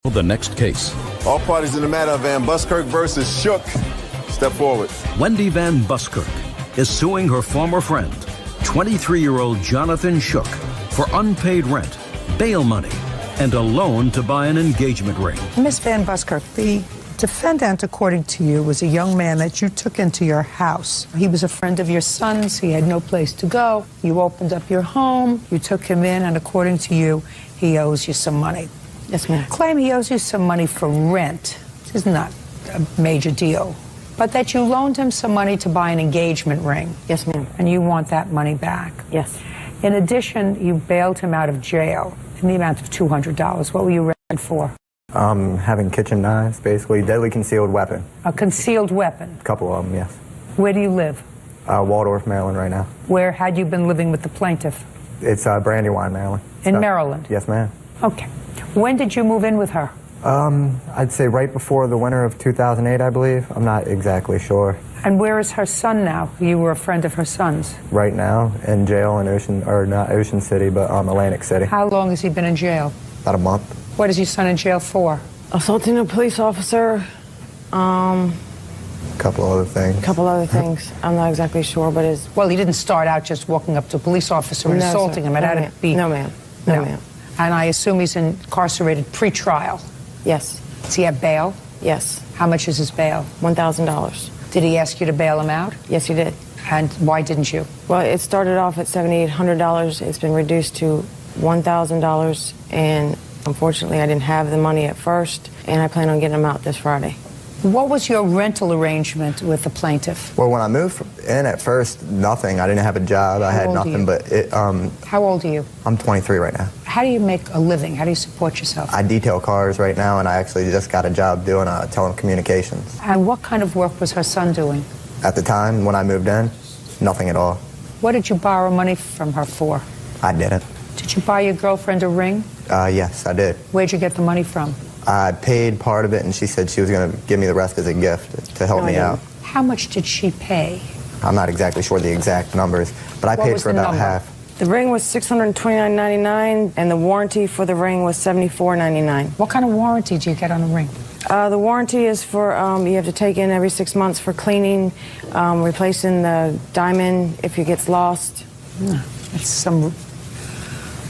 The next case. All parties in the matter of Van Buskirk versus Shook. Step forward. Wendy Van Buskirk is suing her former friend, 23-year-old Jonathan Shook, for unpaid rent, bail money, and a loan to buy an engagement ring. Miss Van Buskirk, the defendant, according to you, was a young man that you took into your house. He was a friend of your son's. He had no place to go. You opened up your home. You took him in, and according to you, he owes you some money. Yes, ma'am. Claim he owes you some money for rent. This is not a major deal. But that you loaned him some money to buy an engagement ring. Yes, ma'am. And you want that money back. Yes. In addition, you bailed him out of jail in the amount of $200. What were you arrested for? Having kitchen knives, basically. Deadly concealed weapon. A concealed weapon? A couple of them, yes. Where do you live? Waldorf, Maryland right now. Where had you been living with the plaintiff? It's Brandywine, Maryland. In Maryland? Yes, ma'am. Okay. When did you move in with her? I'd say right before the winter of 2008, I believe. I'm not exactly sure. And where is her son now? You were a friend of her son's. Right now, in jail in not Ocean City, but Atlantic City. How long has he been in jail? About a month. What is your son in jail for? Assaulting a police officer. A couple other things. Couple other things. I'm not exactly sure, but it's... Well, he didn't start out just walking up to a police officer and assaulting him. It had to be... No, ma'am. No, ma'am. And I assume he's incarcerated pre-trial. Yes. Does he have bail? Yes. How much is his bail? $1,000. Did he ask you to bail him out? Yes, he did. And why didn't you? Well, it started off at $7,800. It's been reduced to $1,000, and unfortunately I didn't have the money at first, and I plan on getting him out this Friday. What was your rental arrangement with the plaintiff? Well, when I moved in at first, nothing. I didn't have a job. I had nothing, but it... How old are you? I'm 23 right now. How do you make a living? How do you support yourself? I detail cars right now, and I actually just got a job doing telecommunications. And what kind of work was her son doing? At the time, when I moved in, nothing at all. What did you borrow money from her for? I didn't. Did you buy your girlfriend a ring? Yes, I did. Where'd you get the money from? I paid part of it, and she said she was going to give me the rest as a gift to help me out. How much did she pay? I'm not exactly sure the exact numbers, but I paid for about half. The ring was $629.99, and the warranty for the ring was $74.99. What kind of warranty do you get on a ring? The warranty is for, you have to take in every 6 months for cleaning, replacing the diamond if it gets lost. It's some...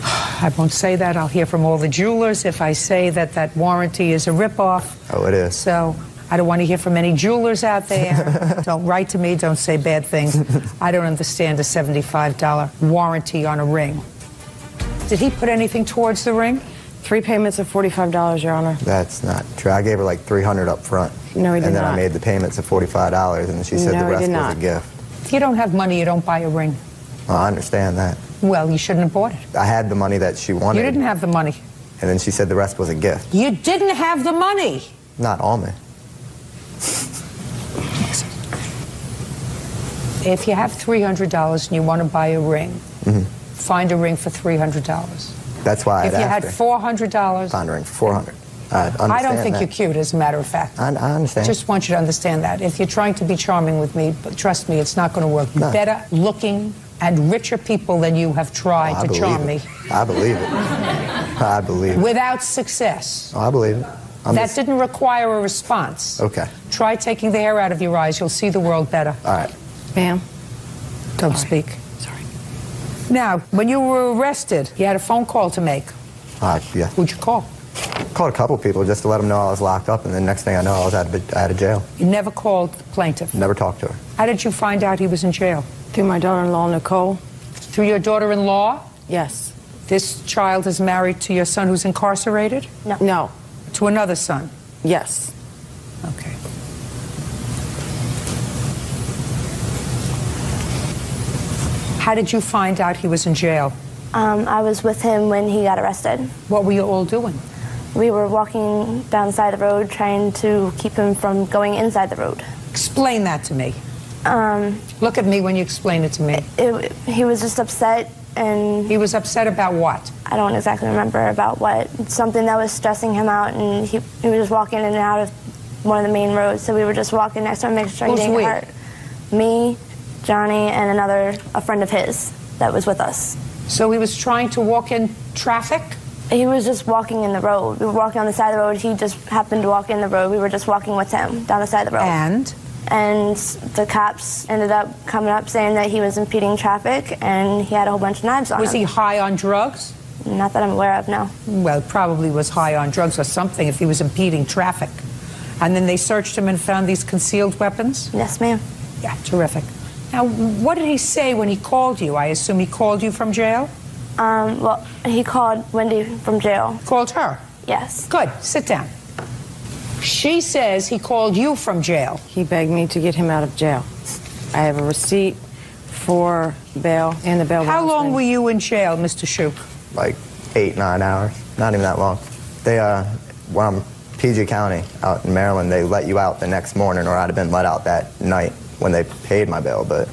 I won't say that. I'll hear from all the jewelers if I say that that warranty is a ripoff. Oh, it is. So I don't want to hear from any jewelers out there. Don't write to me. Don't say bad things. I don't understand a $75 warranty on a ring. Did he put anything towards the ring? 3 payments of $45, Your Honor. That's not true. I gave her like $300 up front. No, he did not. And then I made the payments of $45, and she said the rest was a gift. If you don't have money, you don't buy a ring. Well, I understand that. Well, you shouldn't have bought it. I had the money that she wanted. You didn't have the money. And then she said the rest was a gift. You didn't have the money. Not all me. If you have $300 and you want to buy a ring, find a ring for $300. That's why If you had $400... Find a ring for $400. I don't think you're cute, as a matter of fact. I understand. Just want you to understand that. If you're trying to be charming with me, but trust me, it's not going to work. No. Better looking and richer people than you have tried to charm me. I believe it. I believe it. Without success. Oh, I believe it. That didn't require a response. Okay. Try taking the hair out of your eyes. You'll see the world better. All right. Ma'am. Don't speak. Sorry. Now, when you were arrested, you had a phone call to make. Yeah. Who'd you call? Called a couple people just to let them know I was locked up, and then next thing I know, I was out of jail. You never called the plaintiff? Never talked to her. How did you find out he was in jail? Through my daughter-in-law, Nicole. Through your daughter-in-law? Yes. This child is married to your son who's incarcerated? No. No. To another son? Yes. Okay. How did you find out he was in jail? I was with him when he got arrested. What were you all doing? We were walking down the side of the road trying to keep him from going inside the road. Explain that to me. Look at me when you explain it to me. He was just upset, and... He was upset about what? I don't exactly remember about what. Something that was stressing him out, and he was just walking in and out of one of the main roads, so we were just walking next to him, making sure he didn't get hurt. Me, Johnny, and a friend of his that was with us. So he was trying to walk in traffic? He was just walking in the road. We were walking on the side of the road. He just happened to walk in the road. We were just walking with him down the side of the road. And the cops ended up coming up saying that he was impeding traffic and he had a whole bunch of knives on him. Was he high on drugs? Not that I'm aware of, no. Well, probably was high on drugs or something if he was impeding traffic. And then they searched him and found these concealed weapons? Yes, ma'am. Yeah, terrific. Now, what did he say when he called you? I assume he called you from jail? Well, he called Wendy from jail. Called her? Yes. Good. Sit down. She says he called you from jail. He begged me to get him out of jail. I have a receipt for bail and the bail. How long were you in jail, Mr. Shoup? Like 8, 9 hours. Not even that long. They, when I'm PG County out in Maryland, they let you out the next morning, or I'd have been let out that night when they paid my bail, but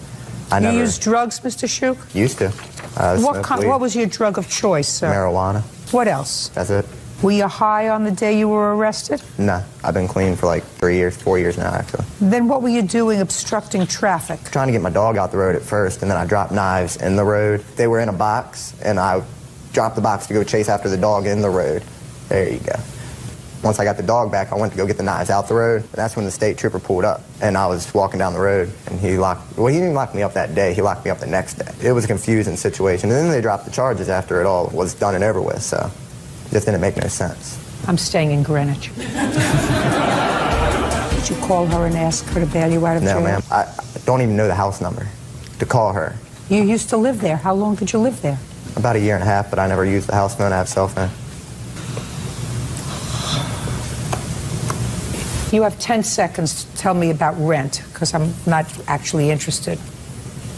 I never... You used drugs, Mr. Shoup? Used to. What was your drug of choice, sir? Marijuana. What else? That's it. Were you high on the day you were arrested? Nah, I've been clean for like 4 years now, actually. Then what were you doing obstructing traffic? Trying to get my dog out the road at first, and then I dropped knives in the road. They were in a box, and I dropped the box to go chase after the dog in the road. There you go. Once I got the dog back, I went to go get the knives out the road, and that's when the state trooper pulled up. And I was walking down the road, and he didn't lock me up that day, he locked me up the next day. It was a confusing situation, and then they dropped the charges after it all was done and over with, so it just didn't make no sense. I'm staying in Greenwich. Did you call her and ask her to bail you out of jail? No, ma'am. I don't even know the house number to call her. You used to live there. How long did you live there? About 1.5 years, but I never used the house phone. I have a cell phone. You have 10 seconds to tell me about rent, because I'm not actually interested.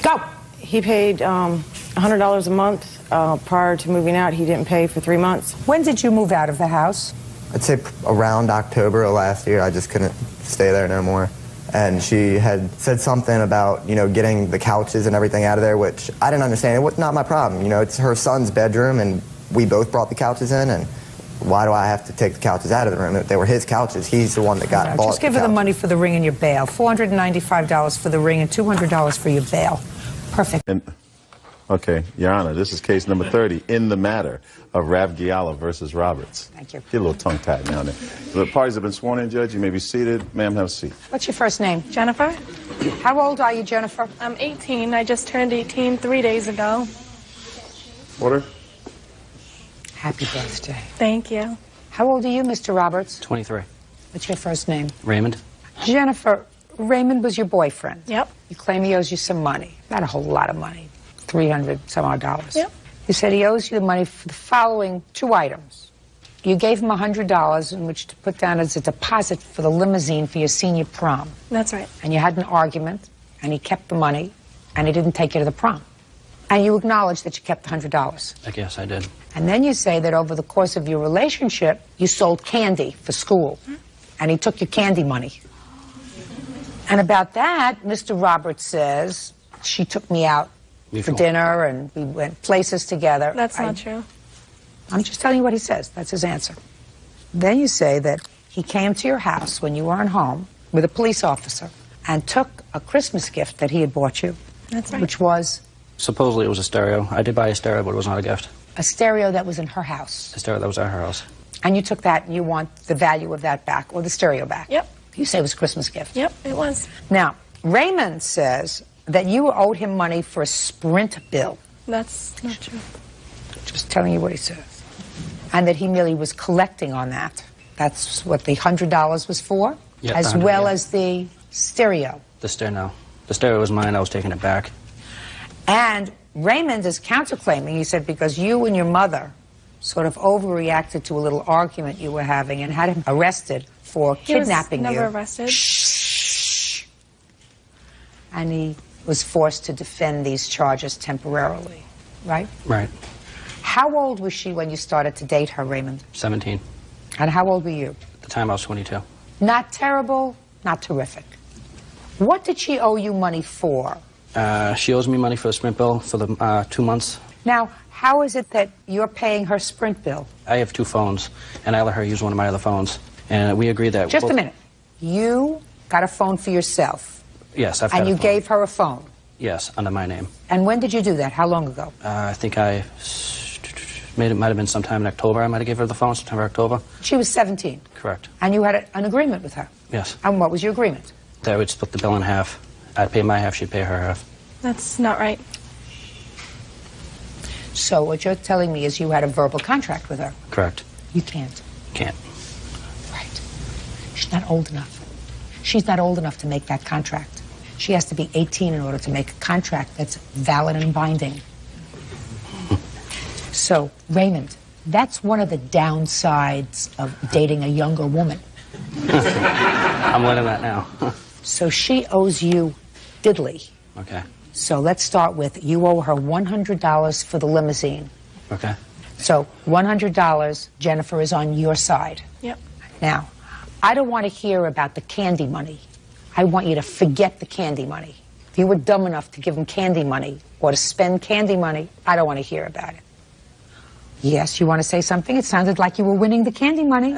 Go! He paid $100 a month prior to moving out. He didn't pay for 3 months. When did you move out of the house? I'd say around October of last year. I just couldn't stay there no more. And she had said something about, you know, getting the couches and everything out of there, which I didn't understand. It was not my problem. You know, it's her son's bedroom, and we both brought the couches in, and why do I have to take the couches out of the room? If they were his couches, he's the one that got bought. Just give her the money for the ring and your bail. $495 for the ring and $200 for your bail. Perfect. Okay, Your Honor, this is case number 30 in the matter of Ravgiala versus Roberts. Thank you. Get a little tongue-tied now and then. The parties have been sworn in, Judge. You may be seated. Ma'am, have a seat. What's your first name? Jennifer. How old are you, Jennifer? I'm 18. I just turned 18 3 days ago. Order. Happy birthday. Thank you. How old are you, Mr. Roberts? 23. What's your first name? Raymond. Jennifer, Raymond was your boyfriend. Yep. You claim he owes you some money. Not a whole lot of money. $300-some-odd. Yep. You said he owes you the money for the following 2 items. You gave him $100 in which to put down as a deposit for the limousine for your senior prom. That's right. And you had an argument, and he kept the money, and he didn't take you to the prom. And you acknowledge that you kept the $100. I guess I did. And then you say that over the course of your relationship, you sold candy for school, and he took your candy money. And about that, Mr. Roberts says, she took me out for dinner, and we went places together. That's not true. I'm just telling you what he says. That's his answer. Then you say that he came to your house when you weren't home with a police officer and took a Christmas gift that he had bought you. That's right. Which was? Supposedly it was a stereo. I did buy a stereo, but it was not a gift. A stereo that was in her house. A stereo that was at her house. And you took that and you want the value of that back, or the stereo back. Yep. You say it was a Christmas gift. Yep, it was. Now, Raymond says that you owed him money for a Sprint bill. That's not true. Just telling you what he says. And that he merely was collecting on that. That's what the $100 was for? Yeah, as well as the stereo. The stereo. The stereo was mine. I was taking it back. And Raymond is counterclaiming, he said, because you and your mother sort of overreacted to a little argument you were having and had him arrested for kidnapping you. He was never arrested. Shh. And he was forced to defend these charges temporarily, right? Right. How old was she when you started to date her, Raymond? 17. And how old were you? At the time I was 22. Not terrible, not terrific. What did she owe you money for? She owes me money for the Sprint bill for the 2 months. Now, how is it that you're paying her Sprint bill? I have 2 phones, and I let her use one of my other phones. And we agreed that... Just a minute. You got a phone for yourself. Yes, I've got And you a phone. gave her a phone. Yes, under my name. And when did you do that? How long ago? I think It might have been sometime in October. I might have gave her the phone, September, October. She was 17. Correct. And you had an agreement with her. Yes. And what was your agreement? That would split the bill in half. I'd pay my half, she'd pay her half. That's not right. So what you're telling me is you had a verbal contract with her. Correct. You can't. Can't. Right. She's not old enough. She's not old enough to make that contract. She has to be 18 in order to make a contract that's valid and binding. So, Raymond, that's one of the downsides of dating a younger woman. I'm learning that now. So she owes you diddly. Okay. So let's start with, you owe her $100 for the limousine. Okay. So $100, Jennifer, is on your side. Yep. Now, I don't want to hear about the candy money. I want you to forget the candy money. If you were dumb enough to give him candy money or to spend candy money, I don't want to hear about it. Yes, you want to say something? It sounded like you were winning the candy money.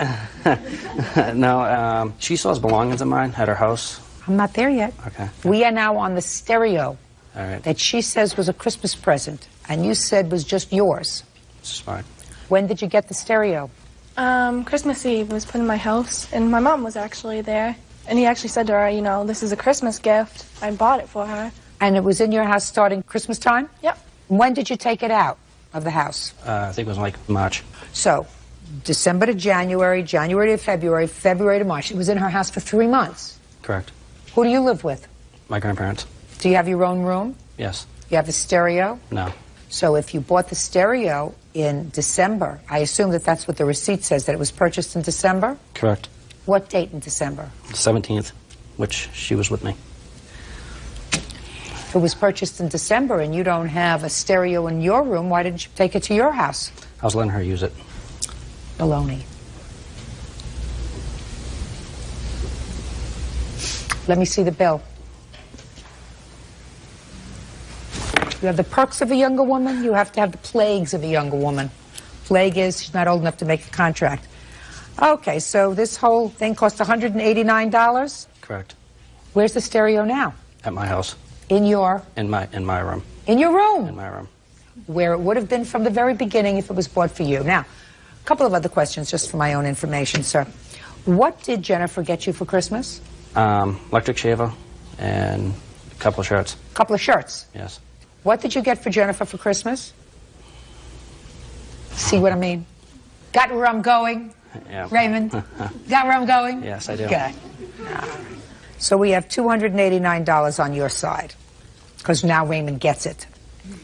No, she still has belongings of mine at her house. I'm not there yet. Okay. We are now on the stereo All right. that she says was a Christmas present, and you said was just yours. This is fine. When did you get the stereo? Christmas Eve was put in my house, and my mom was actually there. And he actually said to her, you know, this is a Christmas gift. I bought it for her. And it was in your house starting Christmas time? Yep. When did you take it out of the house? I think it was like March. So, December to January, January to February, February to March. It was in her house for 3 months. Correct. Who do you live with? My grandparents. Do you have your own room? Yes. You have a stereo? No. So if you bought the stereo in December, I assume that that's what the receipt says, that it was purchased in December? Correct. What date in December? The 17th, which she was with me. If it was purchased in December and you don't have a stereo in your room, why didn't you take it to your house? I was letting her use it. Baloney. Let me see the bill. You have the perks of a younger woman, you have to have the plagues of a younger woman. Plague is she's not old enough to make a contract. Okay, so this whole thing cost $189? Correct. Where's the stereo now? At my house. In your? In my room. In your room? In my room. Where it would have been from the very beginning if it was bought for you. Now, a couple of other questions just for my own information, sir. What did Jennifer get you for Christmas? Electric shaver and a couple of shirts. A couple of shirts? Yes. What did you get for Jennifer for Christmas? See what I mean? Got where I'm going? Yeah. Raymond? Got where I'm going? Yes, I do. Good. So we have $289 on your side, because now Raymond gets it.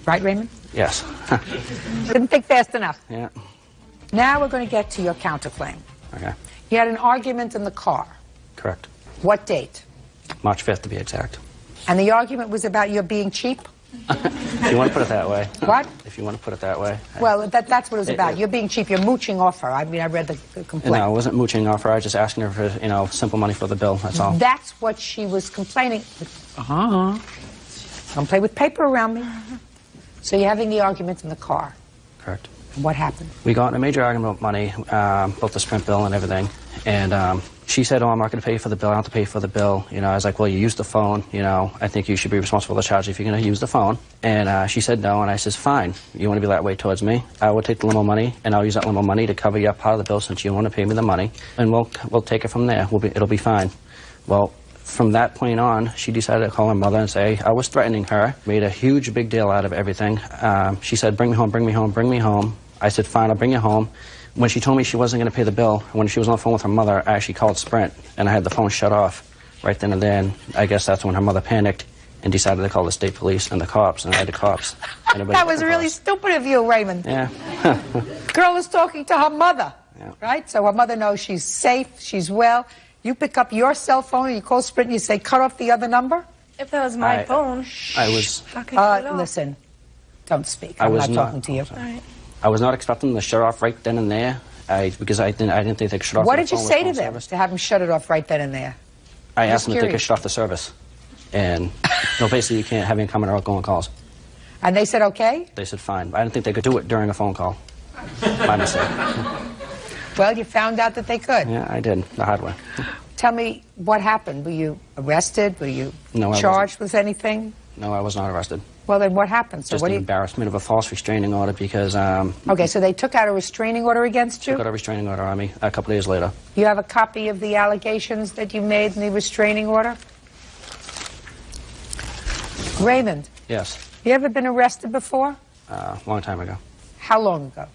Right, Raymond? Yes. Didn't think fast enough. Yeah. Now we're going to get to your counterclaim. Okay. You had an argument in the car. Correct. What date? March 5th to be exact. And the argument was about your being cheap? If you want to put it that way. What? If you want to put it that way. Well, that's what it was about. You're being cheap. You're mooching off her. I mean, I read the complaint. No, I wasn't mooching off her. I was just asking her for, you know, simple money for the bill. That's all. That's what she was complaining. Don't play with paper around me. So you're having the argument in the car. Correct. And what happened? We got in a major argument about money, about the Sprint bill and everything. And she said, oh, I'm not going to pay for the bill. I don't have to pay for the bill. You know, I was like, well, you used the phone. You know, I think you should be responsible for the charge if you're going to use the phone. And she said no, and I says, fine. You want to be that way towards me? I will take the limo money, and I'll use that limo money to cover your part of the bill since you want to pay me the money. And we'll take it from there. It'll be fine. Well, from that point on, she decided to call her mother and say I was threatening her. Made a huge big deal out of everything. She said, bring me home, bring me home, bring me home. I said, fine, I'll bring you home. When she told me she wasn't going to pay the bill, when she was on the phone with her mother, I actually called Sprint, and I had the phone shut off right then and there. And I guess that's when her mother panicked and decided to call the state police and the cops, and I had the cops. That was really stupid of you, Raymond. Yeah. Girl is talking to her mother, Yeah. right? So her mother knows she's safe, she's well. You pick up your cell phone and you call Sprint and you say, cut off the other number? If that was my phone, I was. how could I cut it off? Listen, don't speak. I I'm was not not- talking to you. All right. I was not expecting them to shut off right then and there, because I didn't think they could shut off. What the did you phone with say to phone them service. to have them shut it off right then and there? I asked them if they could curious. shut off the service, and no, basically you can't have incoming or outgoing calls. And they said, okay? They said fine. I didn't think they could do it during a phone call. My mistake. Well, you found out that they could. Yeah, I did the hard way. Tell me what happened. Were you arrested? Were you No, I charged with anything? No, I was not arrested. Well, then what happened? So Just what the embarrassment of a false restraining order because... Okay, so they took out a restraining order against you? Took out a restraining order on me a couple days later. You have a copy of the allegations that you made in the restraining order? Raymond? Yes. You ever been arrested before? Long time ago. How long ago?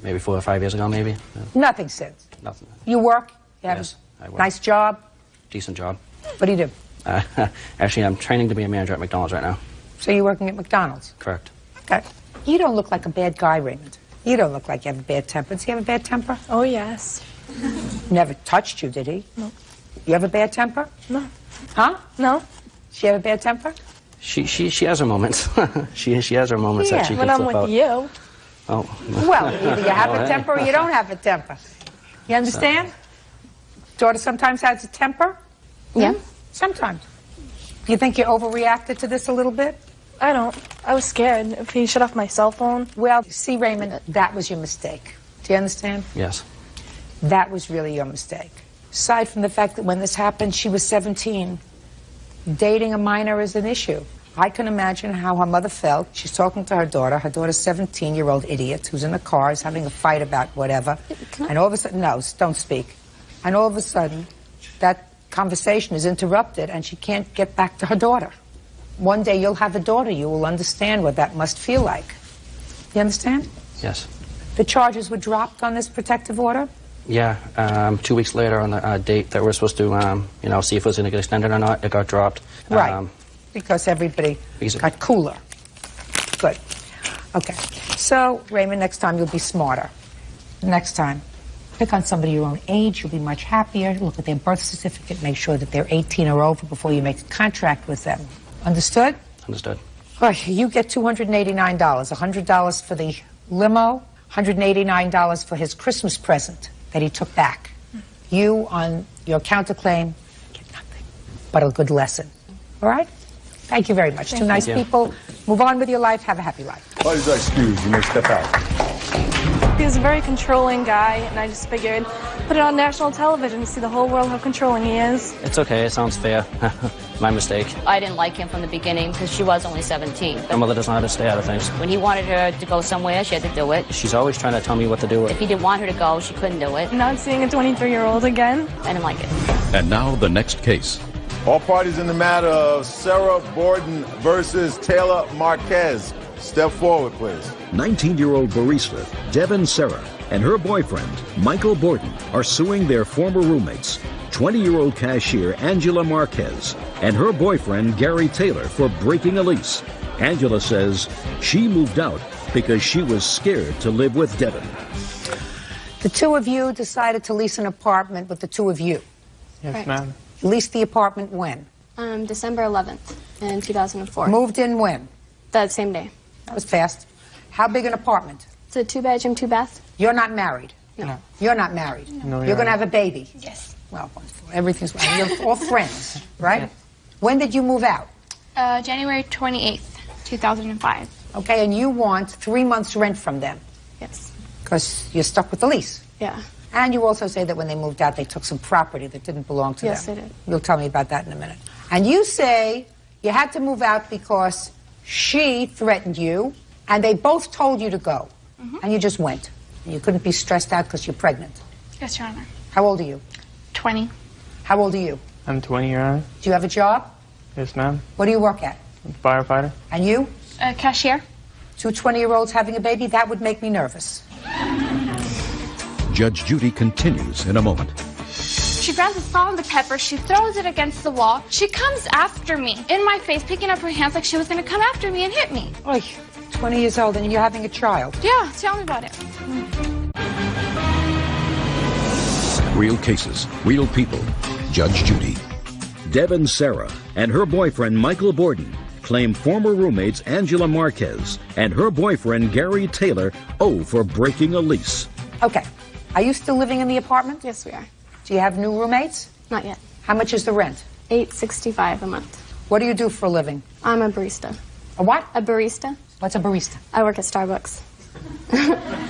Maybe 4 or 5 years ago, maybe. Yeah. Nothing since. Nothing. You work? You have Yes, I a work. nice job? Decent job. What do you do? Actually, I'm training to be a manager at McDonald's right now. So you're working at McDonald's? Correct. Okay. You don't look like a bad guy, Raymond. You don't look like you have a bad temper. Does he have a bad temper? Oh, yes. Never touched you, did he? No. You have a bad temper? No. Huh? No. She have a bad temper? She has her moments. she has her moments Yeah. that she When can I'm flip with out. you. Oh. Well, either you have a temper or you don't have a temper. You understand? Daughter sometimes has a temper? Yeah. Sometimes. Do you think you overreacted to this a little bit? I don't. I was scared if he shut off my cell phone. Well, see, Raymond, that was your mistake. Do you understand? Yes. That was really your mistake. Aside from the fact that when this happened, she was 17. Dating a minor is an issue. I can imagine how her mother felt. She's talking to her daughter. Her daughter's a 17-year-old idiot who's in the car, is having a fight about whatever. And all of a sudden, no, don't speak. And all of a sudden, that conversation is interrupted and she can't get back to her daughter. One day you'll have a daughter. You will understand what that must feel like. You understand? Yes. The charges were dropped on this protective order? Yeah. 2 weeks later on the date that we're supposed to, see if it was going to get extended or not, it got dropped. Right. Because everybody got cooler. Good. Okay. So, Raymond, next time you'll be smarter. Next time, pick on somebody your own age. You'll be much happier. Look at their birth certificate. Make sure that they're 18 or over before you make a contract with them. Understood? Understood. All right, you get $289. $100 for the limo, $189 for his Christmas present that he took back. You, on your counterclaim, get nothing but a good lesson. All right? Thank you very much. Two nice people. Move on with your life. Have a happy life. Please excuse. You may step out. He was a very controlling guy, and I just figured put it on national television to see the whole world how controlling he is. It's okay. It sounds fair. My mistake. I didn't like him from the beginning because she was only 17. My mother doesn't know how to stay out of things. When he wanted her to go somewhere, she had to do it. She's always trying to tell me what to do with. If he didn't want her to go, she couldn't do it. Not seeing a 23-year-old again. I didn't like it. And now the next case. All parties in the matter of Sarah Borden versus Taylor Marquez. Step forward, please. 19-year-old barista Devin Serra and her boyfriend, Michael Borden, are suing their former roommates, 20-year-old cashier Angela Marquez and her boyfriend, Gary Taylor, for breaking a lease. Angela says she moved out because she was scared to live with Devin. The two of you decided to lease an apartment with the two of you. Yes, ma'am. You leased the apartment when? December 11th in 2004. Moved in when? That same day. That was fast. How big an apartment? It's a 2-bedroom, 2-bath. You're not married? No. You're not married? No, You're going to have a baby? Yes. Well, wonderful. Everything's right. You're all friends, right? Yes. When did you move out? January 28th, 2005. Okay, and you want 3 months' rent from them? Yes. Because you're stuck with the lease? Yeah. And you also say that when they moved out, they took some property that didn't belong to them. Yes, they did. You'll tell me about that in a minute. And you say you had to move out because she threatened you, and they both told you to go. And you just went. And you couldn't be stressed out because you're pregnant. Yes, Your Honor. How old are you? 20. How old are you? I'm 20, Your Honor. Do you have a job? Yes, ma'am. What do you work at? I'm a firefighter. And you? Cashier. Two 20-year-olds having a baby? That would make me nervous. Judge Judy continues in a moment. She grabs the salt and the pepper, she throws it against the wall. She comes after me, in my face, picking up her hands like she was going to come after me and hit me. Oy, 20 years old and you're having a child. Yeah, tell me about it. Real cases, real people. Judge Judy. Devin Serra and her boyfriend Michael Borden claim former roommates Angela Marquez and her boyfriend Gary Taylor owe for breaking a lease. Okay. Are you still living in the apartment? Yes, we are. Do you have new roommates? Not yet. How much is the rent? $8.65 a month. What do you do for a living? I'm a barista. A what? A barista. What's a barista? I work at Starbucks.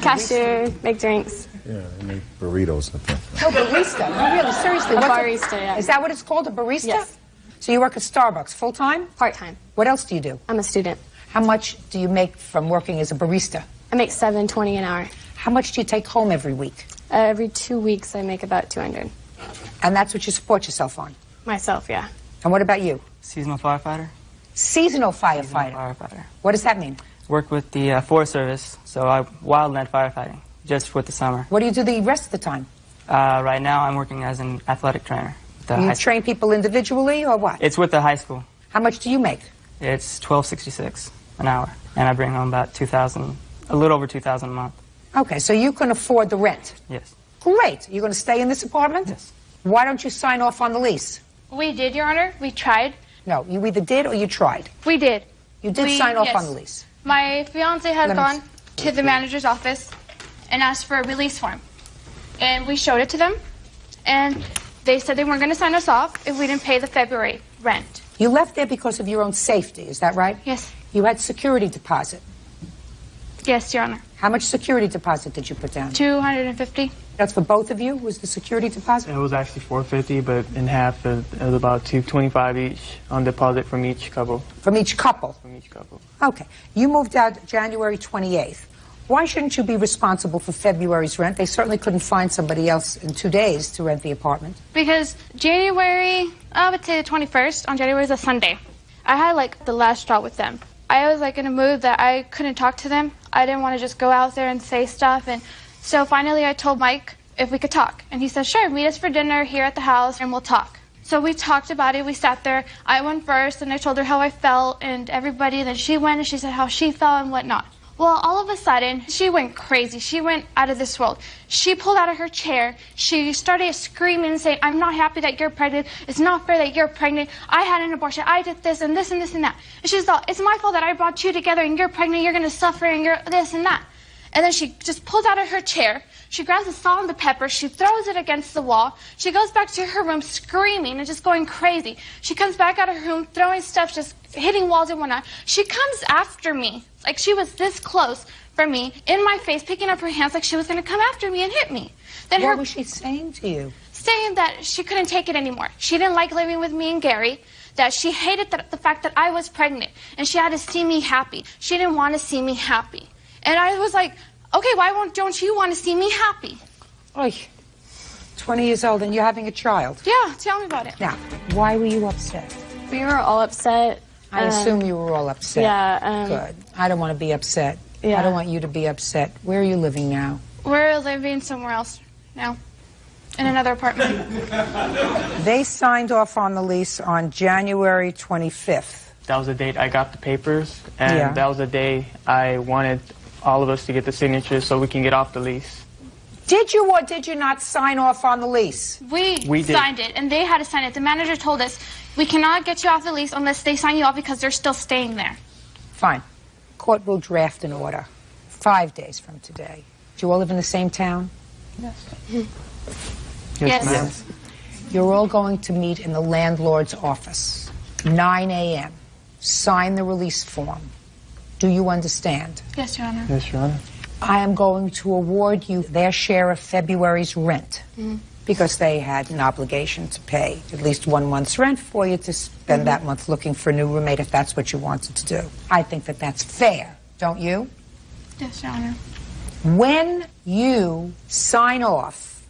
Cashier, make drinks. Yeah, they make burritos and stuff. No, barista. No, really, seriously. A what's barista, yeah. Is that what it's called, a barista? Yes. So you work at Starbucks full-time? Part-time. What else do you do? I'm a student. How much do you make from working as a barista? I make $7.20 an hour. How much do you take home every week? Every 2 weeks, I make about $200. And that's what you support yourself on? Myself, yeah. And what about you? Seasonal firefighter. Seasonal firefighter. Seasonal firefighter. What does that mean? Work with the Forest Service, so I wildland firefighting, just for the summer. What do you do the rest of the time? Right now, I'm working as an athletic trainer. You train people individually or what? It's with the high school. How much do you make? It's $12.66 an hour, and I bring home about $2,000, a little over $2,000 a month. Okay, so you can afford the rent. Yes. Great. You're going to stay in this apartment? Yes. Why don't you sign off on the lease? We did, Your Honor. We tried. No, you either did or you tried. We did. You did sign off yes. on the lease. My fiance had gone to the manager's office and asked for a release form. And we showed it to them, and they said they weren't going to sign us off if we didn't pay the February rent. You left there because of your own safety, is that right? Yes. You had security deposit. Yes, Your Honor. How much security deposit did you put down? $250. That's for both of you, was the security deposit? It was actually $450, but in half, it was about $225 each on deposit from each couple. From each couple? From each couple. Okay. You moved out January 28th. Why shouldn't you be responsible for February's rent? They certainly couldn't find somebody else in 2 days to rent the apartment. Because January, I would say the 21st, on January is a Sunday. I had like the last straw with them. I was like in a mood that I couldn't talk to them. I didn't want to just go out there and say stuff. And so finally I told Mike if we could talk. And he said, sure, meet us for dinner here at the house and we'll talk. So we talked about it. We sat there. I went first and I told her how I felt and everybody. And then she went and she said how she felt and whatnot. Well, all of a sudden, she went crazy. She went out of this world. She pulled out of her chair. She started screaming and saying, I'm not happy that you're pregnant. It's not fair that you're pregnant. I had an abortion. I did this and this and this and that. And she's like, it's my fault that I brought you together and you're pregnant. You're going to suffer and you're this and that. And then she just pulls out of her chair. She grabs the salt and the pepper. She throws it against the wall. She goes back to her room screaming and just going crazy. She comes back out of her room throwing stuff, just hitting walls and whatnot. She comes after me. Like she was this close from me, in my face, picking up her hands like she was going to come after me and hit me. Then what was she saying to you? Saying that she couldn't take it anymore. She didn't like living with me and Gary, that she hated the fact that I was pregnant, and she had to see me happy. She didn't want to see me happy. And I was like, okay, why don't you want to see me happy? Oy, 20 years old and you're having a child. Yeah, tell me about it. Now, why were you upset? We were all upset. I assume you were all upset. Yeah. Good. I don't want to be upset. Yeah. I don't want you to be upset. Where are you living now? We're living somewhere else now, in another apartment. They signed off on the lease on January 25th. That was the date I got the papers, and that was the day I wanted all of us to get the signatures so we can get off the lease. Did you or did you not sign off on the lease? We signed it, and they had to sign it. The manager told us, we cannot get you off the lease unless they sign you off because they're still staying there. Fine. Court will draft an order 5 days from today. Do you all live in the same town? Yes. Yes. Ma'am. You're all going to meet in the landlord's office, 9 a.m. Sign the release form. Do you understand? Yes, Your Honor. Yes, Your Honor. I am going to award you their share of February's rent because they had an obligation to pay at least 1 month's rent for you to spend that month looking for a new roommate if that's what you wanted to do. I think that that's fair, don't you? Yes, Your Honor. When you sign off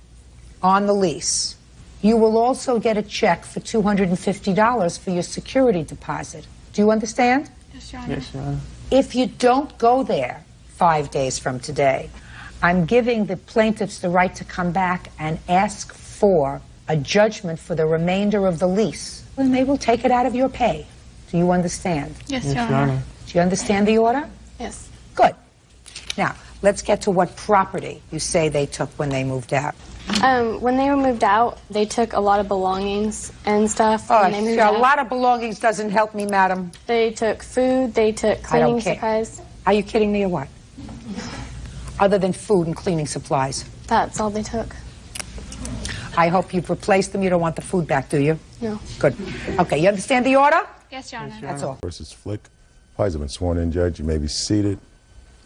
on the lease, you will also get a check for $250 for your security deposit. Do you understand? Yes, Your Honor. Yes, Your Honor. If you don't go there 5 days from today, I'm giving the plaintiffs the right to come back and ask for a judgment for the remainder of the lease. And they will take it out of your pay. Do you understand? Yes, Yes, Your Your Honor. Honor. Do you understand the order? Yes. Good. Now, let's get to what property you say they took when they moved out. When they were moved out, they took a lot of belongings and stuff. Oh, when they moved a out. lot of belongings doesn't help me, madam. They took food, they took I don't cleaning care. supplies. Are you kidding me or what? Other than food and cleaning supplies. That's all they took. I hope you've replaced them. You don't want the food back, do you? No. Good. Okay, you understand the order? Yes, Your Honor. That's all. Versus Flick. Parties have been sworn in, Judge. You may be seated.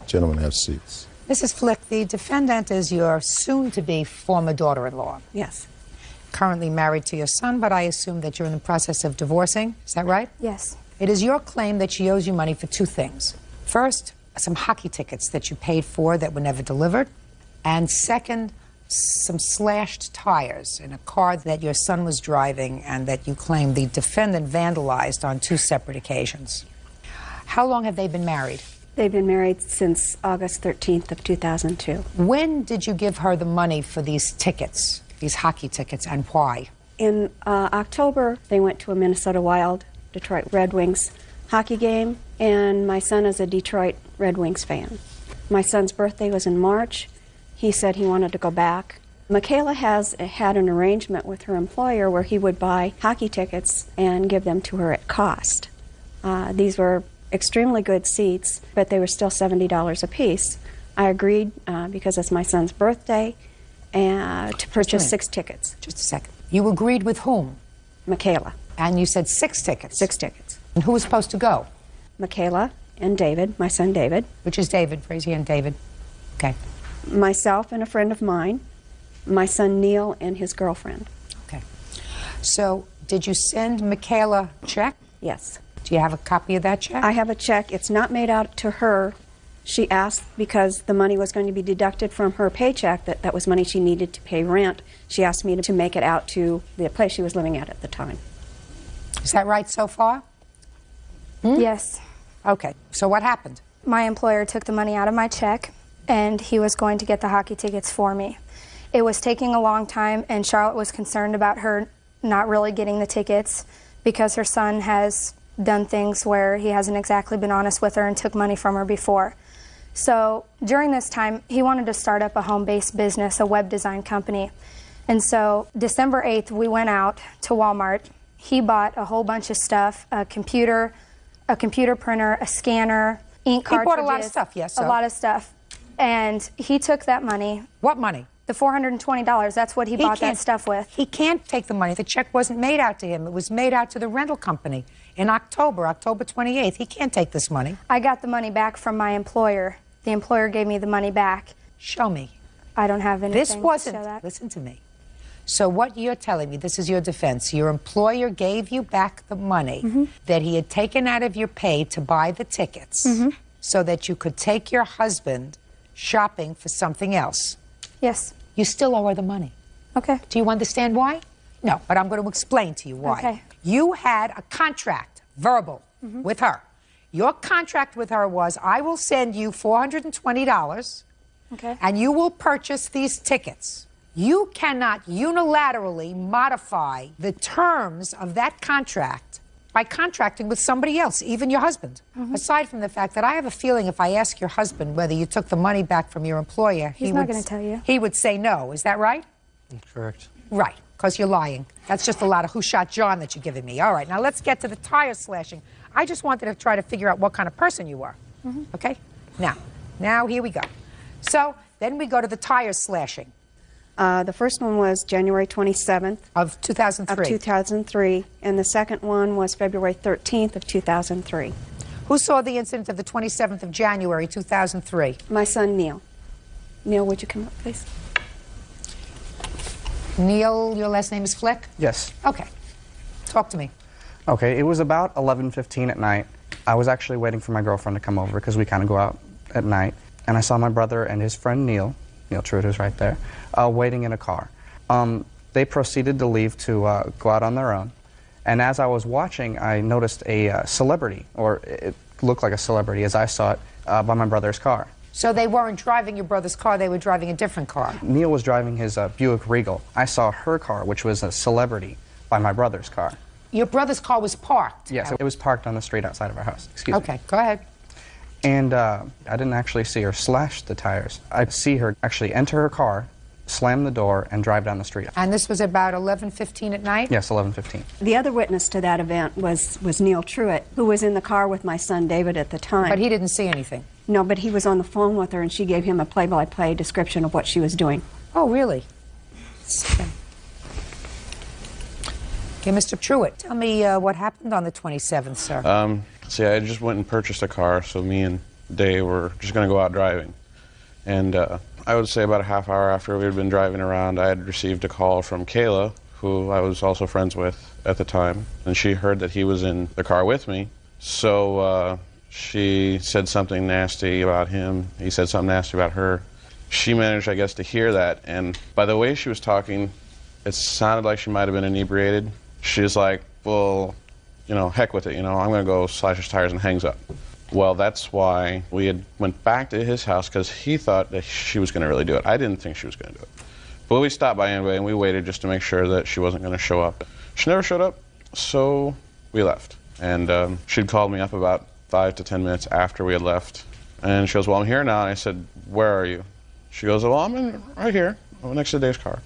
Gentlemen, have seats. Mrs. Flick, the defendant is your soon-to-be former daughter-in-law. Yes. Currently married to your son, but I assume that you're in the process of divorcing. Is that right? Yes. It is your claim that she owes you money for two things. First, some hockey tickets that you paid for that were never delivered. And second, some slashed tires in a car that your son was driving and that you claim the defendant vandalized on two separate occasions. How long have they been married? They've been married since August 13th of 2002. When did you give her the money for these tickets, these hockey tickets, and why? In October, they went to a Minnesota Wild, Detroit Red Wings hockey game, and my son is a Detroit Red Wings fan. My son's birthday was in March. He said he wanted to go back. Michaela has had an arrangement with her employer where he would buy hockey tickets and give them to her at cost. These were extremely good seats, but they were still $70 a piece. I agreed because it's my son's birthday to purchase 6 tickets. Just a second. You agreed with whom? Michaela. And you said 6 tickets? 6 tickets. And who was supposed to go? Michaela and David, my son David. Which is David? Raise your hand, David. Okay. Myself and a friend of mine, my son Neil and his girlfriend. Okay. So, did you send Michaela a check? Yes. Do you have a copy of that check? I have a check. It's not made out to her. She asked because the money was going to be deducted from her paycheck, that was money she needed to pay rent. She asked me to make it out to the place she was living at the time. Is that right so far? Yes. Okay. So what happened? My employer took the money out of my check, and he was going to get the hockey tickets for me. It was taking a long time, and Charlotte was concerned about her not really getting the tickets because her son has done things where he hasn't exactly been honest with her and took money from her before. So during this time, he wanted to start up a home-based business, a web design company. And so December 8th, we went out to Walmart. He bought a whole bunch of stuff, a computer printer, a scanner, ink cartridges. He bought a lot of stuff, yes. A lot of stuff. And he took that money. What money? The $420. That's what he bought that stuff with. He can't take the money. The check wasn't made out to him. It was made out to the rental company in October 28th. He can't take this money. I got the money back from my employer. The employer gave me the money back. Show me. I don't have anything This wasn't, to show that. Listen to me. So what you're telling me, this is your defense, your employer gave you back the money that he had taken out of your pay to buy the tickets so that you could take your husband shopping for something else. Yes. You still owe her the money. Okay. Do you understand why? No, but I'm going to explain to you why. Okay. You had a contract, verbal, with her. Your contract with her was, I will send you $420, and you will purchase these tickets. You cannot unilaterally modify the terms of that contract by contracting with somebody else, even your husband. Aside from the fact that I have a feeling if I ask your husband whether you took the money back from your employer, He's not going to tell you. He would say no. Is that right? Correct. Right, because you're lying. That's just a lot of who shot John that you're giving me. All right, now let's get to the tire slashing. I just wanted to try to figure out what kind of person you are. Okay? Now here we go. So then we go to the tire slashing. The first one was January 27th. Of 2003. Of 2003. And the second one was February 13th of 2003. Who saw the incident of the 27th of January 2003? My son, Neil. Neil, would you come up, please? Neil, your last name is Flick? Yes. Okay. Talk to me. Okay, it was about 11:15 at night. I was actually waiting for my girlfriend to come over because we kind of go out at night. And I saw my brother and his friend Neil Truitt, who's right there, waiting in a car. They proceeded to leave to go out on their own. And as I was watching, I noticed a celebrity, or it looked like a celebrity as I saw it, by my brother's car. So they weren't driving your brother's car, they were driving a different car. Neil was driving his Buick Regal. I saw her car, which was a celebrity, by my brother's car. Your brother's car was parked? Yes, it was parked on the street outside of our house. Excuse me. Okay, go ahead. And I didn't actually see her slash the tires. I see her actually enter her car, slam the door, and drive down the street. And this was about 11:15 at night? Yes, 11:15. The other witness to that event was Neil Truitt, who was in the car with my son David at the time. But he didn't see anything? No, but he was on the phone with her, and she gave him a play-by-play description of what she was doing. Oh, really? Okay, Mr. Truitt, tell me what happened on the 27th, sir. See, I just went and purchased a car, so me and Dave were just going to go out driving. And I would say about a half hour after we had been driving around, I had received a call from Kayla, who I was also friends with at the time. And she heard that he was in the car with me, So she said something nasty about him. He said something nasty about her. She managed, I guess, to hear that, and by the way she was talking, it sounded like she might have been inebriated. She's like, well, you know, heck with it, you know, I'm going to go slash his tires, and hangs up. Well, that's why we had went back to his house, because he thought that she was going to really do it. I didn't think she was going to do it. But we stopped by anyway, and we waited just to make sure that she wasn't going to show up. She never showed up, so we left. And she'd called me up about 5 to 10 minutes after we had left. And she goes, well, I'm here now. And I said, where are you? She goes, well, I'm right here, next to Dave's car.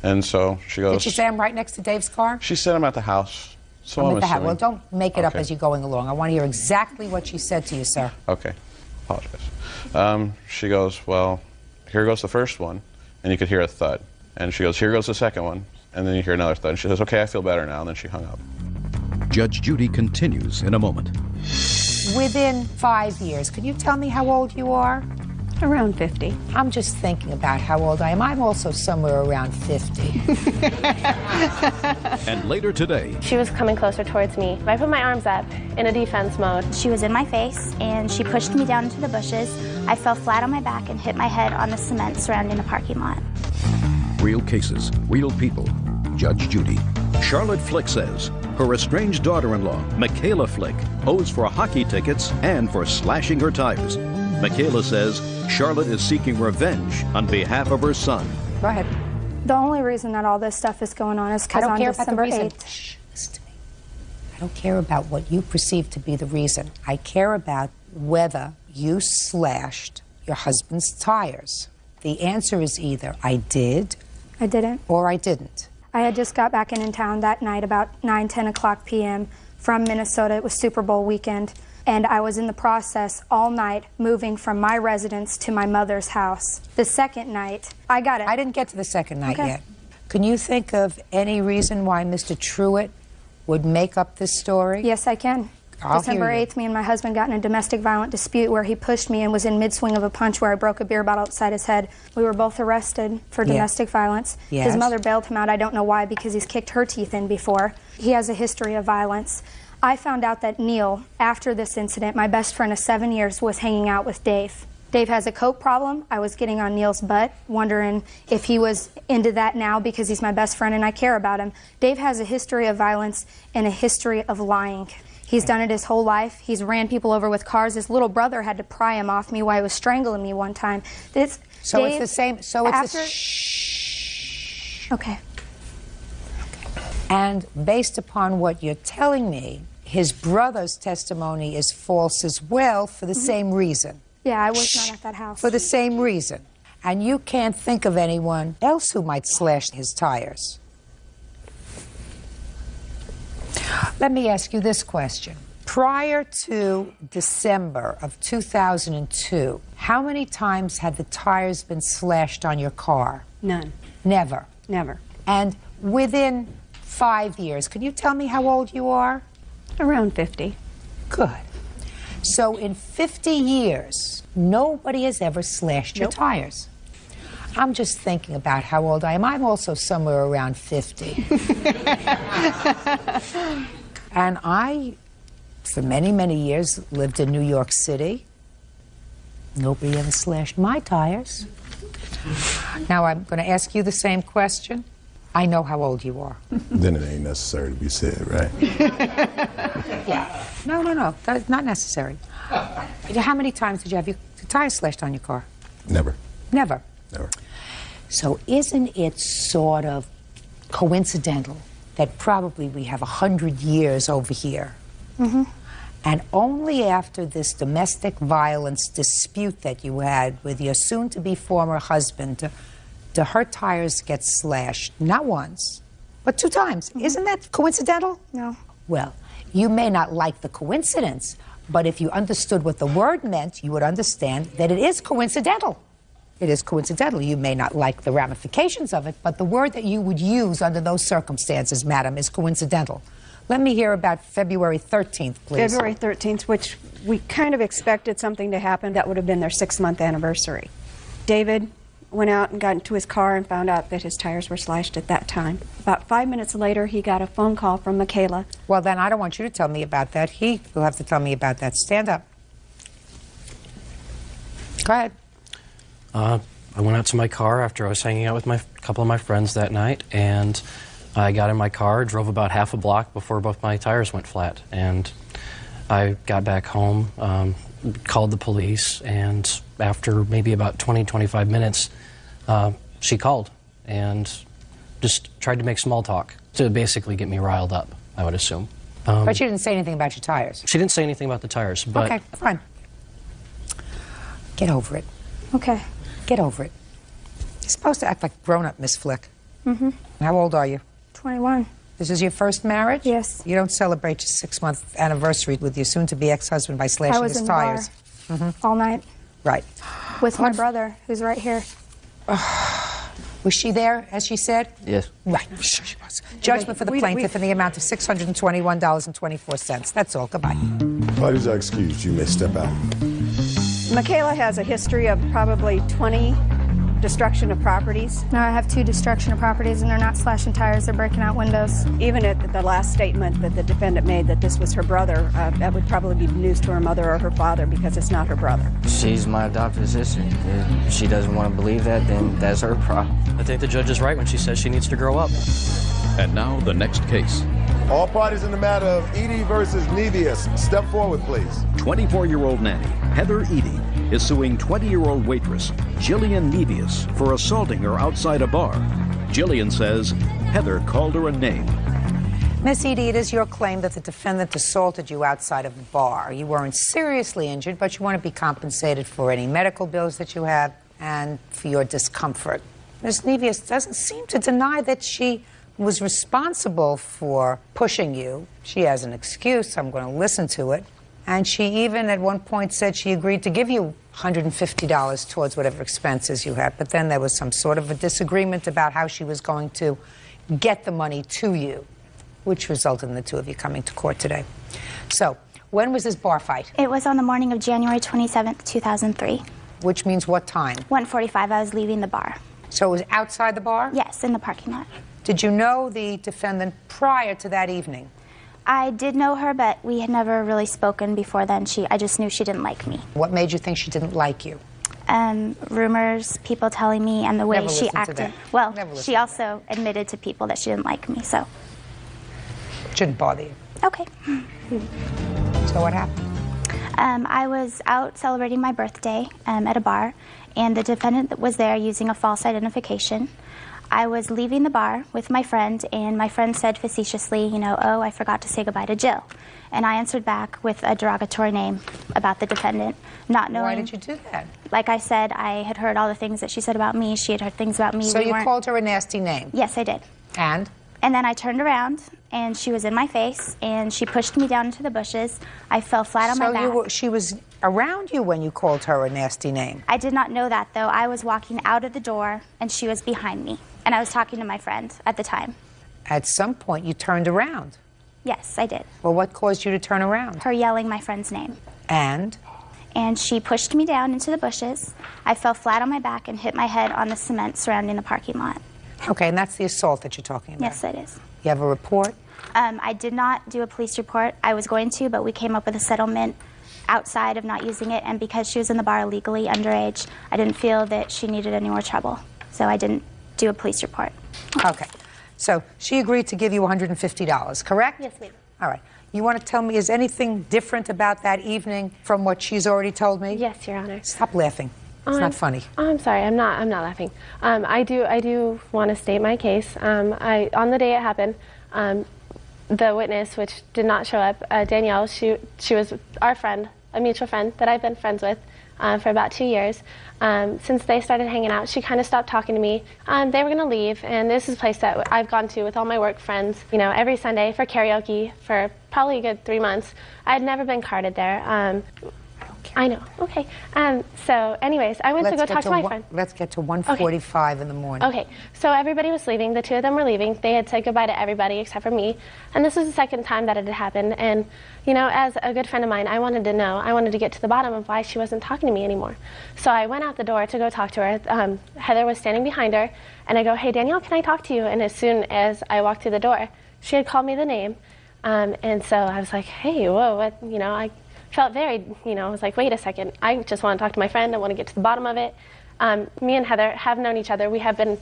And so she goes... Did she say I'm right next to Dave's car? She said I'm at the house. So I'm I'm at the house. assuming. Well, don't make it up as you're going along. I want to hear exactly what she said to you, sir. Okay. Apologize. She goes, well, here goes the first one. And you could hear a thud. And she goes, here goes the second one. And then you hear another thud. And she says, okay, I feel better now. And then she hung up. Judge Judy continues in a moment. Within 5 years, can you tell me how old you are? Around 50. I'm just thinking about how old I am. I'm also somewhere around 50. And later today... She was coming closer towards me. I put my arms up in a defense mode. She was in my face, and she pushed me down into the bushes. I fell flat on my back and hit my head on the cement surrounding the parking lot. Real cases, real people. Judge Judy. Charlotte Flick says her estranged daughter-in-law, Michaela Flick, owes for hockey tickets and for slashing her tires. Michaela says Charlotte is seeking revenge on behalf of her son. Go ahead. The only reason that all this stuff is going on is because on December 8th... Shh, listen to me. I don't care about what you perceive to be the reason. I care about whether you slashed your husband's tires. The answer is either I did... I didn't. ...or I didn't. I had just got back in town that night about 10 o'clock p.m. from Minnesota. It was Super Bowl weekend. And I was in the process all night moving from my residence to my mother's house. The second night, I got it. I didn't get to the second night yet. Can you think of any reason why Mr. Truitt would make up this story? Yes, I can. December 8th, me and my husband got in a domestic violent dispute where he pushed me and was in mid-swing of a punch where I broke a beer bottle outside his head. We were both arrested for domestic violence. Yes. His mother bailed him out. I don't know why, because he's kicked her teeth in before. He has a history of violence. I found out that Neil, after this incident, my best friend of 7 years, was hanging out with Dave. Dave has a coke problem. I was getting on Neil's butt, wondering if he was into that now because he's my best friend and I care about him. Dave has a history of violence and a history of lying. He's done it his whole life. He's ran people over with cars. His little brother had to pry him off me while he was strangling me one time. So Dave, it's the same. So it's the shh. Okay. And based upon what you're telling me, his brother's testimony is false as well for the same reason. Yeah, I was not at that house. For the same reason. And you can't think of anyone else who might slash his tires. Let me ask you this question. Prior to December of 2002, how many times had the tires been slashed on your car? None. Never? Never. And within 5 years, can you tell me how old you are? Around 50. Good. So in 50 years, nobody has ever slashed your tires. I'm just thinking about how old I am. I'm also somewhere around 50. And I, for many, many years, lived in New York City. Nobody ever slashed my tires. Now I'm going to ask you the same question. I know how old you are. Then it ain't necessary to be said, right? Yeah. No. That's not necessary. How many times did you have your tires slashed on your car? Never. Never? Never. So isn't it sort of coincidental that probably we have 100 years over here? Mm-hmm. And only after this domestic violence dispute that you had with your soon-to-be former husband do her tires get slashed, not once, but 2 times. Isn't that coincidental? No. Well, you may not like the coincidence, but if you understood what the word meant, you would understand that it is coincidental. It is coincidental. You may not like the ramifications of it, but the word that you would use under those circumstances, madam, is coincidental. Let me hear about February 13th, please. February 13th, which we kind of expected something to happen. That would have been their 6-month anniversary. David went out and got into his car and found out that his tires were slashed at that time. About 5 minutes later, he got a phone call from Michaela. Well, then I don't want you to tell me about that. He will have to tell me about that. Stand up. Go ahead. I went out to my car after I was hanging out with a couple of my friends that night, and I got in my car, drove about half a block before both my tires went flat. And I got back home, called the police, and after maybe about 20-25 minutes, she called and just tried to make small talk to basically get me riled up, I would assume. But she didn't say anything about your tires? She didn't say anything about the tires, but... Okay, fine. Get over it. Okay. Get over it. You're supposed to act like grown-up, Miss Flick. Mm-hmm. How old are you? 21. This is your first marriage? Yes. You don't celebrate your 6-month anniversary with your soon-to-be ex-husband by slashing his tires. All night. Right. With my brother, who's right here. Was she there, as she said? Yes. Right. Sure she was. Judgment for the plaintiff in the amount of $621.24. That's all. Goodbye. Parties are excused. You may step out. Michaela has a history of probably 20 destruction of properties. No, I have 2 destruction of properties, and they're not slashing tires, they're breaking out windows. Even at the last statement that the defendant made that this was her brother, that would probably be news to her mother or her father because it's not her brother. She's my adopted sister. If she doesn't want to believe that, then that's her problem. I think the judge is right when she says she needs to grow up. And now the next case. All parties in the matter of Edie versus Nevius, step forward, please. 24-year-old nanny, Heather Edie, is suing 20-year-old waitress, Jillian Nevius, for assaulting her outside a bar. Jillian says Heather called her a name. Miss Edie, it is your claim that the defendant assaulted you outside of a bar. You weren't seriously injured, but you want to be compensated for any medical bills that you have and for your discomfort. Miss Nevius doesn't seem to deny that she was responsible for pushing you. She has an excuse. I'm going to listen to it. And she even at one point said she agreed to give you $150 towards whatever expenses you had. But then there was some sort of a disagreement about how she was going to get the money to you, which resulted in the two of you coming to court today. So, when was this bar fight? It was on the morning of January 27th, 2003. Which means what time? 1:45, I was leaving the bar. So it was outside the bar? Yes, in the parking lot. Did you know the defendant prior to that evening? I did know her, but we had never really spoken before then. I just knew she didn't like me. What made you think she didn't like you? Rumors, people telling me, and the way she acted. To that. Well, she also admitted to people that she didn't like me, so. Shouldn't bother you. Okay. So what happened? I was out celebrating my birthday at a bar, and the defendant was there using a false identification. I was leaving the bar with my friend, and my friend said facetiously, you know, oh, I forgot to say goodbye to Jill. And I answered back with a derogatory name about the defendant, not knowing... Why did you do that? Like I said, I had heard all the things that she said about me. She had heard things about me. So you called her a nasty name? Yes, I did. And? And then I turned around, and she was in my face, and she pushed me down into the bushes. I fell flat on my back. So she was around you when you called her a nasty name? I did not know that, though. I was walking out of the door, and she was behind me. And I was talking to my friend at the time. At some point, you turned around? Yes, I did. Well, what caused you to turn around? Her yelling my friend's name. And? And she pushed me down into the bushes. I fell flat on my back and hit my head on the cement surrounding the parking lot. Okay, and that's the assault that you're talking about? Yes, it is. You have a report? I did not do a police report. I was going to, but we came up with a settlement outside of not using it, and because she was in the bar illegally, underage, I didn't feel that she needed any more trouble. So I didn't do a police report. Okay. So she agreed to give you $150, correct? Yes, ma'am. All right. You want to tell me, is anything different about that evening from what she's already told me? Yes, Your Honor. Stop laughing. It's not funny. I'm sorry. I'm not laughing. I do want to state my case. On the day it happened, the witness, which did not show up, Danielle, she was our friend, a mutual friend that I've been friends with for about 2 years. Since they started hanging out, she kind of stopped talking to me. They were going to leave, and this is a place that I've gone to with all my work friends, you know, every Sunday for karaoke for probably a good 3 months. I had never been carded there. I know. Okay. So, anyways, I went to go talk to my friend. Let's get to 1:45 in the morning. Okay. So everybody was leaving. The two of them were leaving. They had said goodbye to everybody except for me. And this was the second time that it had happened. And, you know, as a good friend of mine, I wanted to know. I wanted to get to the bottom of why she wasn't talking to me anymore. So I went out the door to go talk to her. Heather was standing behind her. And I go, "Hey, Danielle, can I talk to you?" And as soon as I walked through the door, she had called me the name. And so I was like, "Hey, whoa, what?" You know, I felt very, you know, I was like, wait a second. I just want to talk to my friend. I want to get to the bottom of it. Me and Heather have known each other. We have been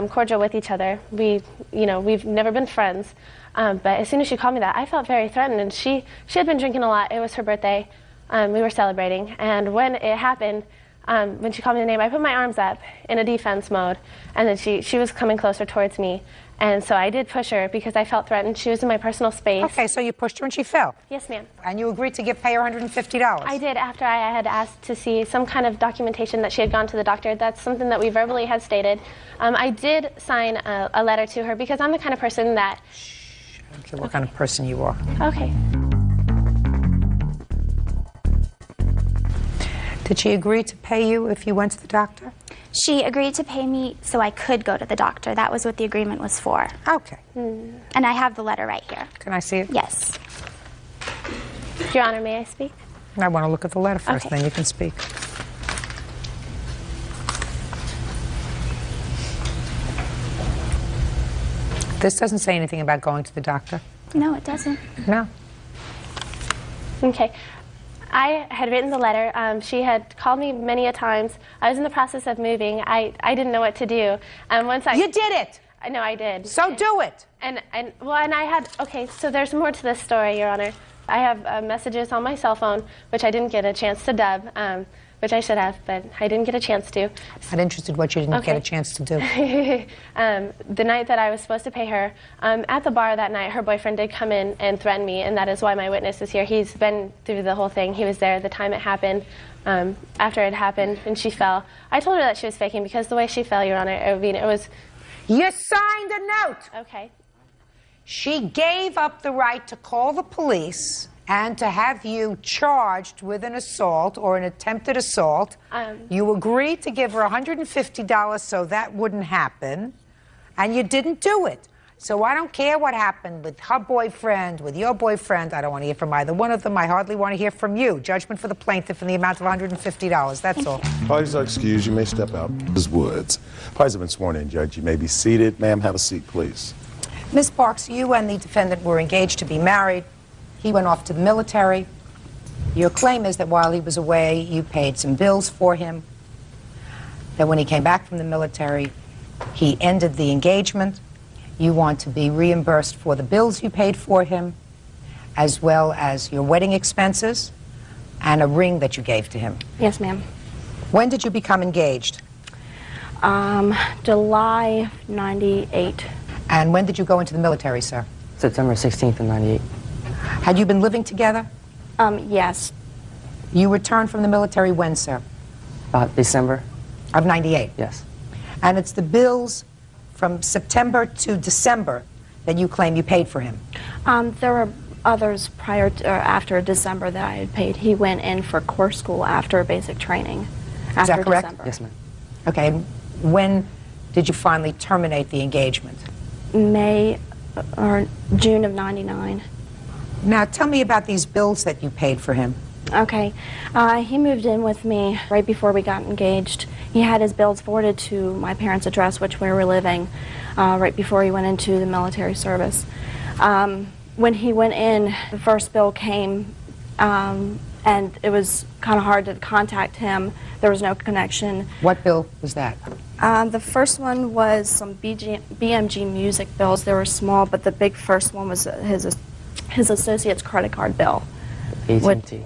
cordial with each other. We've never been friends. But as soon as she called me that, I felt very threatened. And she had been drinking a lot. It was her birthday. We were celebrating. And when it happened, when she called me the name, I put my arms up in a defense mode. And then she was coming closer towards me. And so I did push her because I felt threatened. She was in my personal space. Okay, so you pushed her and she fell? Yes, ma'am. And you agreed to pay her $150? I did, after I had asked to see some kind of documentation that she had gone to the doctor. That's something that we verbally had stated. I did sign a letter to her because I'm the kind of person that... I don't care what kind of person you are. Okay. Did she agree to pay you if you went to the doctor? She agreed to pay me so I could go to the doctor. That was what the agreement was for. Okay. And I have the letter right here. Can I see it? Yes. Your Honor, may I speak? I want to look at the letter first, Okay. then you can speak. This doesn't say anything about going to the doctor. No, it doesn't. No. Okay. I had written the letter. She had called me many a times. I was in the process of moving. I didn't know what to do. Once I... You did it! I know I did. So do it! And I had... Okay, so there's more to this story, Your Honor. I have messages on my cell phone, which I didn't get a chance to dub, which I should have, but I didn't get a chance to. I'm interested what you didn't get a chance to do. The night that I was supposed to pay her, at the bar that night, her boyfriend did come in and threaten me, and that is why my witness is here. He's been through the whole thing. He was there the time it happened, after it happened, and she fell. I told her that she was faking because the way she fell, Your Honor, I mean, it was... You signed a note! Okay. She gave up the right to call the police and to have you charged with an assault or an attempted assault. You agreed to give her $150 so that wouldn't happen, and you didn't do it. So I don't care what happened with her boyfriend, with your boyfriend. I don't want to hear from either one of them. I hardly want to hear from you. Judgment for the plaintiff in the amount of $150. That's all. Parties are excused. You may step out. Ms. Woods. Parties have been sworn in, Judge. You may be seated. Ma'am, have a seat, please. Ms. Parks, you and the defendant were engaged to be married. He went off to the military. Your claim is that while he was away, you paid some bills for him. That when he came back from the military, he ended the engagement. You want to be reimbursed for the bills you paid for him, as well as your wedding expenses and a ring that you gave to him. Yes, ma'am. When did you become engaged? July 98. And when did you go into the military, sir? September 16th of 98. Had you been living together? Yes. You returned from the military when, sir? About December. Of 98? Yes. And it's the bills from September to December that you claim you paid for him? There were others prior to, or after December that I had paid. He went in for course school after basic training. Is that correct? December. Yes, ma'am. Okay, and when did you finally terminate the engagement? May or June of 99. Now, tell me about these bills that you paid for him. Okay. He moved in with me right before we got engaged. He had his bills forwarded to my parents' address, which we were living, right before he went into the military service. When he went in, the first bill came, and it was kind of hard to contact him. There was no connection. What bill was that? The first one was some BMG music bills. They were small, but the big first one was his associate's credit card bill. AT&T.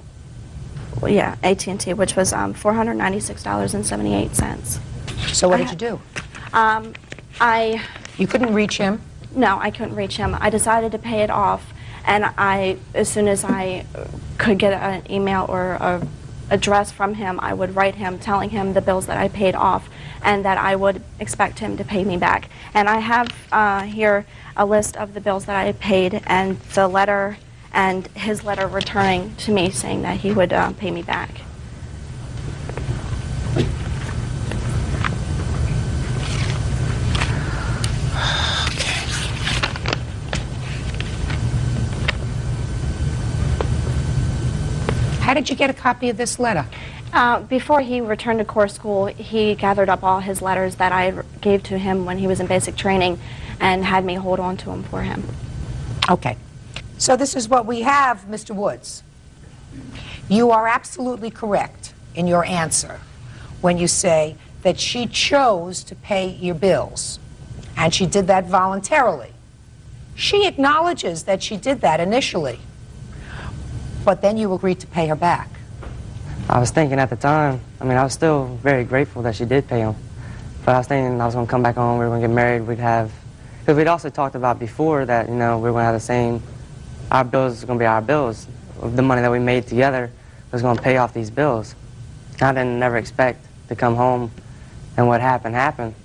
Yeah, AT&T, which was $496.78. So what did you do? You couldn't reach him? No, I couldn't reach him. I decided to pay it off, and as soon as I could get an email or an address from him, I would write him telling him the bills that I paid off and that I would expect him to pay me back. And I have here a list of the bills that I had paid and the letter and his letter returning to me saying that he would pay me back. How did you get a copy of this letter? Before he returned to corps school, he gathered up all his letters that I gave to him when he was in basic training and had me hold on to them for him. Okay. So this is what we have, Mr. Woods. You are absolutely correct in your answer when you say that she chose to pay your bills, and she did that voluntarily. She acknowledges that she did that initially, but then you agreed to pay her back. I was thinking at the time, I mean, I was still very grateful that she did pay him. But I was thinking I was going to come back home, we were going to get married, we'd have... Because we'd also talked about before that, you know, we were going to have the same... Our bills were going to be our bills. The money that we made together was going to pay off these bills. I didn't never expect to come home, and what happened, happened.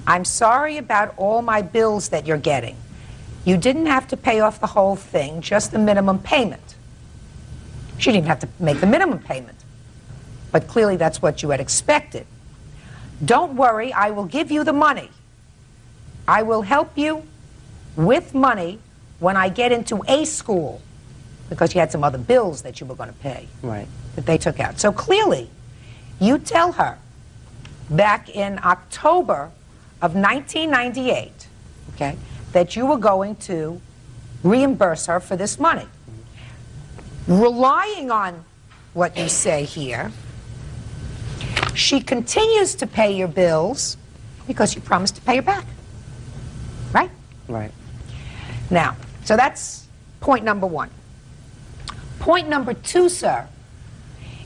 I'm sorry about all my bills that you're getting. You didn't have to pay off the whole thing, just the minimum payment. She didn't have to make the minimum payment. But clearly that's what you had expected. Don't worry, I will give you the money. I will help you with money when I get into a school, because you had some other bills that you were going to pay. Right. That they took out. So clearly, you tell her back in October of 1998, okay, that you were going to reimburse her for this money. Relying on what you say here, she continues to pay your bills because you promised to pay her back. Right? Right. Now, so that's point number one. Point number two, sir,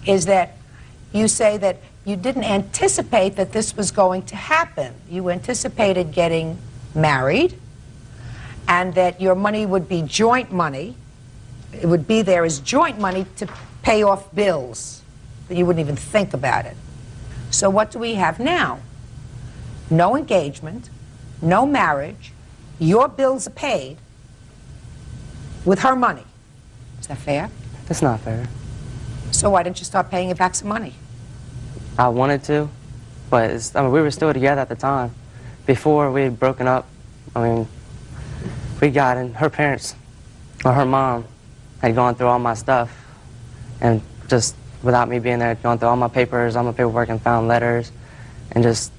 is that you say that you didn't anticipate that this was going to happen. You anticipated getting married, and that your money would be joint money. It would be there as joint money to pay off bills. You wouldn't even think about it. So what do we have now? No engagement, no marriage, your bills are paid with her money. Is that fair? That's not fair. So why didn't you start paying her back some money? I wanted to, but I mean, we were still together at the time. Before we had broken up, I mean, we got in, her parents, or her mom, had gone through all my stuff, and just without me being there, gone through all my papers, all my paperwork, and found letters, and just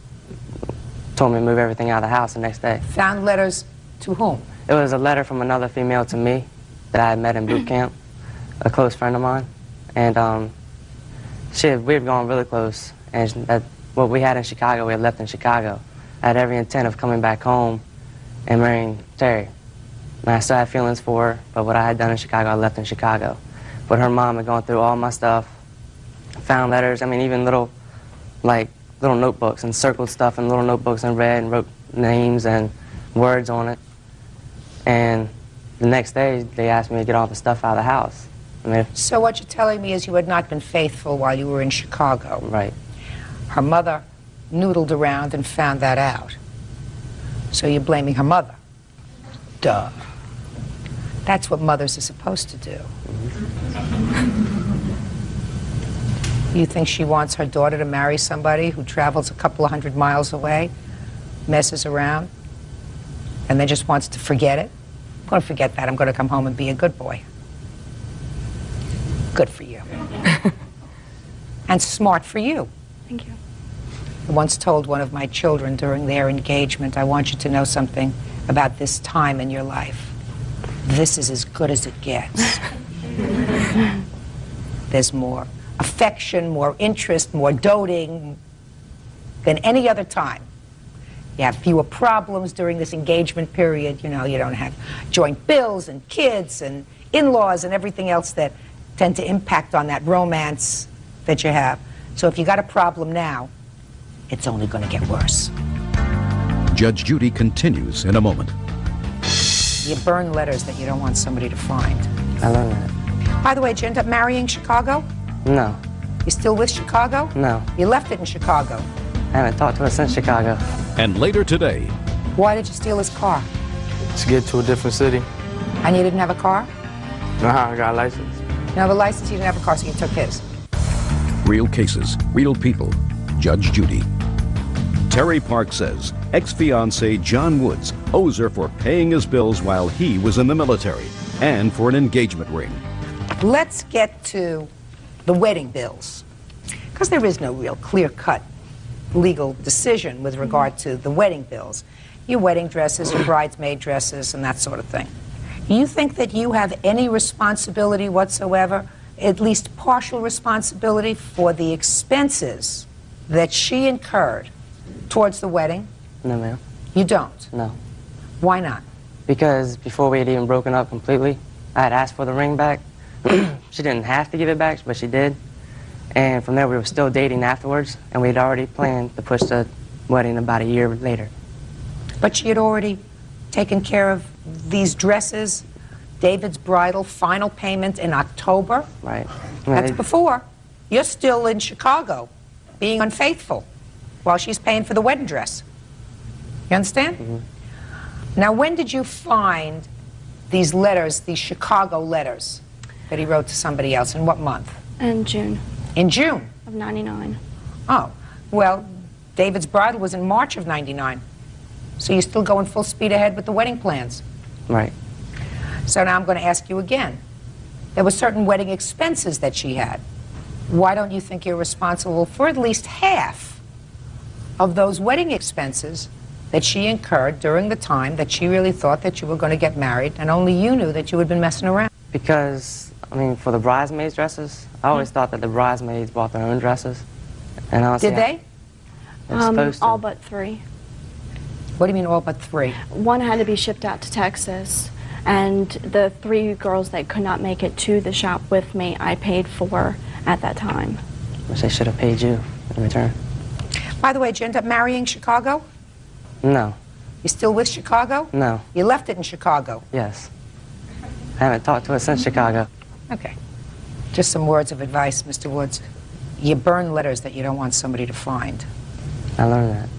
told me to move everything out of the house the next day. Found letters to whom? It was a letter from another female to me that I had met in boot camp, a close friend of mine, and we had gone really close, and what we had in Chicago, we had left in Chicago. I had every intent of coming back home and marrying Terry. And I still had feelings for her, but what I had done in Chicago, I left in Chicago. But her mom had gone through all my stuff, found letters, I mean, even little notebooks, and circled stuff in little notebooks and read and wrote names and words on it. And the next day, they asked me to get all the stuff out of the house. I mean, so what you're telling me is you had not been faithful while you were in Chicago. Right. Her mother noodled around and found that out. So you're blaming her mother. Duh. That's what mothers are supposed to do. You think she wants her daughter to marry somebody who travels a couple of 100 miles away, messes around, and then just wants to forget it? I'm going to forget that. I'm going to come home and be a good boy. Good for you. And smart for you. Thank you. I once told one of my children during their engagement, I want you to know something about this time in your life. This is as good as it gets. There's more affection, more interest, more doting than any other time. You have fewer problems during this engagement period. You know, you don't have joint bills and kids and in-laws and everything else that tend to impact on that romance that you have. So if you got a problem now, it's only going to get worse. Judge Judy continues in a moment. You burn letters that you don't want somebody to find. I learned that. By the way, did you end up marrying Chicago? No. You still with Chicago? No. You left it in Chicago. I haven't talked to her since Chicago. And later today. Why did you steal his car? To get to a different city. And you didn't have a car? No, I got a license. You have a license, you didn't have a car, so you took his. Real cases, real people. Judge Judy. Terry Park says ex-fiancé John Woods owes her for paying his bills while he was in the military and for an engagement ring. Let's get to the wedding bills, because there is no real clear-cut legal decision with regard to the wedding bills, your wedding dresses, your bridesmaid dresses, and that sort of thing. You think that you have any responsibility whatsoever, at least partial responsibility, for the expenses that she incurred towards the wedding? No, ma'am. You don't? No. Why not? Because before we had even broken up completely, I had asked for the ring back. She didn't have to give it back, but she did. And from there, we were still dating afterwards, and we had already planned to push the wedding about a year later. But she had already taken care of these dresses, David's bridal final payment in October. Right. That's before. You're still in Chicago, being unfaithful, while she's paying for the wedding dress. You understand? Mm-hmm. Now, when did you find these letters, these Chicago letters that he wrote to somebody else? In what month? In June. In June? Of 99. Oh, well, David's bridal was in March of 99. So you're still going full speed ahead with the wedding plans. Right. So now I'm going to ask you again. There were certain wedding expenses that she had. Why don't you think you're responsible for at least half of those wedding expenses that she incurred during the time that she really thought that you were going to get married and only you knew that you had been messing around? Because, I mean, for the bridesmaids' dresses, I always thought that the bridesmaids bought their own dresses. And I Did they? They're supposed to. All but 3. What do you mean all but 3? One had to be shipped out to Texas, and the 3 girls that could not make it to the shop with me, I paid for at that time. Which they should have paid you in return. By the way, did you end up marrying Chicago? No. You still with Chicago? No. You left it in Chicago? Yes. I haven't talked to her since Chicago. Okay. Just some words of advice, Mr. Woods. You burn letters that you don't want somebody to find. I learned that.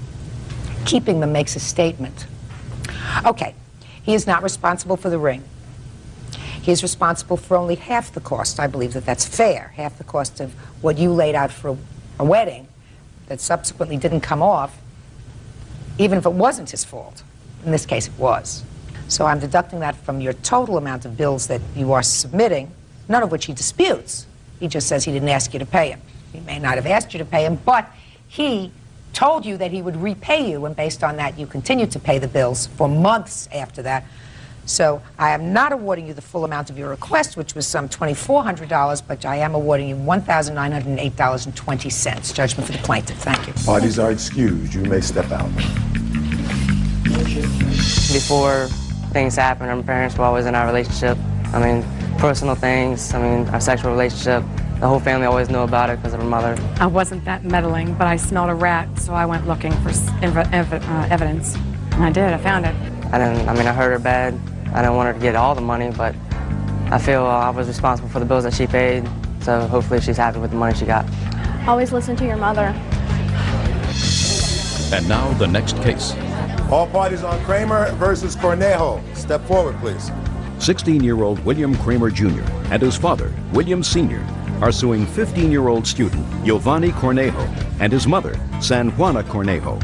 Keeping them makes a statement. Okay. He is not responsible for the ring. He is responsible for only half the cost. I believe that that's fair. Half the cost of what you laid out for a wedding that subsequently didn't come off, even if it wasn't his fault. In this case, it was. So I'm deducting that from your total amount of bills that you are submitting, none of which he disputes. He just says he didn't ask you to pay him. He may not have asked you to pay him, but he told you that he would repay you, and based on that, you continued to pay the bills for months after that. So I am not awarding you the full amount of your request, which was some $2,400, but I am awarding you $1,908.20. Judgment for the plaintiff. Thank you. Parties are excused. You may step out. Before things happened, our parents were always in our relationship. I mean, personal things, I mean, our sexual relationship. The whole family always knew about it because of her mother. I wasn't that meddling, but I smelled a rat, so I went looking for evidence. And I did, I found it. I hurt her bad. I didn't want her to get all the money, but I feel I was responsible for the bills that she paid, so hopefully she's happy with the money she got. Always listen to your mother. And now the next case. All parties on Kramer versus Cornejo. Step forward, please. 16-year-old William Kramer Jr. and his father, William Sr., are suing 15-year-old student Giovanni Cornejo and his mother, San Juana Cornejo.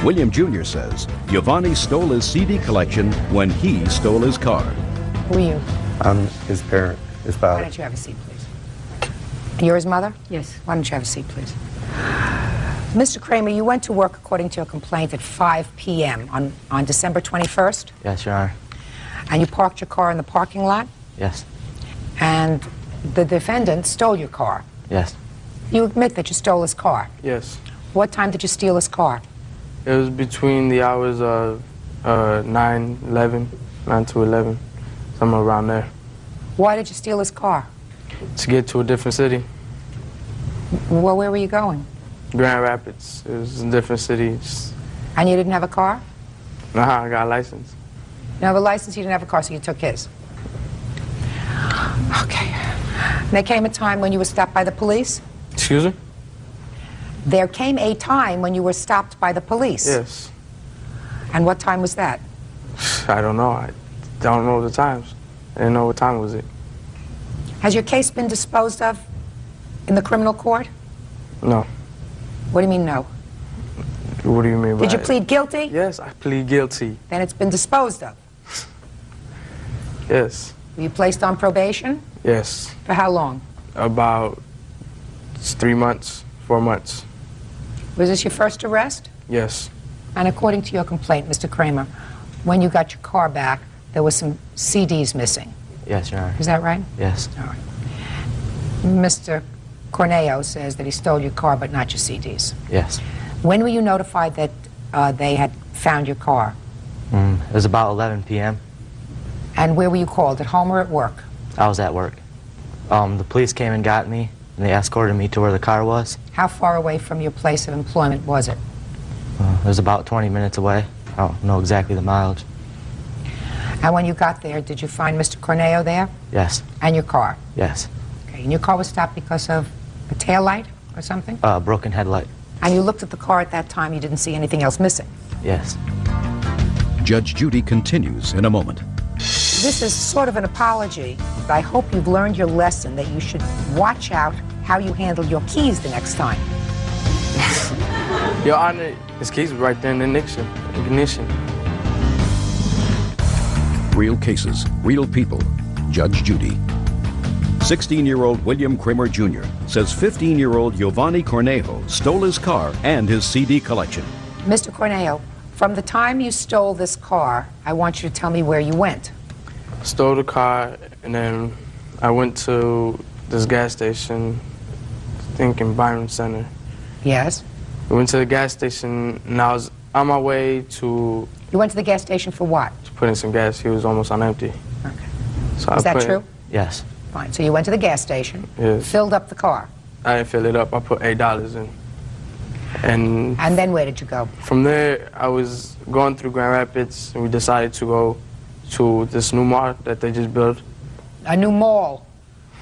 William Jr. says Giovanni stole his CD collection when he stole his car. Who are you? I'm his parent, his father. Why don't you have a seat, please? You're his mother? Yes. Why don't you have a seat, please? Mr. Kramer, you went to work, according to your complaint, at 5 p.m. on December 21st? Yes, Your Honor. And you parked your car in the parking lot? Yes. And the defendant stole your car? Yes. You admit that you stole his car? Yes. What time did you steal his car? It was between the hours of 9 to 11, somewhere around there. Why did you steal his car? To get to a different city. Well, where were you going? Grand Rapids. It was a different city. And you didn't have a car? Nah, I got a license. You didn't have a license, you didn't have a car, so you took his. Okay. And there came a time when you were stopped by the police? Excuse me? There came a time when you were stopped by the police? Yes. And what time was that? I don't know. I don't know the times. I didn't know what time was it. Has your case been disposed of in the criminal court? No. What do you mean, no? What do you mean by Did you plead guilty? Yes, I plead guilty. Then it's been disposed of? Yes. Were you placed on probation? Yes. For how long? About It's 3 months, 4 months. Was this your first arrest? Yes. And according to your complaint, Mr. Kramer, when you got your car back, there was some CDs missing. Yes, Your Honor. Is that right? Yes. All right. Mr. Corneo says that he stole your car, but not your CDs. Yes. When were you notified that they had found your car? It was about 11 p.m. And where were you called, at home or at work? I was at work. The police came and got me, and they escorted me to where the car was. How far away from your place of employment was it? It was about 20 minutes away. I don't know exactly the mileage. And when you got there, did you find Mr. Corneo there? Yes. And your car? Yes. Okay, and your car was stopped because of a taillight or something? Broken headlight. And you looked at the car at that time, you didn't see anything else missing? Yes. Judge Judy continues in a moment. This is sort of an apology, but I hope you've learned your lesson that you should watch out how you handle your keys the next time. Your Honor, his keys were right there in the ignition. Real cases, real people. Judge Judy. 16-year-old William Kramer Jr. says 15-year-old Giovanni Cornejo stole his car and his CD collection. Mr. Corneo, from the time you stole this car, I want you to tell me where you went. Stole the car, and then I went to this gas station, I think in Byron Center. Yes? We went to the gas station, and I was on my way to... You went to the gas station for what? To put in some gas. He was almost on empty. Okay. So Is that true? Yes. Fine. So you went to the gas station, Yes. filled up the car. I didn't fill it up. I put $8 in. And then where did you go? From there, I was going through Grand Rapids, and we decided to go to this new mall that they just built. A new mall.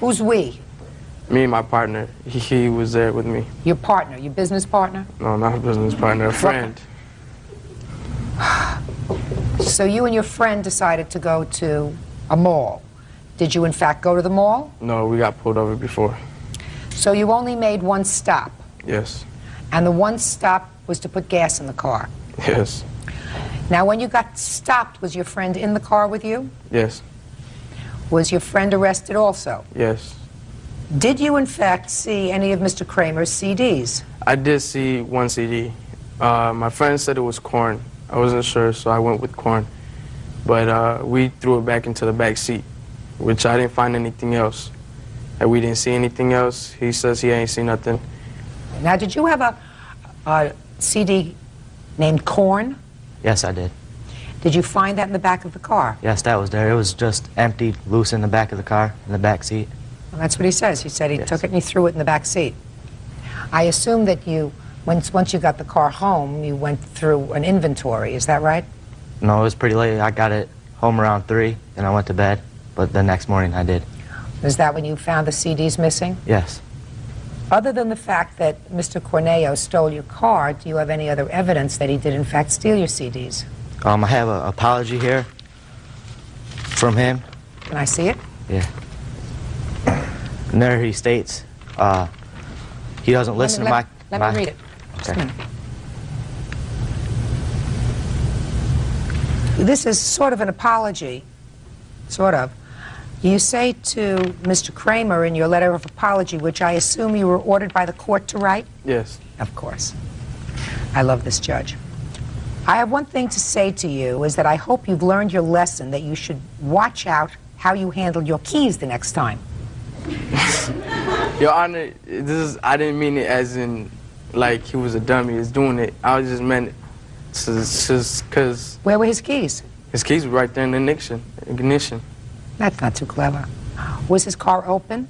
Who's we? Me and my partner. He was there with me. Your partner, your business partner? No, not a business partner, a friend. So you and your friend decided to go to a mall. Did you in fact go to the mall? No, we got pulled over before. So you only made one stop? Yes. And the one stop was to put gas in the car? Yes. Now, when you got stopped, was your friend in the car with you? Yes. Was your friend arrested also? Yes. Did you, in fact, see any of Mr. Kramer's CDs? I did see one CD. My friend said it was corn. I wasn't sure, so I went with corn. But we threw it back into the back seat, which I didn't find anything else. And we didn't see anything else. He says he ain't seen nothing. Now, did you have a CD named Corn? Yes, I did. Did you find that in the back of the car? Yes, that was there. It was just empty, loose in the back of the car, in the back seat. Well, that's what he says. He said he took it and he threw it in the back seat. I assume that you, once you got the car home, you went through an inventory. Is that right? No, it was pretty late. I got it home around 3, and I went to bed. But the next morning I did. Is that when you found the CDs missing? Yes. Other than the fact that Mr. Corneo stole your car, do you have any other evidence that he did in fact steal your CDs? I have an apology here from him. Can I see it? Yeah. And there he states he doesn't listen to my... Let me read it. Just a minute. This is sort of an apology, sort of. You say to Mr. Kramer in your letter of apology, which I assume you were ordered by the court to write? Yes. Of course. I love this judge. I have one thing to say to you, is that I hope you've learned your lesson, that you should watch out how you handle your keys the next time. Your Honor, I didn't mean it as in, like, he was a dummy, he's doing it. I just meant it just because... Where were his keys? His keys were right there in the ignition. That's not too clever. Was his car open?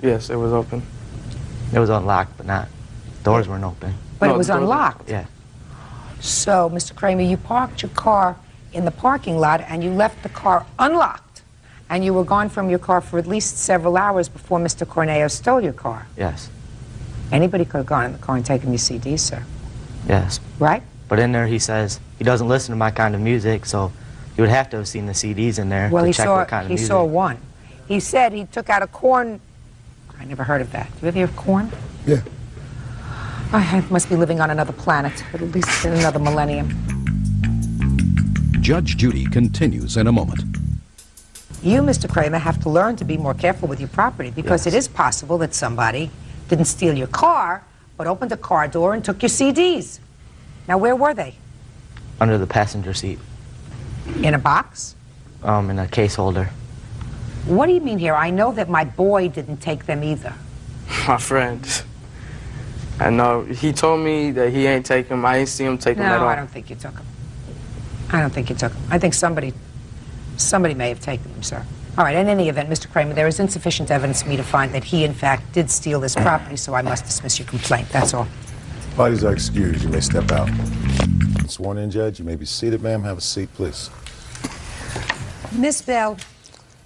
Yes, it was open. It was unlocked, but not... Doors weren't open. But it was unlocked? Yeah. So, Mr. Kramer, you parked your car in the parking lot and you left the car unlocked. And you were gone from your car for at least several hours before Mr. Corneo stole your car. Yes. Anybody could have gone in the car and taken your CDs, sir. Yes. Right? But in there he says he doesn't listen to my kind of music, so you would have to have seen the CDs in there to check what kind of music. He saw one. He said he took out a corn... I never heard of that. Do you ever hear of corn? Yeah. I must be living on another planet, at least in another millennium. Judge Judy continues in a moment. You, Mr. Kramer, have to learn to be more careful with your property, because it is possible that somebody didn't steal your car, but opened the car door and took your CDs. Now, where were they? Under the passenger seat. In a box? In a case holder. What do you mean here? I know that my boy didn't take them either. My friend. I know. He told me that he ain't take them. I ain't see him take them at all. No, I don't think you took them. I don't think you took them. I think somebody may have taken them, sir. All right, in any event, Mr. Kramer, there is insufficient evidence for me to find that he, in fact, did steal this property, so I must dismiss your complaint. That's all. Parties are excused. You may step out. Sworn in, Judge. You may be seated, ma'am. Have a seat, please. Miss Bell,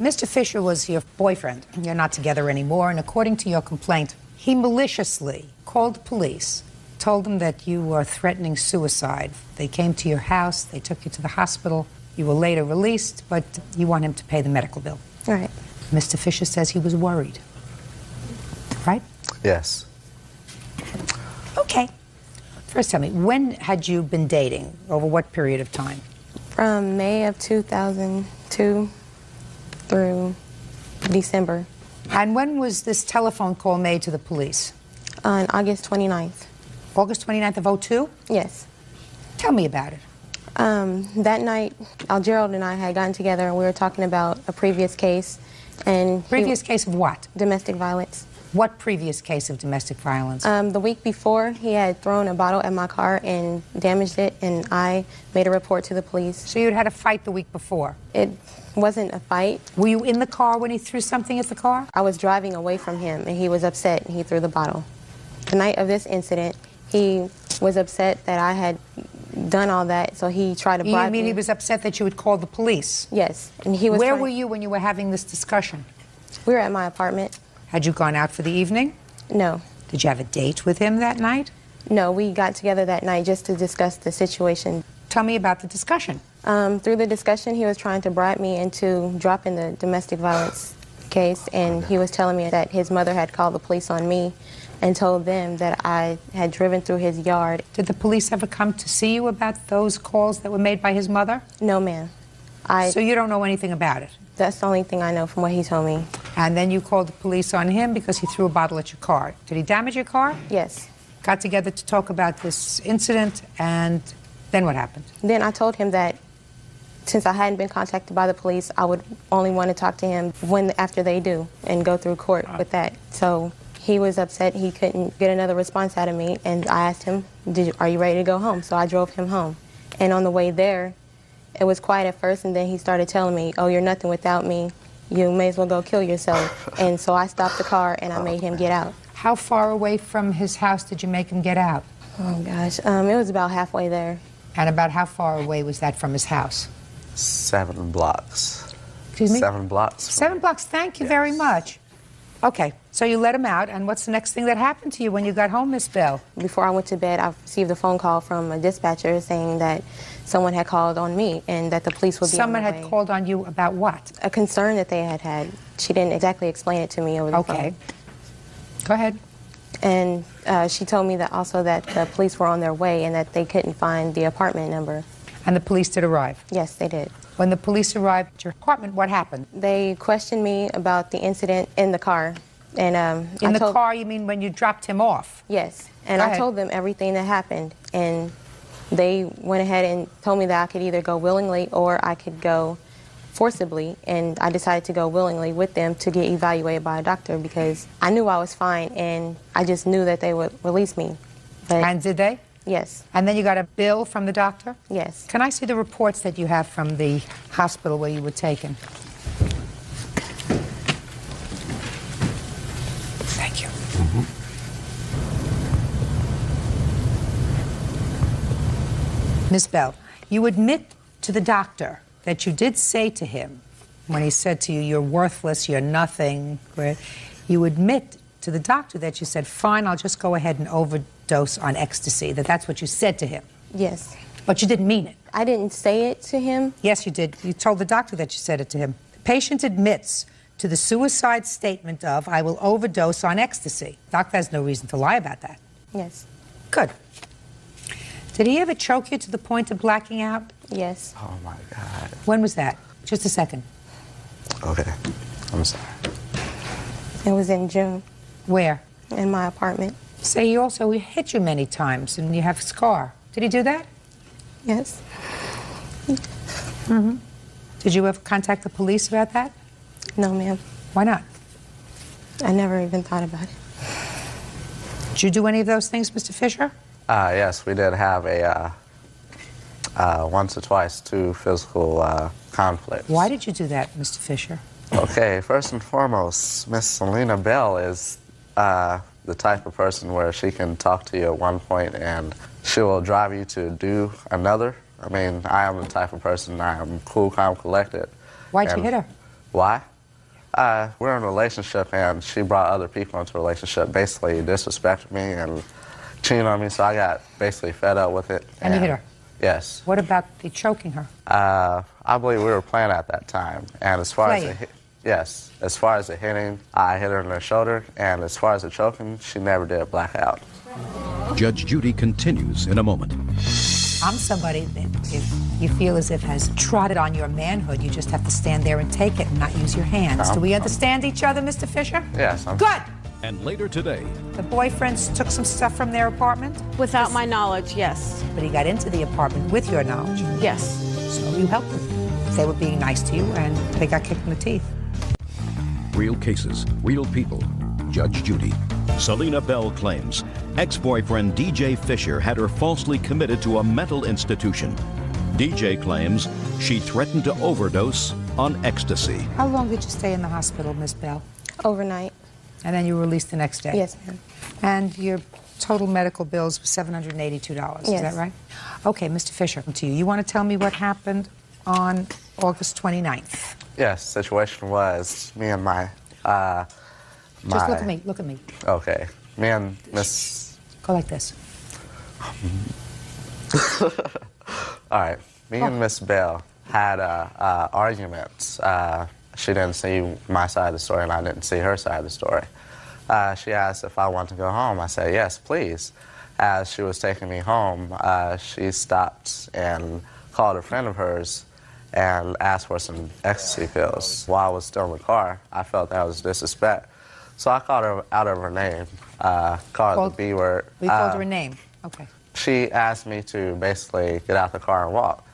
Mr. Fisher was your boyfriend. You're not together anymore, and according to your complaint, he maliciously called the police, told them that you were threatening suicide. They came to your house, they took you to the hospital. You were later released, but you want him to pay the medical bill. Right. Mr. Fisher says he was worried. Right? Yes. Okay. First tell me, when had you been dating? Over what period of time? From May of 2002 through December. And when was this telephone call made to the police? On August 29th. August 29th of 02? Yes. Tell me about it. That night, Gerald and I had gotten together and we were talking about a previous case. And previous case of what? Domestic violence. What previous case of domestic violence? The week before, he had thrown a bottle at my car and damaged it, and I made a report to the police. So you'd had a fight the week before? It wasn't a fight. Were you in the car when he threw something at the car? I was driving away from him, and he was upset, and he threw the bottle. The night of this incident, he was upset that I had done all that, so he tried to bribe me. You mean he was upset that you had called the police? Yes. And he was Where were you when you were having this discussion? We were at my apartment. Had you gone out for the evening? No. Did you have a date with him that night? No, we got together that night just to discuss the situation. Tell me about the discussion. Through the discussion, he was trying to bribe me into dropping the domestic violence case, and he was telling me that his mother had called the police on me and told them that I had driven through his yard. Did the police ever come to see you about those calls that were made by his mother? No, ma'am. So you don't know anything about it? That's the only thing I know from what he told me. And then you called the police on him because he threw a bottle at your car. Did he damage your car? Yes. Got together to talk about this incident, and then what happened? Then I told him that since I hadn't been contacted by the police, I would only want to talk to him after they do and go through court with that. So he was upset he couldn't get another response out of me, and I asked him, are you ready to go home? So I drove him home. And on the way there, it was quiet at first, and then he started telling me, oh, you're nothing without me. You may as well go kill yourself. And so I stopped the car, and I made him get out. How far away from his house did you make him get out? Oh, gosh. It was about halfway there. And about how far away was that from his house? 7 blocks. Excuse me? 7 blocks. 7 blocks. Thank you very much. Okay, so you let him out, and what's the next thing that happened to you when you got home, Miss Bell? Before I went to bed, I received a phone call from a dispatcher saying that someone had called on me and that the police would be on the way. Someone had called on you about what? A concern that they had had. She didn't exactly explain it to me over the phone. Okay. Go ahead. And she told me that also that the police were on their way and that they couldn't find the apartment number. And the police did arrive? Yes, they did. When the police arrived at your apartment, what happened? They questioned me about the incident in the car. And in the car, you mean when you dropped him off? Yes. And I told them everything that happened. And they went ahead and told me that I could either go willingly or I could go forcibly. And I decided to go willingly with them to get evaluated by a doctor because I knew I was fine and I just knew that they would release me. But and did they? Yes. And then you got a bill from the doctor? Yes. Can I see the reports that you have from the hospital where you were taken? Thank you. Miss Bell, you admit to the doctor that you did say to him, when he said to you, you're worthless, you're nothing, you admit to the doctor that you said, fine, I'll just go ahead and overdose on ecstasy, that's what you said to him. Yes. But you didn't mean it. I didn't say it to him. Yes, you did. You told the doctor that you said it to him. The patient admits to the suicide statement of, I will overdose on ecstasy. Doctor has no reason to lie about that. Yes. Good. Did he ever choke you to the point of blacking out? Yes. Oh, my God. When was that? Just a second. Okay. I'm sorry. It was in June. Where? in my apartment. Say he also hit you many times and you have a scar. Did he do that? Yes. Mm-hmm. Did you ever contact the police about that? No, ma'am. Why not? I never even thought about it. Did you do any of those things, Mr. Fisher? Yes, we did have a once or twice 2 physical conflicts. Why did you do that, Mr. Fisher? Okay, first and foremost, Miss Selena Bell is the type of person where she can talk to you at one point and she will drive you to do another. I mean, I am the type of person, I am cool, calm, collected. Why'd you hit her? Why? We're in a relationship and she brought other people into a relationship, basically disrespected me and cheating on me, so I got basically fed up with it. And you hit her? Yes. What about the choking her? I believe we were playing at that time, and as far Playing? as yes, as far as the hitting, I hit her in the shoulder, and as far as the choking, she never did black out. Judge Judy continues in a moment. I'm somebody that if you feel as if has trotted on your manhood, you just have to stand there and take it and not use your hands. Do we understand each other, Mr. Fisher? Yes. Good! And later today, The boyfriends took some stuff from their apartment? Without my knowledge, yes. But he got into the apartment with your knowledge? Yes. So you helped them. They were being nice to you and they got kicked in the teeth. real cases, real people. Judge Judy. Selena Bell claims ex-boyfriend DJ Fisher had her falsely committed to a mental institution. DJ claims she threatened to overdose on ecstasy. How long did you stay in the hospital, Miss Bell? Overnight. And then you were released the next day? Yes, ma'am. And your total medical bills were $782, Yes. Is that right? Okay, Mr. Fisher, to you. You want to tell me what happened on August 29th? Yes, situation was me and my Just look at me, look at me. Okay. Me and Miss... Go like this. All right. Me and Miss Bell had arguments. She didn't see my side of the story, and I didn't see her side of the story. She asked if I wanted to go home. I said, yes, please. As she was taking me home, she stopped and called a friend of hers and asked for some ecstasy pills. While I was still in the car, I felt that was disrespect. So I called her out of her name, called her the B word. We called her a name. Okay. She asked me to basically get out the car and walk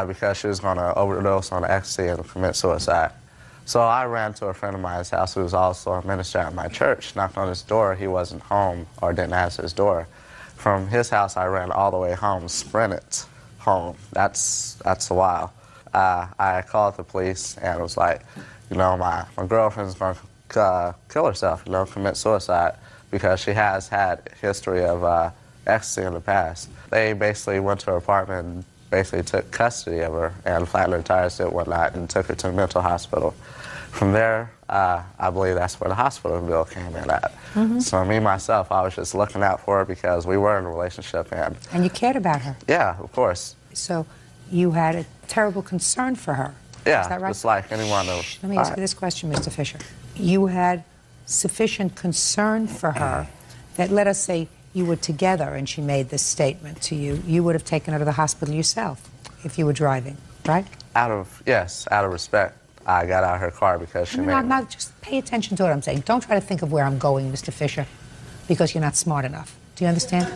because she was going to overdose on ecstasy and commit suicide. So I ran to a friend of mine's house who was also a minister at my church, knocked on his door. He wasn't home or didn't answer his door. From his house, I ran all the way home, sprinted home. That's a while. I called the police and was like, you know, my girlfriend's going to kill herself, you know, commit suicide, because she has had history of ecstasy in the past. They basically went to her apartment and basically took custody of her and flattened her tires and whatnot and took her to a mental hospital. From there, I believe that's where the hospital bill came in at. So me, myself, I was just looking out for her because we were in a relationship. And you cared about her? Yeah, of course. So you had a terrible concern for her? Yeah, Is that right? just like anyone who... Let me ask you this question, Mr. Fisher. You had sufficient concern for her that, let us say, you were together and she made this statement to you, you would have taken her to the hospital yourself if you were driving, right? Out of respect, I got out of her car because she made... No, just pay attention to what I'm saying. Don't try to think of where I'm going, Mr. Fisher, because you're not smart enough. Do you understand?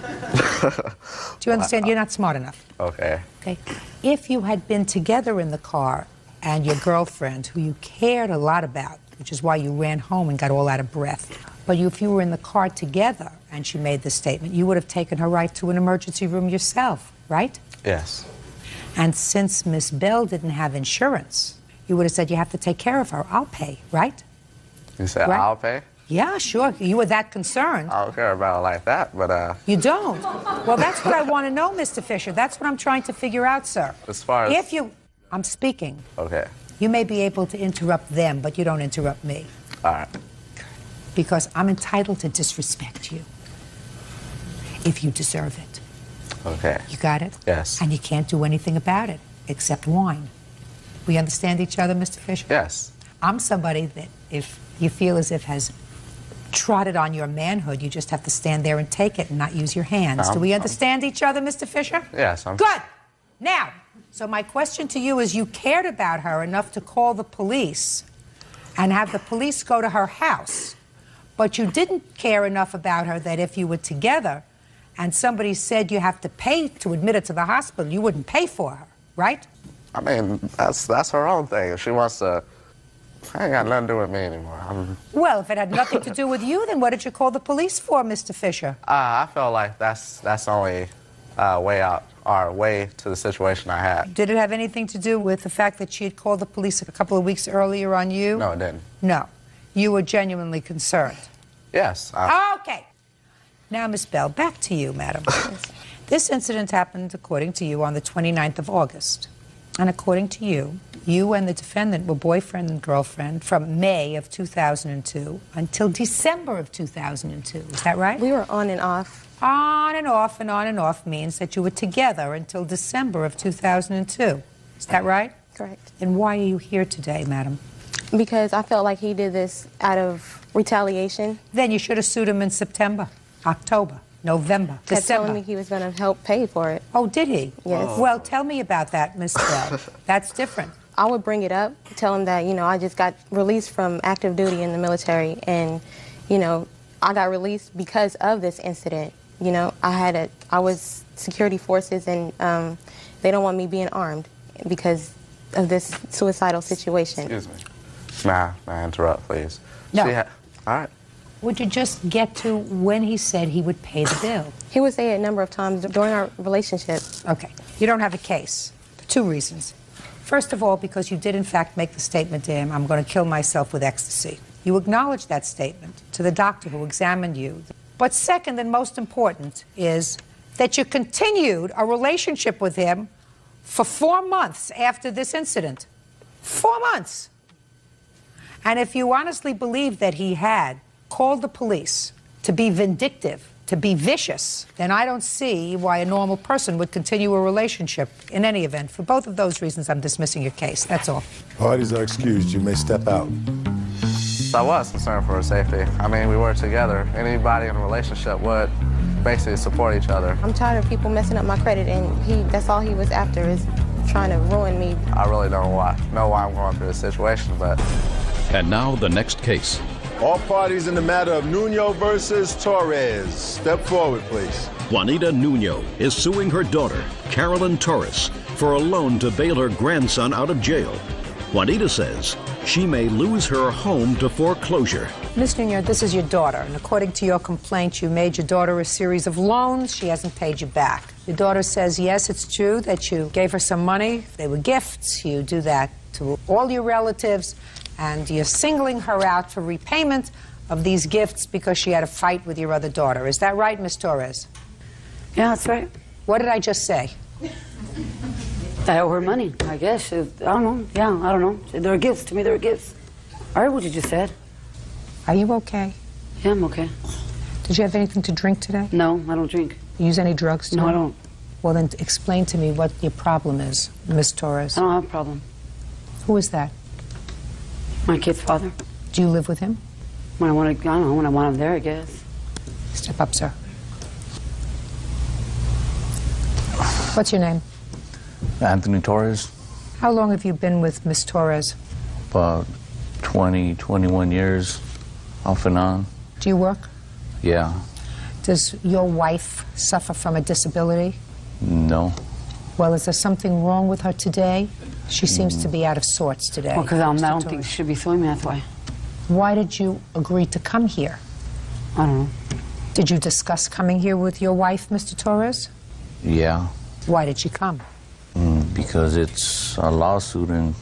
Do you understand? You're not smart enough. Okay. Okay. If you had been together in the car and your girlfriend, who you cared a lot about, which is why you ran home and got all out of breath, but if you were in the car together and she made this statement, you would have taken her right to an emergency room yourself, right? Yes. And since Miss Bell didn't have insurance, you would have said, you have to take care of her. I'll pay, right? You said Right. I'll pay? Yeah, sure. You were that concerned. I don't care about it like that, but... You don't? Well, that's what I want to know, Mr. Fisher. That's what I'm trying to figure out, sir. As far as... If you... I'm speaking. Okay. You may be able to interrupt them, but you don't interrupt me. All right. Because I'm entitled to disrespect you if you deserve it. Okay. You got it? Yes. And you can't do anything about it except whine. We understand each other, Mr. Fisher? Yes. I'm somebody that if you feel as if has trotted on your manhood, you just have to stand there and take it and not use your hands. Do we understand each other, Mr. Fisher? Yes. Good. Now, so my question to you is, you cared about her enough to call the police and have the police go to her house, But you didn't care enough about her that if you were together and somebody said you have to pay to admit her to the hospital, you wouldn't pay for her, right? I mean, that's her own thing. If she wants to, I ain't got nothing to do with me anymore. Well, if it had nothing to do with you, then what did you call the police for, Mr. Fisher? I felt like that's the only way out, or way to the situation I had. Did it have anything to do with the fact that she had called the police a couple of weeks earlier on you? No, it didn't. No. You were genuinely concerned? Yes. Okay. Now, Miss Bell, back to you, madam. This incident happened, according to you, on the 29th of August. And according to you, you and the defendant were boyfriend and girlfriend from May of 2002 until December of 2002. Is that right? We were on and off. On and off and on and off means that you were together until December of 2002. Is that right? Correct. And why are you here today, madam? Because I felt like he did this out of retaliation. Then you should have sued him in September, October, November, He December. told me he was going to help pay for it. Oh, did he? Yes. Oh. Well, tell me about that, Miss Bell. That's different. I would bring it up, tell him that, you know, I just got released from active duty in the military, and, you know, I got released because of this incident. You know, I was security forces, and they don't want me being armed because of this suicidal situation. Excuse me. Nah, interrupt, please. No. All right. Would you just get to when he said he would pay the bill? He would say it a number of times during our relationship. Okay. You don't have a case for two reasons. First of all, because you did in fact make the statement to him, I'm going to kill myself with ecstasy. You acknowledged that statement to the doctor who examined you. But second and most important is that you continued a relationship with him for 4 months after this incident. 4 months. And if you honestly believe that he had called the police to be vindictive, to be vicious, then I don't see why a normal person would continue a relationship in any event. For both of those reasons, I'm dismissing your case. That's all. Parties are excused. You may step out. I was concerned for her safety. I mean, we were together. Anybody in a relationship would basically support each other. I'm tired of people messing up my credit, and that's all he was after, is trying to ruin me. I really don't know why I'm going through this situation, but... And now the next case. All parties in the matter of Nuno versus Torres. Step forward, please. Juanita Nuno is suing her daughter, Carolyn Torres, for a loan to bail her grandson out of jail. Juanita says she may lose her home to foreclosure. Ms. Nuno, this is your daughter, and according to your complaint, you made your daughter a series of loans. She hasn't paid you back. Your daughter says, yes, it's true that you gave her some money. They were gifts. You do that to all your relatives, and you're singling her out for repayment of these gifts because she had a fight with your other daughter. Is that right, Ms. Torres? Yeah, that's right. What did I just say? I owe her money, I guess. I don't know. Yeah, I don't know. They're gifts. To me, they're gifts. I heard what you just said. Are you okay? Yeah, I'm okay. Did you have anything to drink today? No, I don't drink. You use any drugs today? No, I don't. Well, then explain to me what your problem is, Ms. Torres. I don't have a problem. Who is that? My kid's father. Do you live with him? When I want to, I don't know, when I want him there, I guess. Step up, sir. What's your name? Anthony Torres. How long have you been with Miss Torres? About 20, 21 years, off and on. Do you work? Yeah. Does your wife suffer from a disability? No. Well, is there something wrong with her today? She seems to be out of sorts today. Well, because I don't think she should be suing me, that's why. Why did you agree to come here? I don't know. Did you discuss coming here with your wife, Mr. Torres? Yeah. Why did she come? Because it's a lawsuit and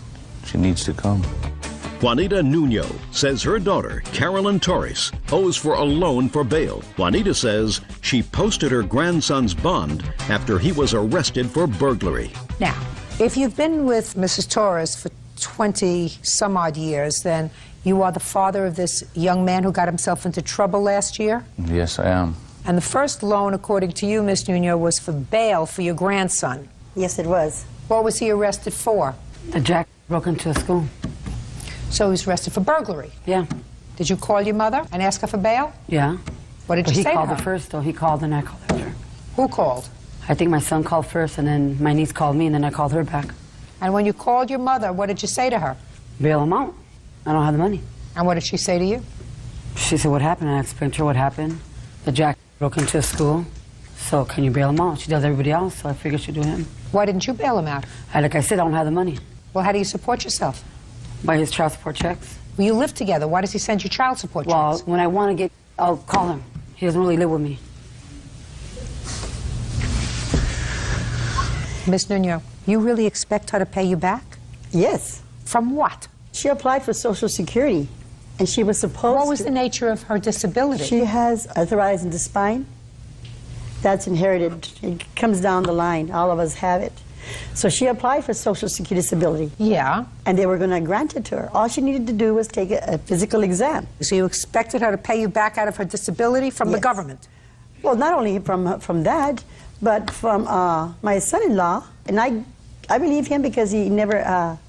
she needs to come. Juanita Nuno says her daughter, Carolyn Torres, owes for a loan for bail. Juanita says she posted her grandson's bond after he was arrested for burglary. Now, if you've been with Mrs. Torres for 20-some-odd years, then you are the father of this young man who got himself into trouble last year? Yes, I am. And the first loan, according to you, Miss Nuno, was for bail for your grandson. Yes, it was. What was he arrested for? The jack broke into a school. So he was arrested for burglary? Yeah. Did you call your mother and ask her for bail? Yeah. What did you say to her? He called her first, though. He called and I called after. Who called? I think my son called first, and then my niece called me, and then I called her back. And when you called your mother, what did you say to her? Bail him out. I don't have the money. And what did she say to you? She said, what happened? And I explained to her what happened. The jack broke into a school, so can you bail him out? She does everybody else, so I figured she'd do him. Why didn't you bail him out? Like I said, I don't have the money. Well, how do you support yourself? By his child support checks. Well, you live together. Why does he send you child support checks? Well, when I want to get, I'll call him. He doesn't really live with me. Miss Nuno, you really expect her to pay you back? Yes. From what? She applied for Social Security, and she was supposed What was the nature of her disability? She has arthritis in the spine. That's inherited. It comes down the line. All of us have it. So she applied for Social Security disability. Yeah. And they were going to grant it to her. All she needed to do was take a physical exam. So you expected her to pay you back out of her disability from the government? Well, not only from that, but from my son-in-law. And I believe him because he never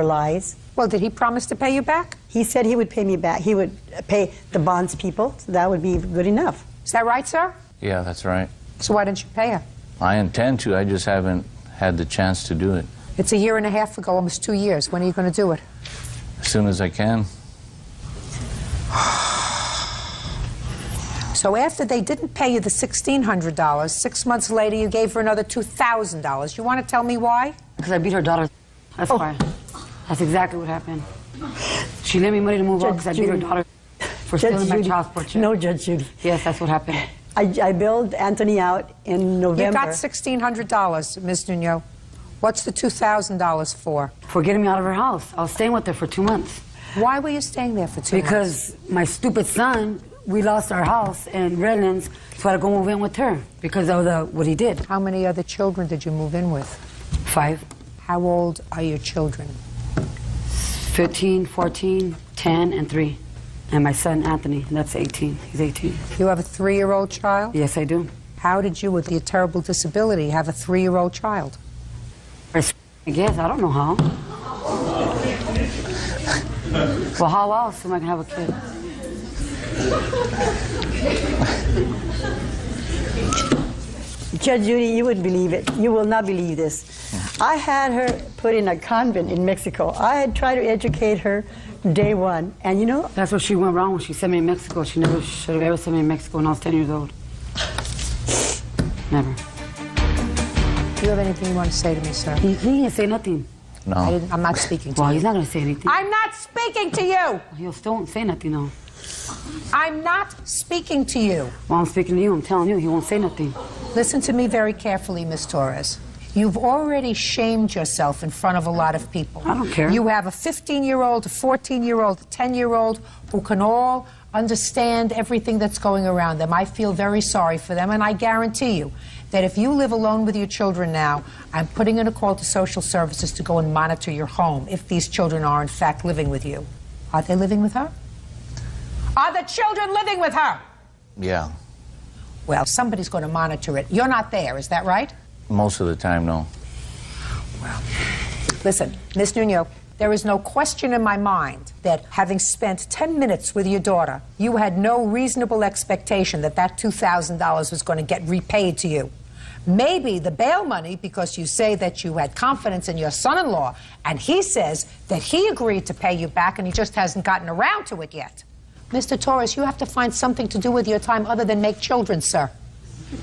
lies. Well, did he promise to pay you back? He said he would pay me back. He would pay the bonds people, so that would be good enough. Is that right, sir? Yeah, that's right. So why didn't you pay her? I intend to, I just haven't had the chance to do it. It's a year and a half ago, almost 2 years. When are you going to do it? As soon as I can. So after they didn't pay you the $1,600, 6 months later you gave her another $2,000. You want to tell me why? Because I beat her daughter. That's why. That's exactly what happened. She lent me money to move out because I beat her daughter for stealing my child support check. No, Judge Judy. Yes, that's what happened. I billed Anthony out in November. You got $1,600, Ms. Nuno. What's the $2,000 for? For getting me out of her house. I was staying with her for 2 months. Why were you staying there for 2 months? Because my stupid son, we lost our house in Redlands, so I had to go move in with her because of what he did. How many other children did you move in with? 5. How old are your children? 15, 14, 10, and 3. And my son, Anthony, that's 18. He's 18. You have a 3-year-old child? Yes, I do. How did you, with your terrible disability, have a 3-year-old child? I guess. I don't know how. Well, how else am I going to have a kid? Judge Judy, you wouldn't believe it. You will not believe this. I had her put in a convent in Mexico. I had tried to educate her day one, and you know... That's what she went wrong when she sent me to Mexico. She never should have ever sent me to Mexico when I was 10 years old. Never. Do you have anything you want to say to me, sir? He didn't say nothing. No. I'm not speaking to Well, you. he's not going to say anything. I'm not speaking to you! He'll still won't say nothing, though. I'm not speaking to you. Well, I'm speaking to you. I'm telling you, he won't say nothing. Listen to me very carefully, Miss Torres. You've already shamed yourself in front of a lot of people. I don't care. You have a 15-year-old, a 14-year-old, a 10-year-old who can all understand everything that's going around them. I feel very sorry for them, and I guarantee you that if you live alone with your children now, I'm putting in a call to social services to go and monitor your home if these children are in fact living with you. Are they living with her? Are the children living with her? Yeah. Well, somebody's going to monitor it. You're not there, is that right? Most of the time, no. Well, listen, Miss Nuno, there is no question in my mind that having spent 10 minutes with your daughter, you had no reasonable expectation that that $2,000 was going to get repaid to you. Maybe the bail money, because you say that you had confidence in your son-in-law, and he says that he agreed to pay you back and he just hasn't gotten around to it yet. Mr. Torres, you have to find something to do with your time other than make children, sir.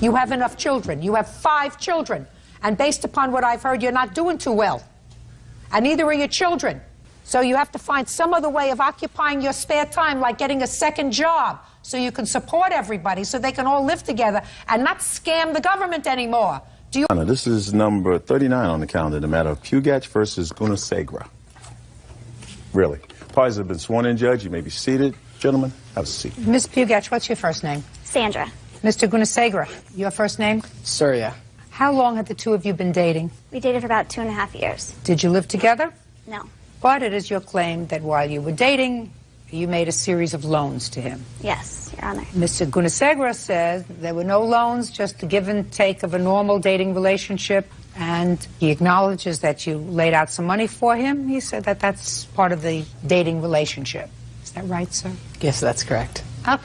You have enough children. You have 5 children. And based upon what I've heard, you're not doing too well. And neither are your children. So you have to find some other way of occupying your spare time, like getting a second job, so you can support everybody, so they can all live together and not scam the government anymore. Do you... This is number 39 on the calendar, the matter of Pugach versus Gunasegra. Really. Parties have been sworn in, Judge. You may be seated. Gentlemen, have a seat. Ms. Pugach, what's your first name? Sandra. Mr. Gunasegra, your first name? Surya. How long had the two of you been dating? We dated for about 2.5 years. Did you live together? No. But it is your claim that while you were dating, you made a series of loans to him. Yes, Your Honor. Mr. Gunasegra says there were no loans, just the give and take of a normal dating relationship, and he acknowledges that you laid out some money for him. He said that that's part of the dating relationship. Is that right, sir? Yes, that's correct. Okay.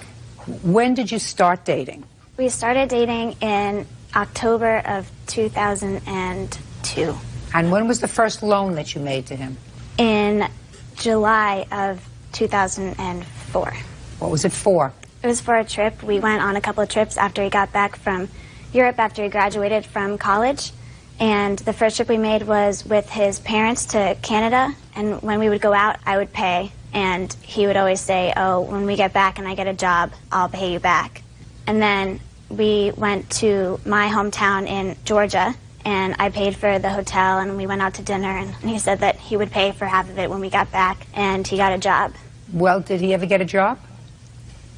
When did you start dating? We started dating in October of 2002. And when was the first loan that you made to him? In July of 2004. 4. What was it for? It was for a trip. We went on a couple of trips after he got back from Europe after he graduated from college. And the first trip we made was with his parents to Canada. And when we would go out, I would pay. And he would always say, oh, when we get back and I get a job, I'll pay you back. And then we went to my hometown in Georgia, and I paid for the hotel, and we went out to dinner, and he said that he would pay for half of it when we got back, and he got a job. Well, did he ever get a job?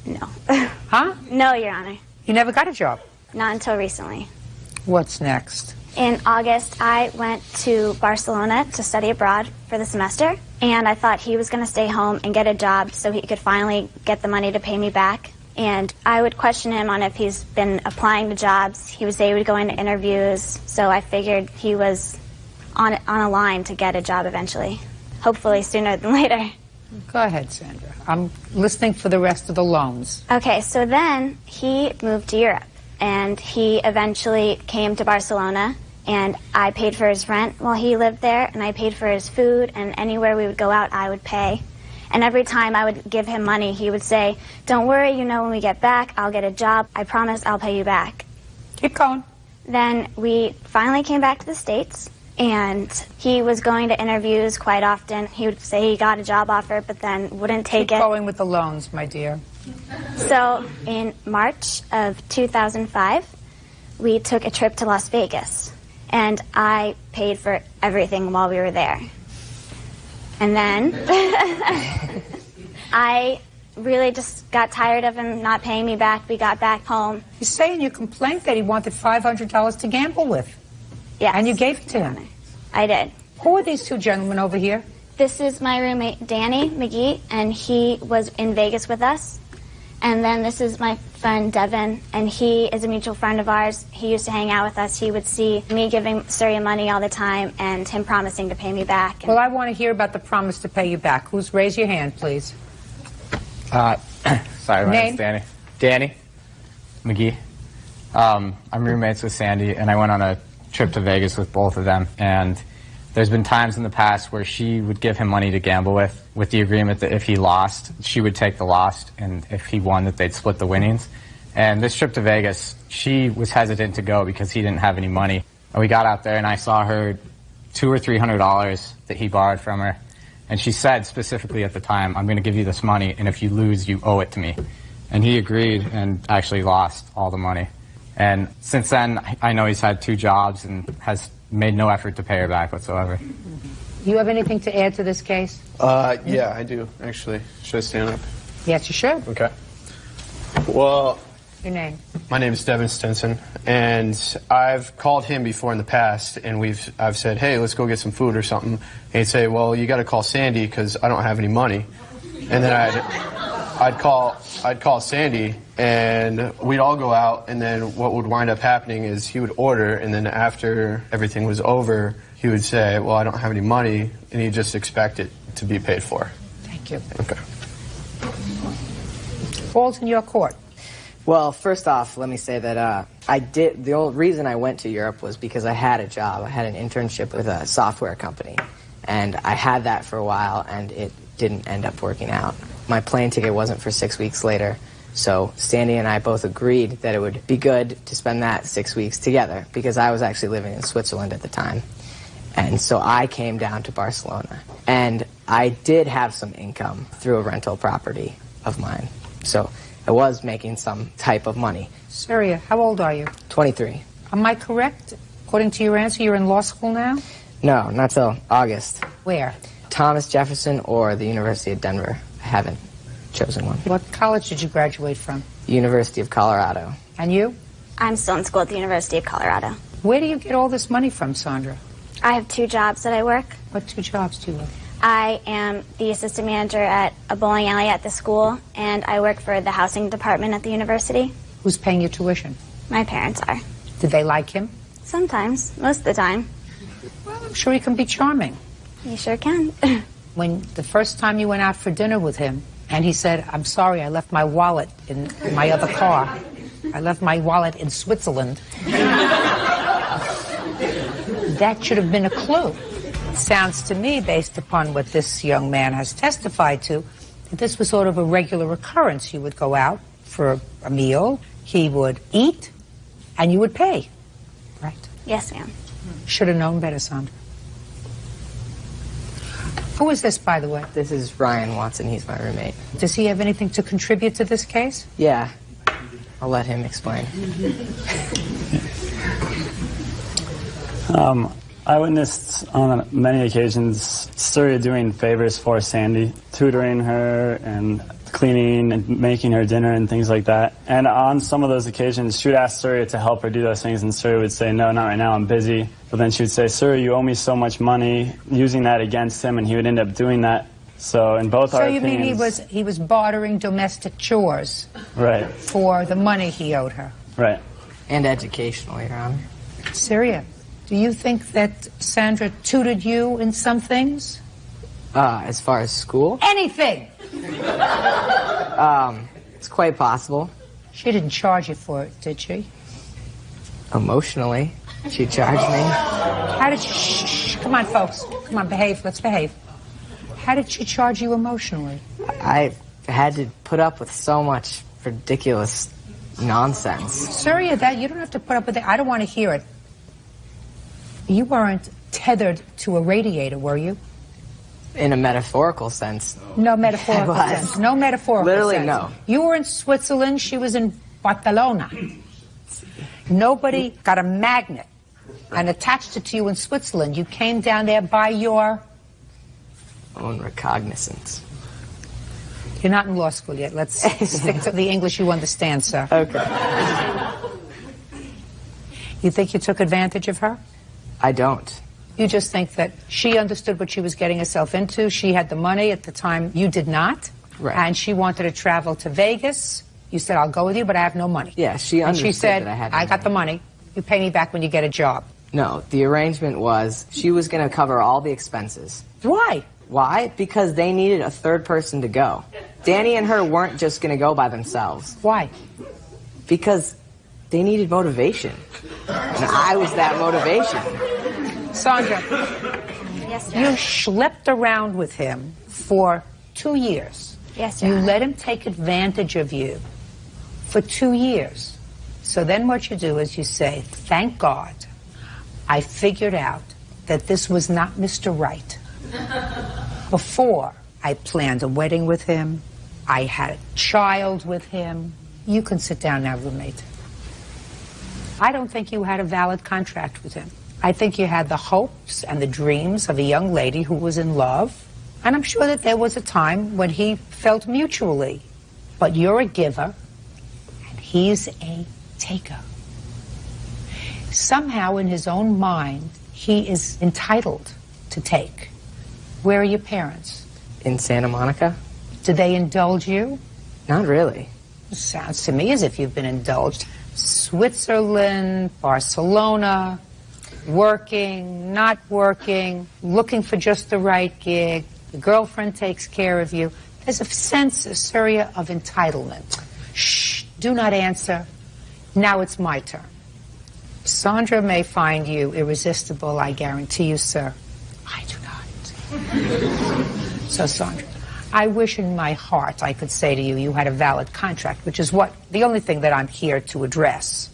No. Huh? No, Your Honor. He never got a job? Not until recently. What's next? In August, I went to Barcelona to study abroad for the semester, and I thought he was going to stay home and get a job so he could finally get the money to pay me back. And I would question him on if he's been applying to jobs. He would say he would go into interviews, so I figured he was on a line to get a job eventually. Hopefully sooner than later. Go ahead, Sandra. I'm listening for the rest of the loans. Okay, so then he moved to Europe, and he eventually came to Barcelona, and I paid for his rent while he lived there, and I paid for his food, and anywhere we would go out, I would pay. And every time I would give him money, he would say, don't worry, you know, when we get back, I'll get a job. I promise I'll pay you back. Keep going. Then we finally came back to the States, and he was going to interviews quite often. He would say he got a job offer, but then wouldn't take it. Keep going with the loans, my dear. So in March of 2005, we took a trip to Las Vegas, and I paid for everything while we were there. And then I really just got tired of him not paying me back. We got back home. You say in your complaint that he wanted $500 to gamble with. Yes. And you gave it to him. I did. Who are these two gentlemen over here? This is my roommate, Danny McGee, and he was in Vegas with us. And then this is my friend, Devin, and he is a mutual friend of ours. He used to hang out with us. He would see me giving Surya money all the time and him promising to pay me back. Well, I want to hear about the promise to pay you back. Raise your hand, please. Sorry, my name's Danny. Danny McGee. I'm roommates with Sandy, and I went on a trip to Vegas with both of them. And there's been times in the past where she would give him money to gamble with the agreement that if he lost, she would take the loss, and if he won, that they'd split the winnings. And this trip to Vegas, she was hesitant to go because he didn't have any money. And we got out there, and I saw her $200 or $300 that he borrowed from her. And she said specifically at the time, I'm going to give you this money, and if you lose, you owe it to me. And he agreed and actually lost all the money. And since then, I know he's had 2 jobs and has made no effort to pay her back whatsoever. You have anything to add to this case? Yeah, I do, actually. Should I stand up? Yes, you should. Okay. Well, Your name? my name is Devin Stinson, and I've called him before in the past, and I've said, hey, let's go get some food or something. And he'd say, well, you got to call Sandy because I don't have any money. And then I'd call Sandy, and we'd all go out, and then what would wind up happening is he would order, and then after everything was over, he would say, well, I don't have any money, and he'd just expect it to be paid for. Thank you. Okay. Falls in your court. Well, first off, let me say that the only reason I went to Europe was because I had a job. I had an internship with a software company, and I had that for a while, and it didn't end up working out. My plane ticket wasn't for 6 weeks later, so Sandy and I both agreed that it would be good to spend that 6 weeks together, because I was actually living in Switzerland at the time. And so I came down to Barcelona, and I did have some income through a rental property of mine. So I was making some type of money. Surya, how old are you? 23. Am I correct? According to your answer, you're in law school now? No, not till August. Where? Thomas Jefferson or the University of Denver. I haven't chosen one. What college did you graduate from? University of Colorado. And you? I'm still in school at the University of Colorado. Where do you get all this money from, Sandra? I have 2 jobs that I work. What 2 jobs do you work? I am the assistant manager at a bowling alley at the school, and I work for the housing department at the university. Who's paying your tuition? My parents are. Did they like him? Sometimes. Most of the time. Well, I'm sure he can be charming. You sure can. When the first time you went out for dinner with him, and he said, I'm sorry, I left my wallet in my other car. I left my wallet in Switzerland. That should have been a clue. Sounds to me, based upon what this young man has testified to, This was sort of a regular occurrence. You would go out for a meal, he would eat, and you would pay. Right? Yes, ma'am. Should have known better, Sandra. Who is this, by the way? This is Ryan Watson. He's my roommate. Does he have anything to contribute to this case? Yeah. I'll let him explain. I witnessed on many occasions Surya doing favors for Sandy, tutoring her and cleaning and making her dinner and things like that. And on some of those occasions, she would ask Surya to help her do those things, and Surya would say, no, not right now, I'm busy. But then she would say, Surya, you owe me so much money, using that against him, and he would end up doing that. So in both our opinions... So you mean he was bartering domestic chores? Right. For the money he owed her? Right. And educational, Your Honor. Syria, do you think that Sandra tutored you in some things? As far as school? Anything! It's quite possible. She didn't charge you for it, did she? Emotionally, she charged me. How did she... Shh, come on, folks. Come on, behave. Let's behave. How did she charge you emotionally? I had to put up with so much ridiculous nonsense. Surya, that you don't have to put up with it. I don't want to hear it. You weren't tethered to a radiator, were you? In a metaphorical sense. No metaphorical sense. No metaphorical Literally, sense. no. You were in Switzerland. She was in Barcelona. Nobody got a magnet and attached it to you in Switzerland. You came down there by your... own recognizance. You're not in law school yet. Let's stick to the English you understand, sir. Okay. You think you took advantage of her? I don't. You just think that she understood what she was getting herself into. She had the money at the time. You did not. Right. And she wanted to travel to Vegas. You said, I'll go with you, but I have no money. Yeah, she understood and she said, that I got the money. You pay me back when you get a job. No, the arrangement was she was going to cover all the expenses. Why? Why? Because they needed a third person to go. Danny and her weren't just going to go by themselves. Why? Because they needed motivation. And I was that motivation. Sandra, Yes, you schlepped around with him for 2 years. Yes, You Your Honor. let him take advantage of you for 2 years. So then what you do is you say, thank God I figured out that this was not Mr. Right. Before I planned a wedding with him, I had a child with him. You can sit down now, roommate. I don't think you had a valid contract with him. I think you had the hopes and the dreams of a young lady who was in love. And I'm sure that there was a time when he felt mutually. But you're a giver, and he's a taker. Somehow in his own mind, he is entitled to take. Where are your parents? In Santa Monica? Did they indulge you? Not really. It sounds to me as if you've been indulged. Switzerland, Barcelona, working, not working, looking for just the right gig. The girlfriend takes care of you. There's a sense, Surya, of entitlement. Shh, do not answer. Now it's my turn. Sandra may find you irresistible, I guarantee you, sir. I do not. So, Sandra, I wish in my heart I could say to you, you had a valid contract, which is the only thing that I'm here to address.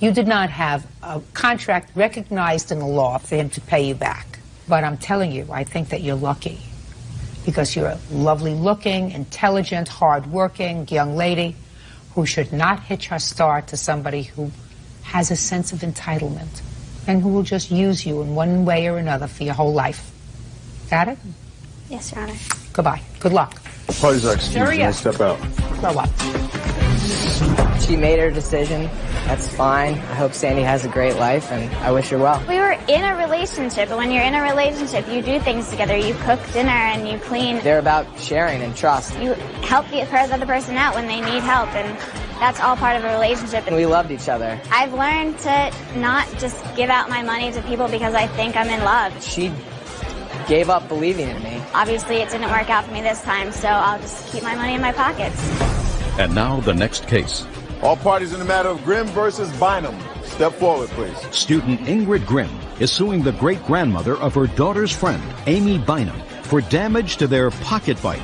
You did not have a contract recognized in the law for him to pay you back. But I'm telling you, I think that you're lucky. Because you're a lovely-looking, intelligent, hard-working young lady who should not hitch her star to somebody who has a sense of entitlement and who will just use you in one way or another for your whole life. Got it? Yes, Your Honor. Goodbye. Good luck. Parties are excused. You may step out. Grow up. She made her decision. That's fine. I hope Sandy has a great life, and I wish her well. We were in a relationship, and when you're in a relationship, you do things together. You cook dinner and you clean. They're about sharing and trust. You help the other person out when they need help, and that's all part of a relationship. And we loved each other. I've learned to not just give out my money to people because I think I'm in love. She gave up believing in me. Obviously, it didn't work out for me this time, so I'll just keep my money in my pockets. And now the next case. All parties in the matter of Grimm versus Bynum. Step forward, please. Student Ingrid Grimm is suing the great-grandmother of her daughter's friend, Amy Bynum, for damage to their pocket bike.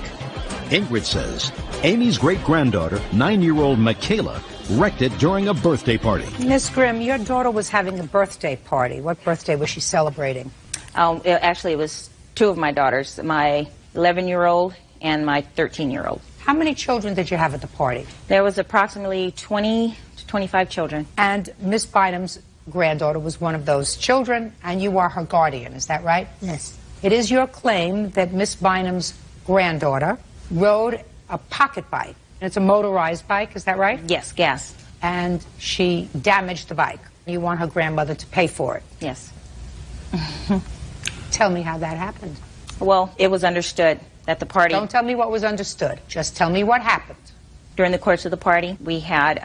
Ingrid says Amy's great-granddaughter, 9-year-old Michaela, wrecked it during a birthday party. Miss Grimm, your daughter was having a birthday party. What birthday was she celebrating? Actually, it was two of my daughters, my 11-year-old and my 13-year-old. How many children did you have at the party? There was approximately 20 to 25 children. And Miss Bynum's granddaughter was one of those children, and you are her guardian, is that right? Yes. It is your claim that Miss Bynum's granddaughter rode a pocket bike. And it's a motorized bike, is that right? Yes, gas. And she damaged the bike. You want her grandmother to pay for it? Yes. Tell me how that happened. Well, it was understood at the party. Don't tell me what was understood. Just tell me what happened. During the course of the party, we had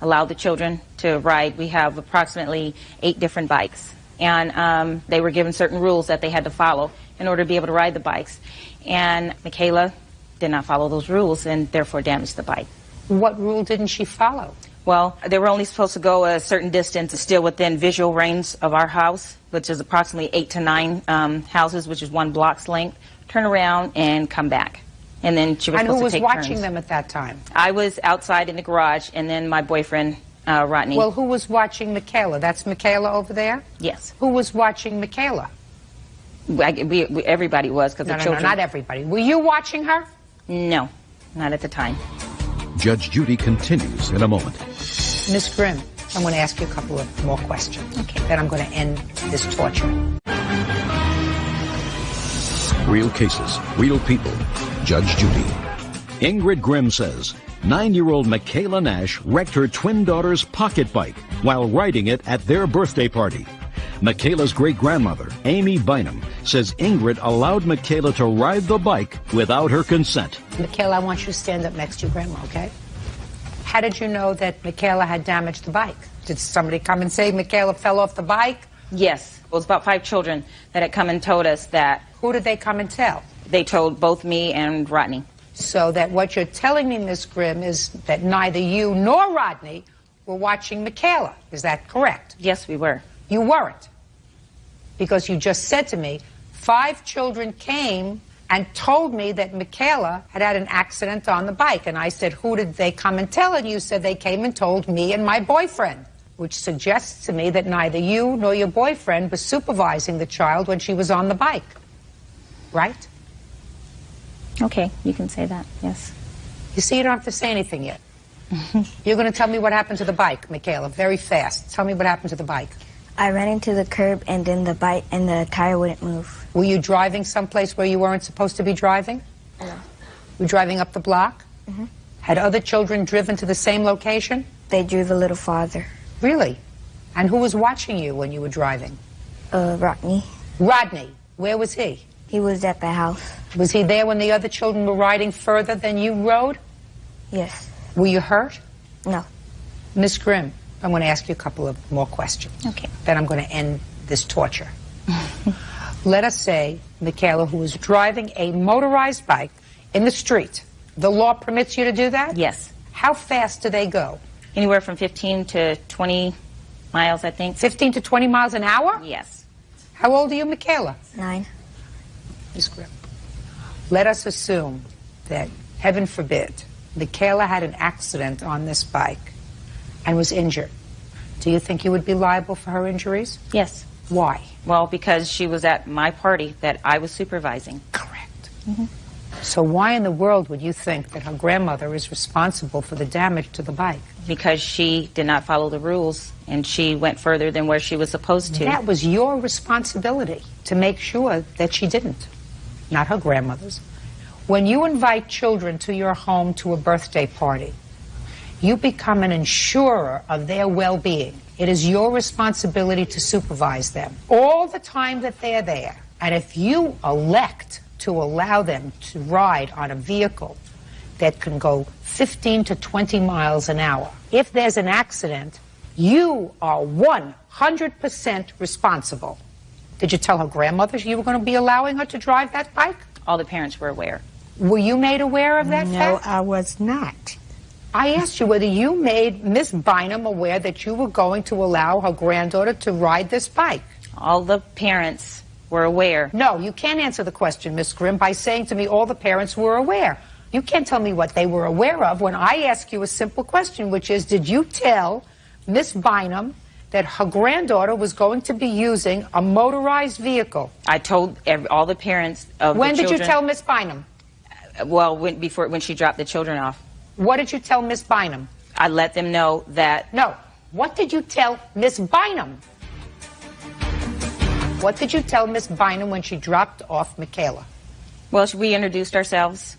allowed the children to ride. We have approximately 8 different bikes. And they were given certain rules that they had to follow in order to be able to ride the bikes. And Michaela did not follow those rules and therefore damaged the bike. What rule didn't she follow? Well, they were only supposed to go a certain distance, still within visual range of our house, which is approximately 8 to 9 houses, which is 1 block's length, turn around and come back. And then she was supposed to take turns. And who was watching them at that time? I was outside in the garage, and then my boyfriend, Rodney. Well, who was watching Michaela? That's Michaela over there? Yes. Who was watching Michaela? Everybody was, because the children... No, not everybody. Were you watching her? No, not at the time. Judge Judy continues in a moment. Miss Grimm, I'm going to ask you a couple of more questions. Okay. Then I'm going to end this torture. Real cases, real people. Judge Judy. Ingrid Grimm says 9-year-old Michaela Nash wrecked her twin daughter's pocket bike while riding it at their birthday party. Michaela's great-grandmother, Amy Bynum, says Ingrid allowed Michaela to ride the bike without her consent. Michaela, I want you to stand up next to your grandma, okay? How did you know that Michaela had damaged the bike? Did somebody come and say Michaela fell off the bike? Yes. It was about 5 children that had come and told us that. Who did they come and tell? They told both me and Rodney. So that what you're telling me, Miss Grimm, is that neither you nor Rodney were watching Michaela. Is that correct? Yes, we were. You weren't. Because you just said to me, 5 children came and told me that Michaela had had an accident on the bike. And I said, who did they come and tell? And you said they came and told me and my boyfriend, which suggests to me that neither you nor your boyfriend was supervising the child when she was on the bike. Right? Okay, you can say that, yes. You see, you don't have to say anything yet. You're going to tell me what happened to the bike, Michaela, very fast. Tell me what happened to the bike. I ran into the curb, and then the bike and the tire wouldn't move. Were you driving someplace where you weren't supposed to be driving? No. You were driving up the block? Mm-hmm. Had other children driven to the same location? They drove a little farther. Really? And who was watching you when you were driving? Rodney. Rodney. Where was he? He was at the house. Was he there when the other children were riding further than you rode? Yes. Were you hurt? No. Miss Grimm, I'm going to ask you a couple of more questions. Okay. Then I'm going to end this torture. Let us say, Michaela, who was driving a motorized bike in the street. The law permits you to do that? Yes. How fast do they go? Anywhere from 15 to 20 miles, I think. 15 to 20 miles an hour? Yes. How old are you, Michaela? 9. Miss Grimm, let us assume that, heaven forbid, Michaela had an accident on this bike and was injured. Do you think you would be liable for her injuries? Yes. Why? Well, because she was at my party that I was supervising. Correct. Mm-hmm. So why in the world would you think that her grandmother is responsible for the damage to the bike? Because she did not follow the rules, and she went further than where she was supposed to. That was your responsibility to make sure that she didn't, not her grandmother's. When you invite children to your home to a birthday party, you become an insurer of their well-being. It is your responsibility to supervise them all the time that they're there. And if you elect to allow them to ride on a vehicle that can go 15 to 20 miles an hour, if there's an accident, you are 100% responsible. Did you tell her grandmother you were going to be allowing her to drive that bike? All the parents were aware. Were you made aware of that fact? No, I was not. I asked you whether you made Miss Bynum aware that you were going to allow her granddaughter to ride this bike. All the parents were aware. No, you can't answer the question, Miss Grimm, by saying to me all the parents were aware. You can't tell me what they were aware of when I ask you a simple question, which is, did you tell Miss Bynum that her granddaughter was going to be using a motorized vehicle? I told all the parents of the children. When did you tell Miss Bynum? Well, when she dropped the children off. What did you tell Miss Bynum? I let them know that... No. What did you tell Miss Bynum? What did you tell Miss Bynum when she dropped off Michaela? Well, we introduced ourselves,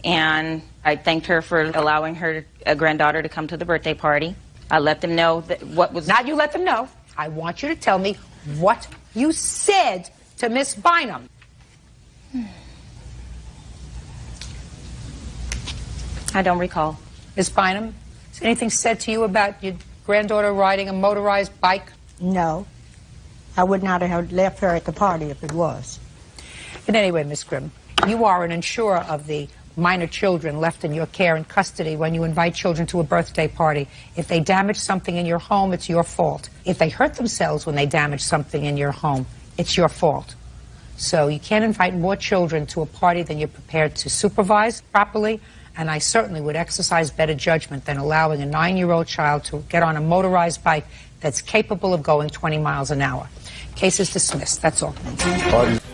and I thanked her for allowing her granddaughter to come to the birthday party. I let them know that what was... Not you let them know. I want you to tell me what you said to Miss Bynum. I don't recall. Miss Bynum, is anything said to you about your granddaughter riding a motorized bike? No. I would not have left her at the party if it was. But anyway, Miss Grimm, you are an insurer of the minor children left in your care and custody when you invite children to a birthday party. If they damage something in your home, it's your fault. If they hurt themselves when they damage something in your home, it's your fault. So you can't invite more children to a party than you're prepared to supervise properly, and I certainly would exercise better judgment than allowing a 9-year-old child to get on a motorized bike that's capable of going 20 miles an hour. Case is dismissed. That's all.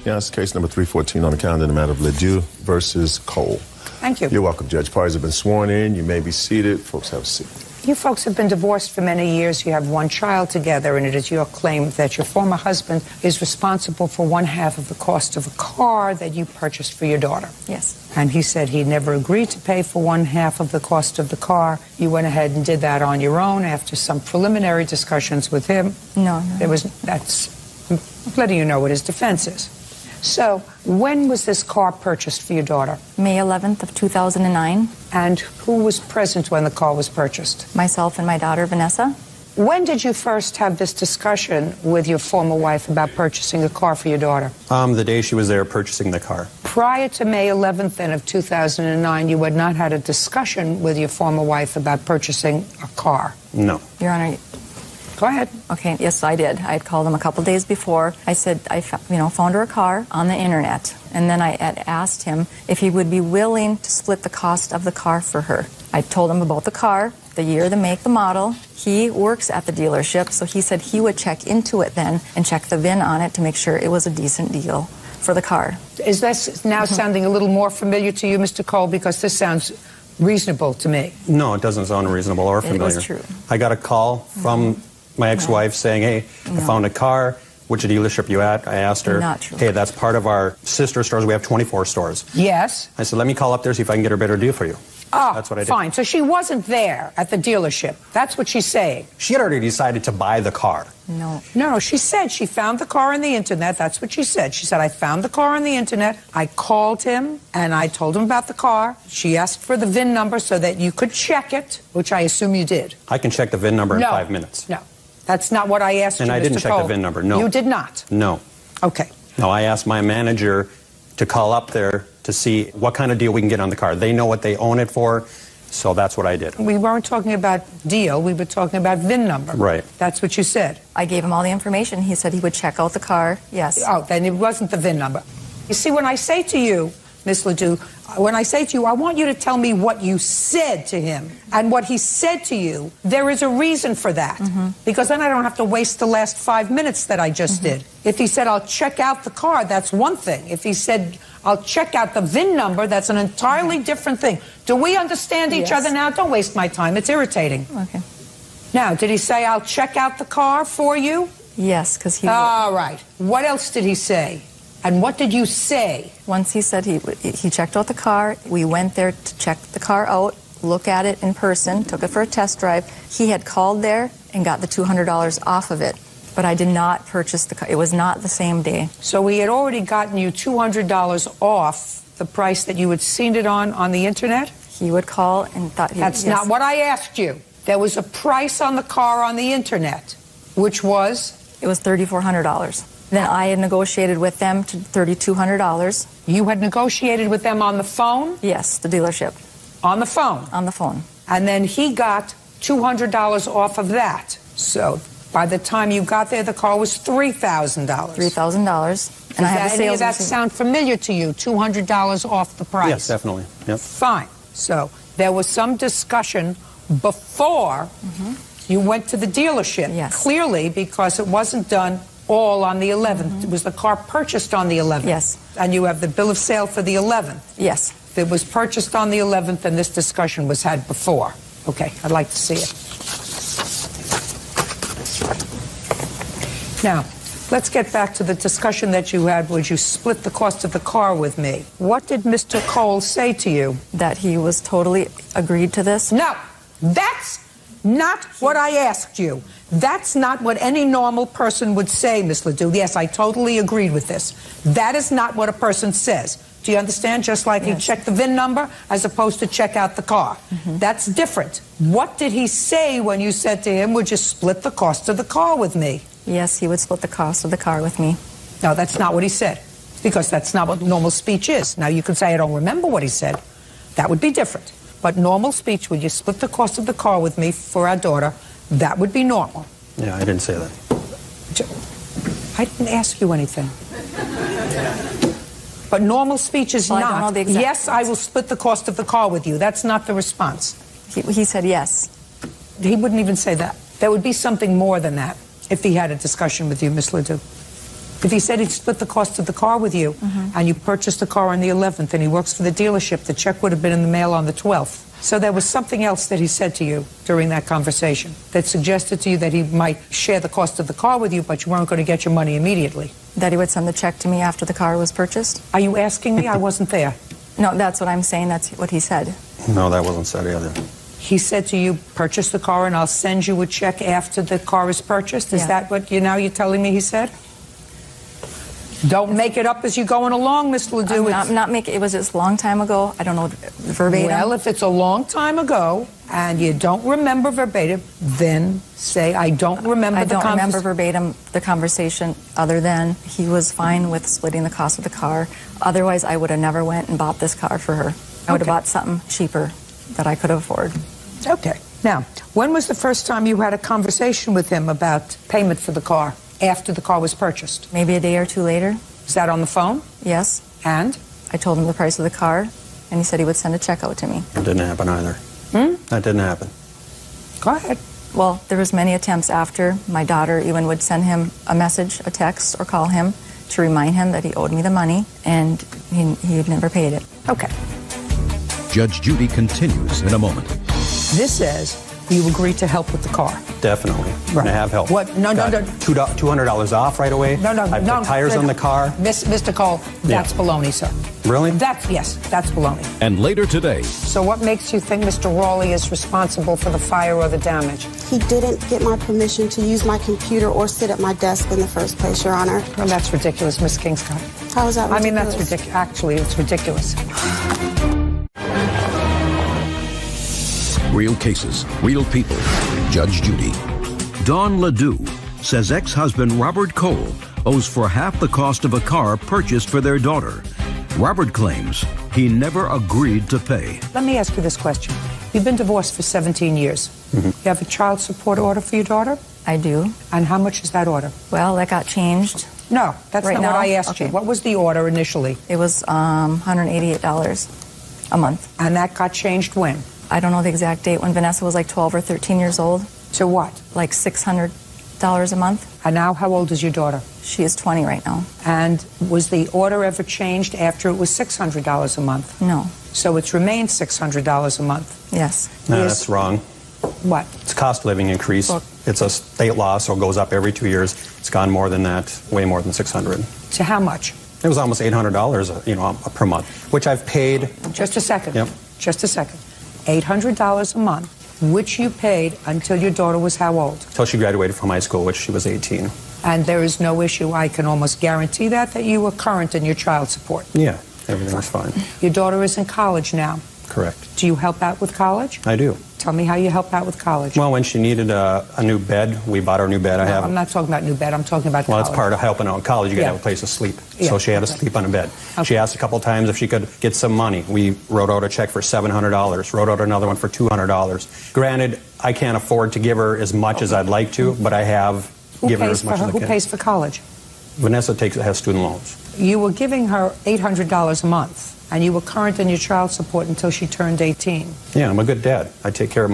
Yes, case number 314 on the calendar in the matter of Ledoux versus Cole. Thank you. You're welcome, Judge. Parties have been sworn in. You may be seated. Folks, have a seat. You folks have been divorced for many years. You have one child together, and it is your claim that your former husband is responsible for 1/2 of the cost of a car that you purchased for your daughter. Yes. And he said he never agreed to pay for 1/2 of the cost of the car. You went ahead and did that on your own after some preliminary discussions with him. No. I'm letting you know what his defense is. So, when was this car purchased for your daughter? May 11th of 2009. And who was present when the car was purchased? Myself and my daughter, Vanessa. When did you first have this discussion with your former wife about purchasing a car for your daughter? The day she was there purchasing the car. Prior to May 11th then of 2009, you had not had a discussion with your former wife about purchasing a car? No. Your Honor. Go ahead. Okay, yes, I did. I had called him a couple days before. I said I found her a car on the internet, and then I had asked him if he would be willing to split the cost of the car for her. I told him about the car, the year, the make, the model. He works at the dealership, so he said he would check into it then and check the VIN on it to make sure it was a decent deal for the car. Is this now sounding a little more familiar to you, Mr. Cole? Because this sounds reasonable to me. No, it doesn't sound reasonable or familiar. It was true. I got a call from my ex-wife saying, hey, I found a car. Which dealership you at? I asked her. Not true. Hey, that's part of our sister stores. We have 24 stores. Yes. I said, let me call up there, see if I can get a better deal for you. Oh, that's what I did. Fine. So she wasn't there at the dealership. That's what she's saying. She had already decided to buy the car. No, she said she found the car on the internet. That's what she said. She said, I found the car on the internet. I called him, and I told him about the car. She asked for the VIN number so that you could check it, which I assume you did. I can check the VIN number in 5 minutes. No, that's not what I asked you, And I Mr. didn't check Cole. the VIN number, no. You did not? No. Okay. No, I asked my manager to call up there to see what kind of deal we can get on the car. They know what they own it for, so that's what I did. We weren't talking about deal. We were talking about VIN number. Right. That's what you said. I gave him all the information. He said he would check out the car. Yes. Oh, then it wasn't the VIN number. You see, when I say to you, Miss Ledoux, when I say to you, I want you to tell me what you said to him. And what he said to you, there is a reason for that. Because then I don't have to waste the last 5 minutes that I just did. If he said, I'll check out the car, that's one thing. If he said, I'll check out the VIN number, that's an entirely different thing. Do we understand each other now? Don't waste my time. It's irritating. Okay. Now, did he say, I'll check out the car for you? Yes, because he... All right. What else did he say? And what did you say? Once he said he checked out the car, we went there to check the car out, look at it in person, took it for a test drive. He had called there and got the $200 off of it, but I did not purchase the car. It was not the same day. So he had already gotten you $200 off the price that you had seen it on the internet? He would call and thought... That's not what I asked you. There was a price on the car on the internet, which was? It was $3,400. Then I had negotiated with them to $3,200. You had negotiated with them on the phone? Yes, the dealership. On the phone? On the phone. And then he got $200 off of that. So by the time you got there, the car was $3,000. $3,000. And I have the Does any sales of that receipt. sound familiar to you? $200 off the price? Yes, definitely. Yep. Fine. So there was some discussion before you went to the dealership. Yes. Clearly, because it wasn't done all on the 11th. Was the car purchased on the 11th? Yes. And you have the bill of sale for the 11th? Yes. It was purchased on the 11th and this discussion was had before. Okay, I'd like to see it. Now, let's get back to the discussion that you had where you split the cost of the car with me. What did Mr. Cole say to you? That he was totally agreed to this? No, that's not what I asked you. That's not what any normal person would say, Miss Ledoux. Yes, I totally agreed with this. That is not what a person says. Do you understand? Just like you check the VIN number as opposed to check out the car. That's different. What did he say when you said to him, would you split the cost of the car with me? Yes, he would split the cost of the car with me. No, that's not what he said, because that's not what normal speech is. Now, you can say, I don't remember what he said. That would be different. But normal speech, would you split the cost of the car with me for our daughter? That would be normal. Yeah, I didn't say that. I didn't ask you anything. But normal speech is Well, I don't know not, the exact yes, I will split the cost of the car with you. That's not the response. He said yes. He wouldn't even say that. There would be something more than that if he had a discussion with you, Miss Ledoux. If he said he'd split the cost of the car with you, and you purchased the car on the 11th, and he works for the dealership, the check would have been in the mail on the 12th. So there was something else that he said to you during that conversation that suggested to you that he might share the cost of the car with you, but you weren't going to get your money immediately. That he would send the check to me after the car was purchased? Are you asking me? I wasn't there. No, that's what I'm saying. That's what he said. No, that wasn't said either. He said to you, purchase the car and I'll send you a check after the car is purchased? Is that what you're telling me he said? Don't make it up as you're going along, Miss Ledoux. I'm not making it. Was just a long time ago. I don't know verbatim. Well, if it's a long time ago and you don't remember verbatim, then say, I don't remember I the don't remember conversation. verbatim the conversation, other than he was fine with splitting the cost of the car. Otherwise, I would have never went and bought this car for her. I would have bought something cheaper that I could afford. Okay. Now, when was the first time you had a conversation with him about payment for the car after the car was purchased? Maybe a day or two later. Is that on the phone? Yes. And? I told him the price of the car, and he said he would send a check out to me. It didn't happen either. That didn't happen. Go ahead. Well, there was many attempts after. My daughter even would send him a message, a text, or call him to remind him that he owed me the money, and he had never paid it. Okay. Judge Judy continues in a moment. This says you agreed to help with the car. Definitely. And I have helped. What? No. $200 off right away. I put tires on the car. Mr. Cole, that's baloney, sir. Really? Yes, that's baloney. And later today. So what makes you think Mr. Rawley is responsible for the fire or the damage? He didn't get my permission to use my computer or sit at my desk in the first place, Your Honor. Well, that's ridiculous, Miss Kingscott. How is that ridiculous? I mean, that's ridiculous. Actually, it's ridiculous. Real cases, real people. Judge Judy. Dawn Ledoux says ex-husband Robert Cole owes for half the cost of a car purchased for their daughter. Robert claims he never agreed to pay. Let me ask you this question. You've been divorced for 17 years. You have a child support order for your daughter? I do. And how much is that order? Well, that got changed. No, that's Right not now? what I asked Okay. you. What was the order initially? It was $188 a month. And that got changed when? I don't know the exact date, when Vanessa was like 12 or 13 years old. To what? Like $600 a month. And now how old is your daughter? She is 20 right now. And was the order ever changed after it was $600 a month? No. So it's remained $600 a month? Yes. No, that's wrong. What? It's a cost of living increase. It's a state law, so it goes up every 2 years. It's gone more than that, way more than $600. To how much? It was almost $800, per month, which I've paid. Just a second. Yep. Just a second. $800 a month, which you paid until your daughter was how old? Until she graduated from high school, which she was 18. And there is no issue, I can almost guarantee that you were current in your child support. Yeah, everything was fine. Your daughter is in college now. Correct. Do you help out with college? I do. Tell me how you help out with college. Well, when she needed a new bed, we bought her a new bed. I'm not talking about new bed, I'm talking about college. Well, it's part of helping out in college. You got to have a place to sleep. Yeah. So she had to sleep on a bed. She asked a couple of times if she could get some money. We wrote out a check for $700, wrote out another one for $200. Granted, I can't afford to give her as much as I'd like to, but I have given her as much as I can. Who pays for college? Vanessa has student loans. you were giving her $800 a month, and you were current in your child support until she turned 18. Yeah, I'm a good dad. I take care of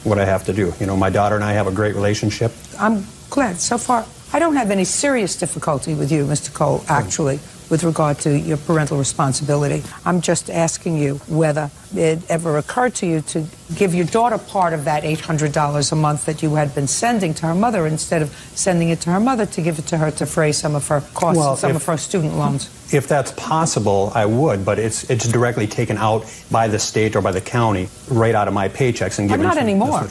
what I have to do. You know, my daughter and I have a great relationship. I'm glad. So far, I don't have any serious difficulty with you, Mr. Cole, actually, with regard to your parental responsibility. I'm just asking you whether it ever occurred to you to give your daughter part of that $800 a month that you had been sending to her mother, instead of sending it to her mother, to give it to her to defray some of her costs and some of her student loans. If that's possible, I would, but it's directly taken out by the state or by the county right out of my paychecks and given not anymore.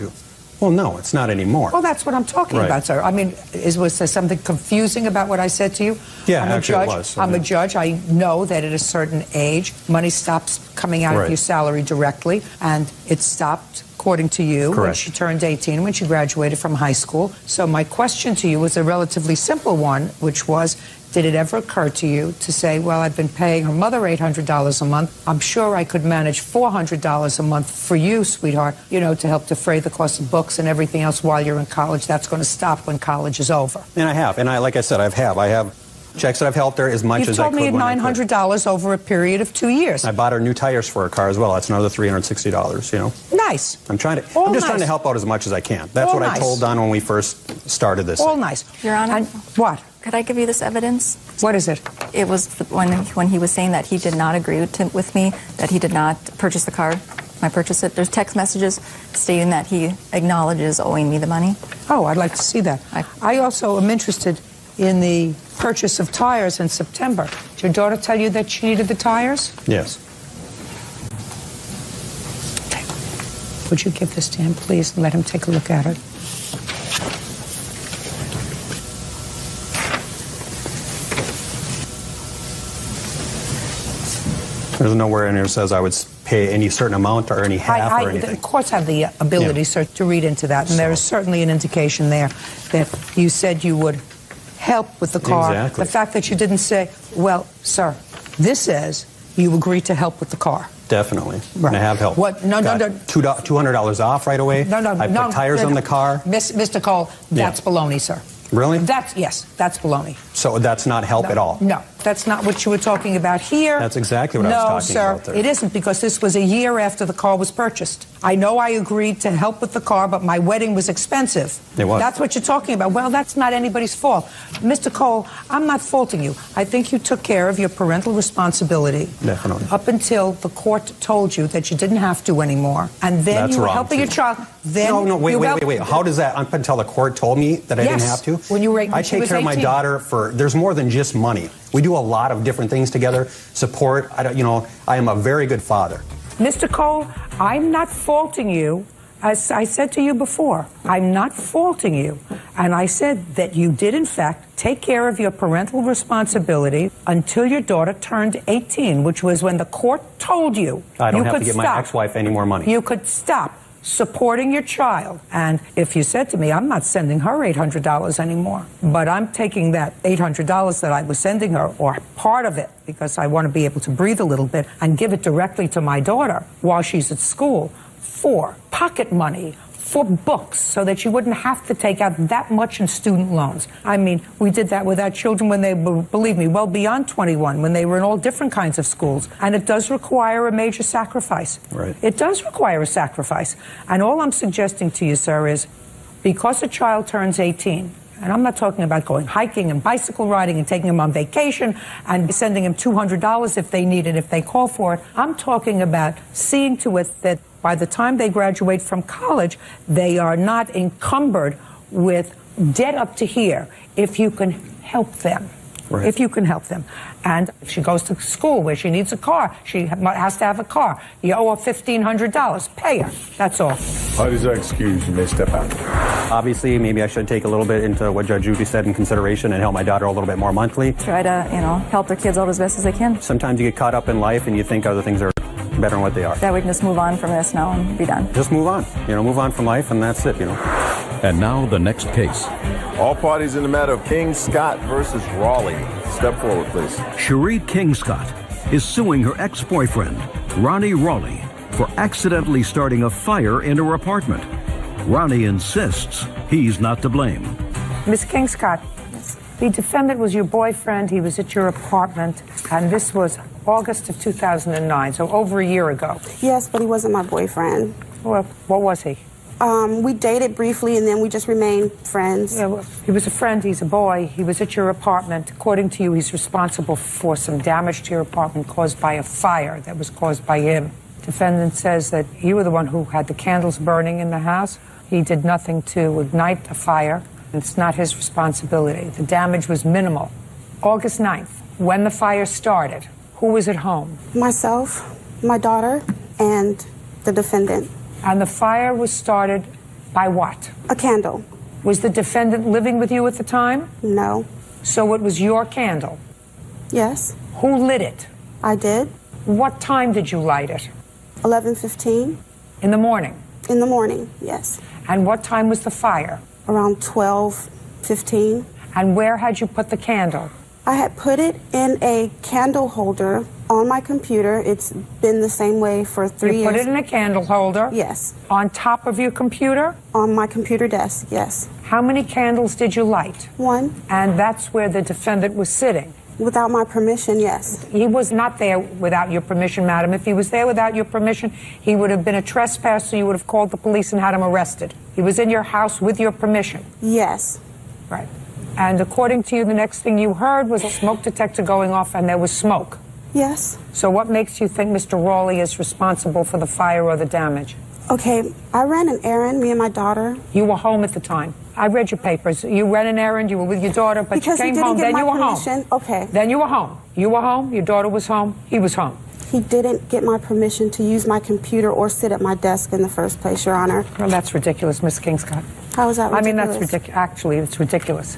Well, no, it's not anymore. Well, that's what I'm talking about, sir. I mean, was there something confusing about what I said to you? Yeah, actually it was. I'm a judge. I know that at a certain age, money stops coming out of your salary directly, and it stopped, according to you, when she turned 18, when she graduated from high school. So my question to you was a relatively simple one, which was, did it ever occur to you to say, well, I've been paying her mother $800 a month. I'm sure I could manage $400 a month for you, sweetheart, you know, to help defray the cost of books and everything else while you're in college. That's going to stop when college is over. And I have. And like I said, I have checks that I've helped her as much as I could. You've told me $900 over a period of 2 years. I bought her new tires for her car as well. That's another $360, you know. Nice. I'm trying to help out as much as I can. That's what I told Don when we first started this. All nice. Your Honor. What? Could I give you this evidence? What is it? It was when he was saying that he did not agree with me, that he did not purchase the car. I purchased it. There's text messages stating that he acknowledges owing me the money. Oh, I'd like to see that. I also am interested in the purchase of tires in September. Did your daughter tell you that she needed the tires? Yes. Okay. Would you give this to him, please, and let him take a look at it? There's nowhere in here that says I would pay any certain amount or any half or anything. The courts have the ability, sir, to read into that, and there is certainly an indication there that you said you would help with the car. Exactly. The fact that you didn't say, well, sir, this says you agreed to help with the car. Definitely. Right. And I have helped. What? No. $200 off right away. No. I put tires on the car. Mr. Cole, that's baloney, sir. Really? That's baloney. So that's not help at all? No, that's not what you were talking about here. That's exactly what I was talking about there. No, sir, it isn't, because this was a year after the car was purchased. I know I agreed to help with the car, but my wedding was expensive. It was. That's what you're talking about. Well, that's not anybody's fault. Mr. Cole, I'm not faulting you. I think you took care of your parental responsibility. Definitely. Up until the court told you that you didn't have to anymore. And then you were helping your child. Then wait. How does that, up until the court told me that I didn't have to? When you were 18. I take care of my daughter there's more than just money. We do a lot of different things together. Support, I am a very good father. Mr. Cole, I'm not faulting you. As I said to you before, I'm not faulting you. And I said that you did, in fact, take care of your parental responsibility until your daughter turned 18, which was when the court told you I don't have to give my ex-wife any more money. You could stop supporting your child. And if you said to me, I'm not sending her $800 anymore, but I'm taking that $800 that I was sending her, or part of it, because I want to be able to breathe a little bit, and give it directly to my daughter while she's at school for pocket money, for books, so that you wouldn't have to take out that much in student loans. I mean, we did that with our children when they were, believe me, well beyond 21, when they were in all different kinds of schools. And it does require a major sacrifice. Right. It does require a sacrifice. And all I'm suggesting to you, sir, is because a child turns 18, and I'm not talking about going hiking and bicycle riding and taking them on vacation and sending them $200 if they need it, if they call for it. I'm talking about seeing to it that by the time they graduate from college, they are not encumbered with debt up to here, if you can help them. Right. If you can help them. And if she goes to school where she needs a car, she has to have a car. You owe her $1,500. Pay her. That's all. Parties are excused. You may step out. Obviously, maybe I should take a little bit into what Judge Judy said in consideration and help my daughter a little bit more monthly. Try to, help their kids out as best as I can. Sometimes you get caught up in life and you think other things are better than what they are. That we can just move on from this now and be done. Just move on. Move on from life, and that's it, And now the next case. All parties in the matter of King Scott versus Raleigh. Step forward, please. Cherie King Scott is suing her ex-boyfriend, Ronnie Raleigh, for accidentally starting a fire in her apartment. Ronnie insists he's not to blame. Miss King Scott, The defendant was your boyfriend. He was at your apartment, and this was August of 2009, so over a year ago. Yes, but he wasn't my boyfriend. Well, what was he? We dated briefly, and then we just remained friends. Yeah, well, he was a friend. He's a boy. He was at your apartment. According to you, he's responsible for some damage to your apartment caused by a fire that was caused by him. Defendant says that you were the one who had the candles burning in the house. He did nothing to ignite the fire. It's not his responsibility. The damage was minimal. August 9th, when the fire started, who was at home? Myself, my daughter, and the defendant. And the fire was started by what? A candle. Was the defendant living with you at the time? No. So it was your candle? Yes. Who lit it? I did. What time did you light it? 11:15. In the morning? In the morning, yes. And what time was the fire? Around 12:15. And where had you put the candle? I had put it in a candle holder on my computer. It's been the same way for 3 years. You put it in a candle holder? Yes. On top of your computer? On my computer desk, yes. How many candles did you light? One. And that's where the defendant was sitting? Without my permission, yes. He was not there without your permission, madam. If he was there without your permission, he would have been a trespasser. You would have called the police and had him arrested. He was in your house with your permission? Yes. Right. And according to you, the next thing you heard was a smoke detector going off and there was smoke? Yes. So what makes you think Mr. Rawley is responsible for the fire or the damage? Okay, I ran an errand, me and my daughter. You were home at the time. I read your papers. You ran an errand, you were with your daughter, but because you came he didn't home, get then my you were permission. home. Okay. Then you were home. You were home, your daughter was home, he was home. He didn't get my permission to use my computer or sit at my desk in the first place, Your Honor. Well, that's ridiculous, Miss Kingscott. How is that ridiculous? I mean, that's ridiculous. Actually, it's ridiculous.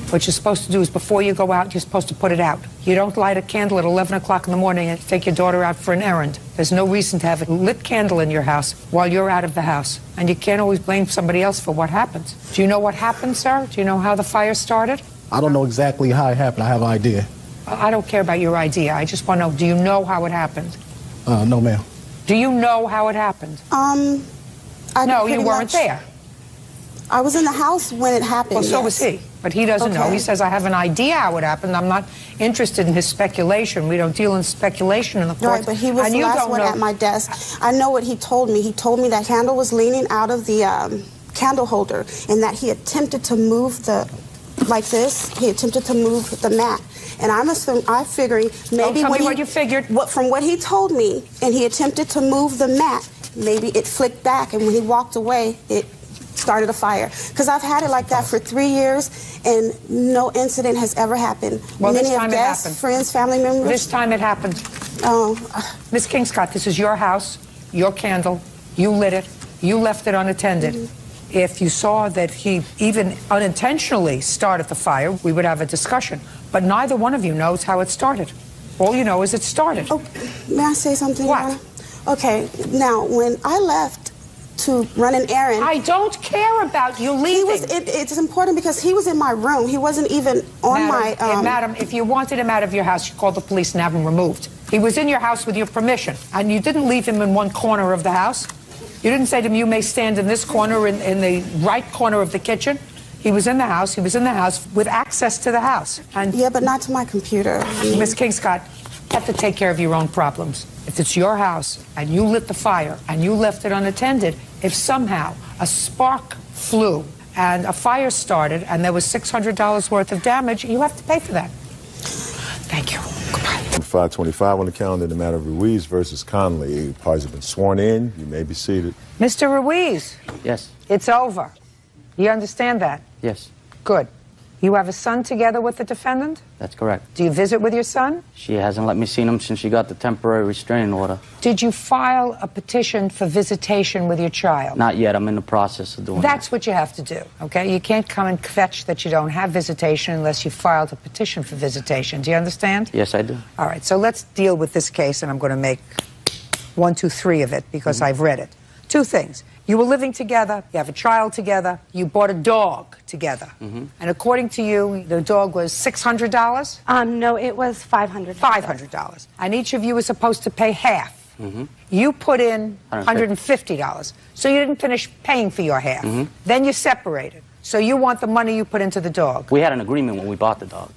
What you're supposed to do is before you go out, you're supposed to put it out. You don't light a candle at 11 o'clock in the morning and take your daughter out for an errand. There's no reason to have a lit candle in your house while you're out of the house. And you can't always blame somebody else for what happens. Do you know what happened, sir? Do you know how the fire started? I don't know exactly how it happened. I have an idea. I don't care about your idea. I just want to know, do you know how it happened? No, ma'am. Do you know how it happened? No, you weren't there. I was in the house when it happened. Well, so was he. But he doesn't know. He says, I have an idea how it happened. I'm not interested in his speculation. We don't deal in speculation in the court. Right, but he was the last one at my desk. I know what he told me. He told me that candle was leaning out of the candle holder and that he attempted to move like this. He attempted to move the mat. And I'm figuring maybe tell me what you figured. From what he told me, and he attempted to move the mat, maybe it flicked back, and when he walked away, it started a fire. Because I've had it like that for 3 years, and no incident has ever happened. Well, Many this time of it guests, happened. friends, family members. This time it happened. Oh. Miss Kingscott, this is your house, your candle. You lit it. You left it unattended. Mm-hmm. If you saw that he even unintentionally started the fire, we would have a discussion. But neither one of you knows how it started. All you know is it started. Oh, may I say something? What? Okay, now, when I left to run an errand... I don't care about you leaving. It's important because he was in my room. He wasn't even on Madam, if you wanted him out of your house, you called the police and have him removed. He was in your house with your permission, and you didn't leave him in one corner of the house. You didn't say to him, you may stand in this corner, in the right corner of the kitchen. He was in the house. He was in the house with access to the house. And yeah, but not to my computer. Miss Kingscott, you have to take care of your own problems. If it's your house and you lit the fire and you left it unattended, if somehow a spark flew and a fire started and there was $600 worth of damage, you have to pay for that. Thank you. Goodbye. 525 on the calendar, the matter of Ruiz versus Conley. Parties have been sworn in. You may be seated. Mr. Ruiz. Yes. It's over. You understand that? Yes. Good. You have a son together with the defendant? That's correct. Do you visit with your son? She hasn't let me see him since she got the temporary restraining order. Did you file a petition for visitation with your child? Not yet. I'm in the process of doing that. That's what you have to do, okay? You can't come and fetch that you don't have visitation unless you filed a petition for visitation. Do you understand? Yes, I do. All right, so let's deal with this case, and I'm going to make 1, 2, 3 of it because I've read it. 2 things. You were living together, you have a child together, you bought a dog together. And according to you, the dog was $600? No, it was $500. $500. And each of you was supposed to pay half. You put in $150. So you didn't finish paying for your half. Then you separated. So you want the money you put into the dog. We had an agreement when we bought the dog.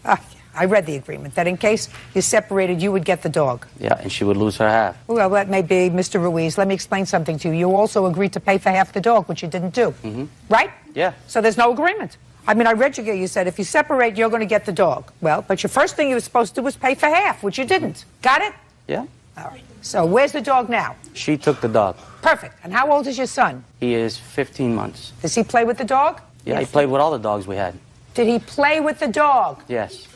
I read the agreement, that in case you separated, you would get the dog. Yeah, and she would lose her half. Well, that may be, Mr. Ruiz. Let me explain something to you. You also agreed to pay for half the dog, which you didn't do. Right? Yeah. So there's no agreement. I mean, I read you said if you separate, you're going to get the dog. Well, but your first thing you were supposed to do was pay for half, which you didn't. Got it? Yeah. All right. So where's the dog now? She took the dog. Perfect. And how old is your son? He is 15 months. Does he play with the dog? Yeah, he played with all the dogs we had. Did he play with the dog? Yes.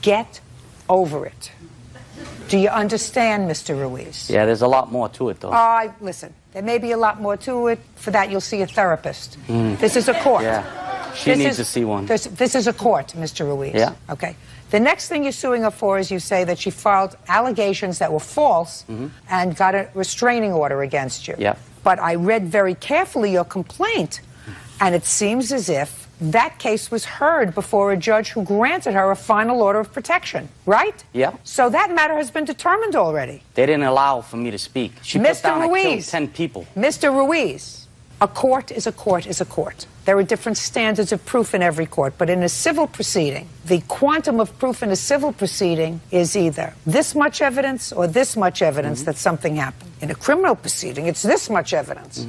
Get over it. Do you understand, Mr. Ruiz? Yeah, there's a lot more to it, though. Listen, there may be a lot more to it. For that, you'll see a therapist. This is a court. Yeah, she needs to see one. This is a court, Mr. Ruiz. Yeah. Okay. The next thing you're suing her for is you say that she filed allegations that were false and got a restraining order against you. Yeah. But I read very carefully your complaint, and it seems as if that case was heard before a judge who granted her a final order of protection, right? Yeah. So that matter has been determined already. They didn't allow for me to speak. She put down I killed 10 people. Mr. Ruiz, a court is a court is a court. There are different standards of proof in every court, but in a civil proceeding, the quantum of proof in a civil proceeding is either this much evidence or this much evidence that something happened. In a criminal proceeding, it's this much evidence.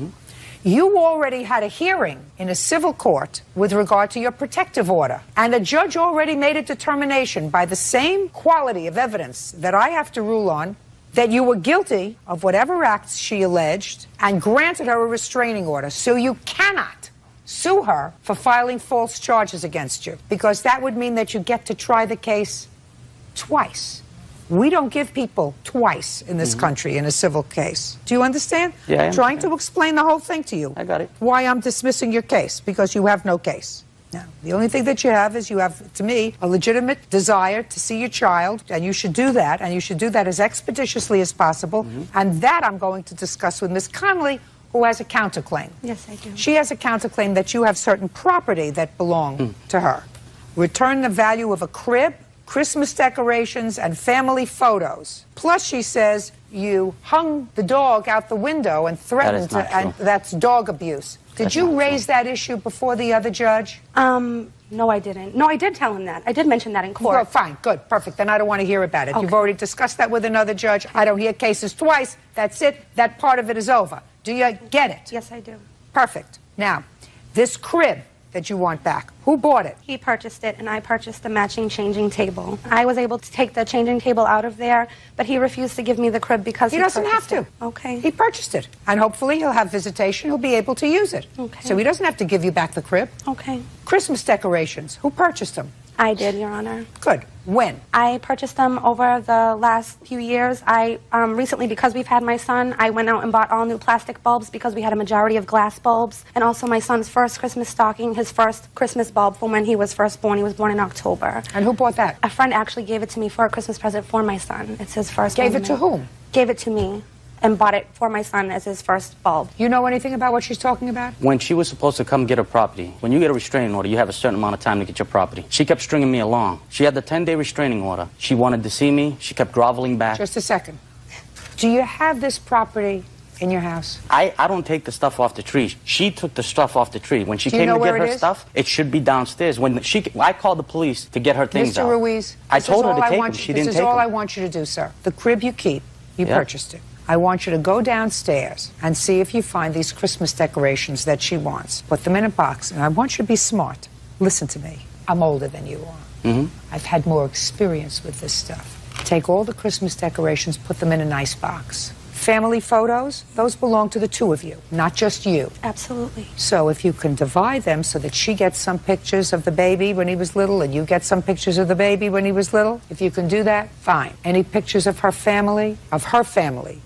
You already had a hearing in a civil court with regard to your protective order, and a judge already made a determination by the same quality of evidence that I have to rule on that you were guilty of whatever acts she alleged and granted her a restraining order. So you cannot sue her for filing false charges against you, because that would mean that you get to try the case twice. We don't give people twice in this country in a civil case. Do you understand? Yeah, I'm trying to explain the whole thing to you. I got it. Why I'm dismissing your case, because you have no case. Now, the only thing that you have is you have, to me, a legitimate desire to see your child, and you should do that, and you should do that as expeditiously as possible, and that I'm going to discuss with Ms. Connolly, who has a counterclaim. Yes, I do. She has a counterclaim that you have certain property that belong to her. Return the value of a crib, Christmas decorations, and family photos. Plus, she says you hung the dog out the window and threatened to, and that's dog abuse. Did you raise that issue before the other judge? No, I didn't. No, I did tell him that. I did mention that in court. Well, fine, good, perfect. Then I don't want to hear about it. Okay. You've already discussed that with another judge. I don't hear cases twice. That's it. That part of it is over. Do you get it? Yes, I do. Perfect. Now, this crib that you want back, who bought it? He purchased it, and I purchased the matching changing table. I was able to take the changing table out of there, but he refused to give me the crib because he doesn't have to. Okay. He purchased it, and hopefully he'll have visitation. He'll be able to use it. Okay. So he doesn't have to give you back the crib. Okay. Christmas decorations, who purchased them? I did, Your Honor. Good. When? I purchased them over the last few years. I recently, because we've had my son, I went out and bought all new plastic bulbs because we had a majority of glass bulbs. And also my son's first Christmas stocking, his first Christmas bulb from when he was first born. He was born in October. And who bought that? A friend actually gave it to me for a Christmas present for my son. It's his first one. Gave it to whom? Gave it to me and bought it for my son as his first bulb. You know anything about what she's talking about? When she was supposed to come get her property, when you get a restraining order, you have a certain amount of time to get your property. She kept stringing me along. She had the 10-day restraining order. She wanted to see me. She kept groveling back. Just a second. Do you have this property in your house? I don't take the stuff off the tree. She took the stuff off the tree. When she came to get her stuff, it should be downstairs. I called the police to get her things out. Mr. Ruiz, I told her to take them. She didn't take them. This is all I want you to do, sir. The crib you keep, you purchased it. I want you to go downstairs and see if you find these Christmas decorations that she wants. Put them in a box, and I want you to be smart. Listen to me. I'm older than you are. I've had more experience with this stuff. Take all the Christmas decorations, put them in a nice box. Family photos, those belong to the two of you, not just you. Absolutely. So if you can divide them so that she gets some pictures of the baby when he was little and you get some pictures of the baby when he was little, if you can do that, fine. Any pictures of her family,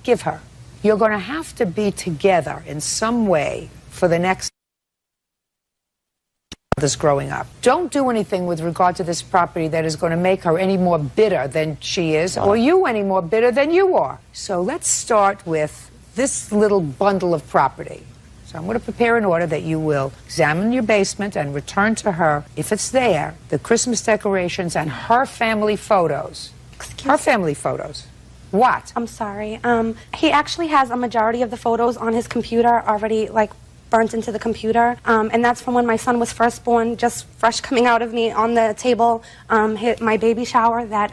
give her. You're going to have to be together in some way for the next this growing up. Don't do anything with regard to this property that is going to make her any more bitter than she is, or you any more bitter than you are. So let's start with this little bundle of property. So I'm going to prepare an order that you will examine your basement and return to her, if it's there, the Christmas decorations and her family photos. Her family photos. What? I'm sorry. He actually has a majority of the photos on his computer already, like, burnt into the computer. And that's from when my son was first born, just fresh coming out of me on the table, my baby shower, that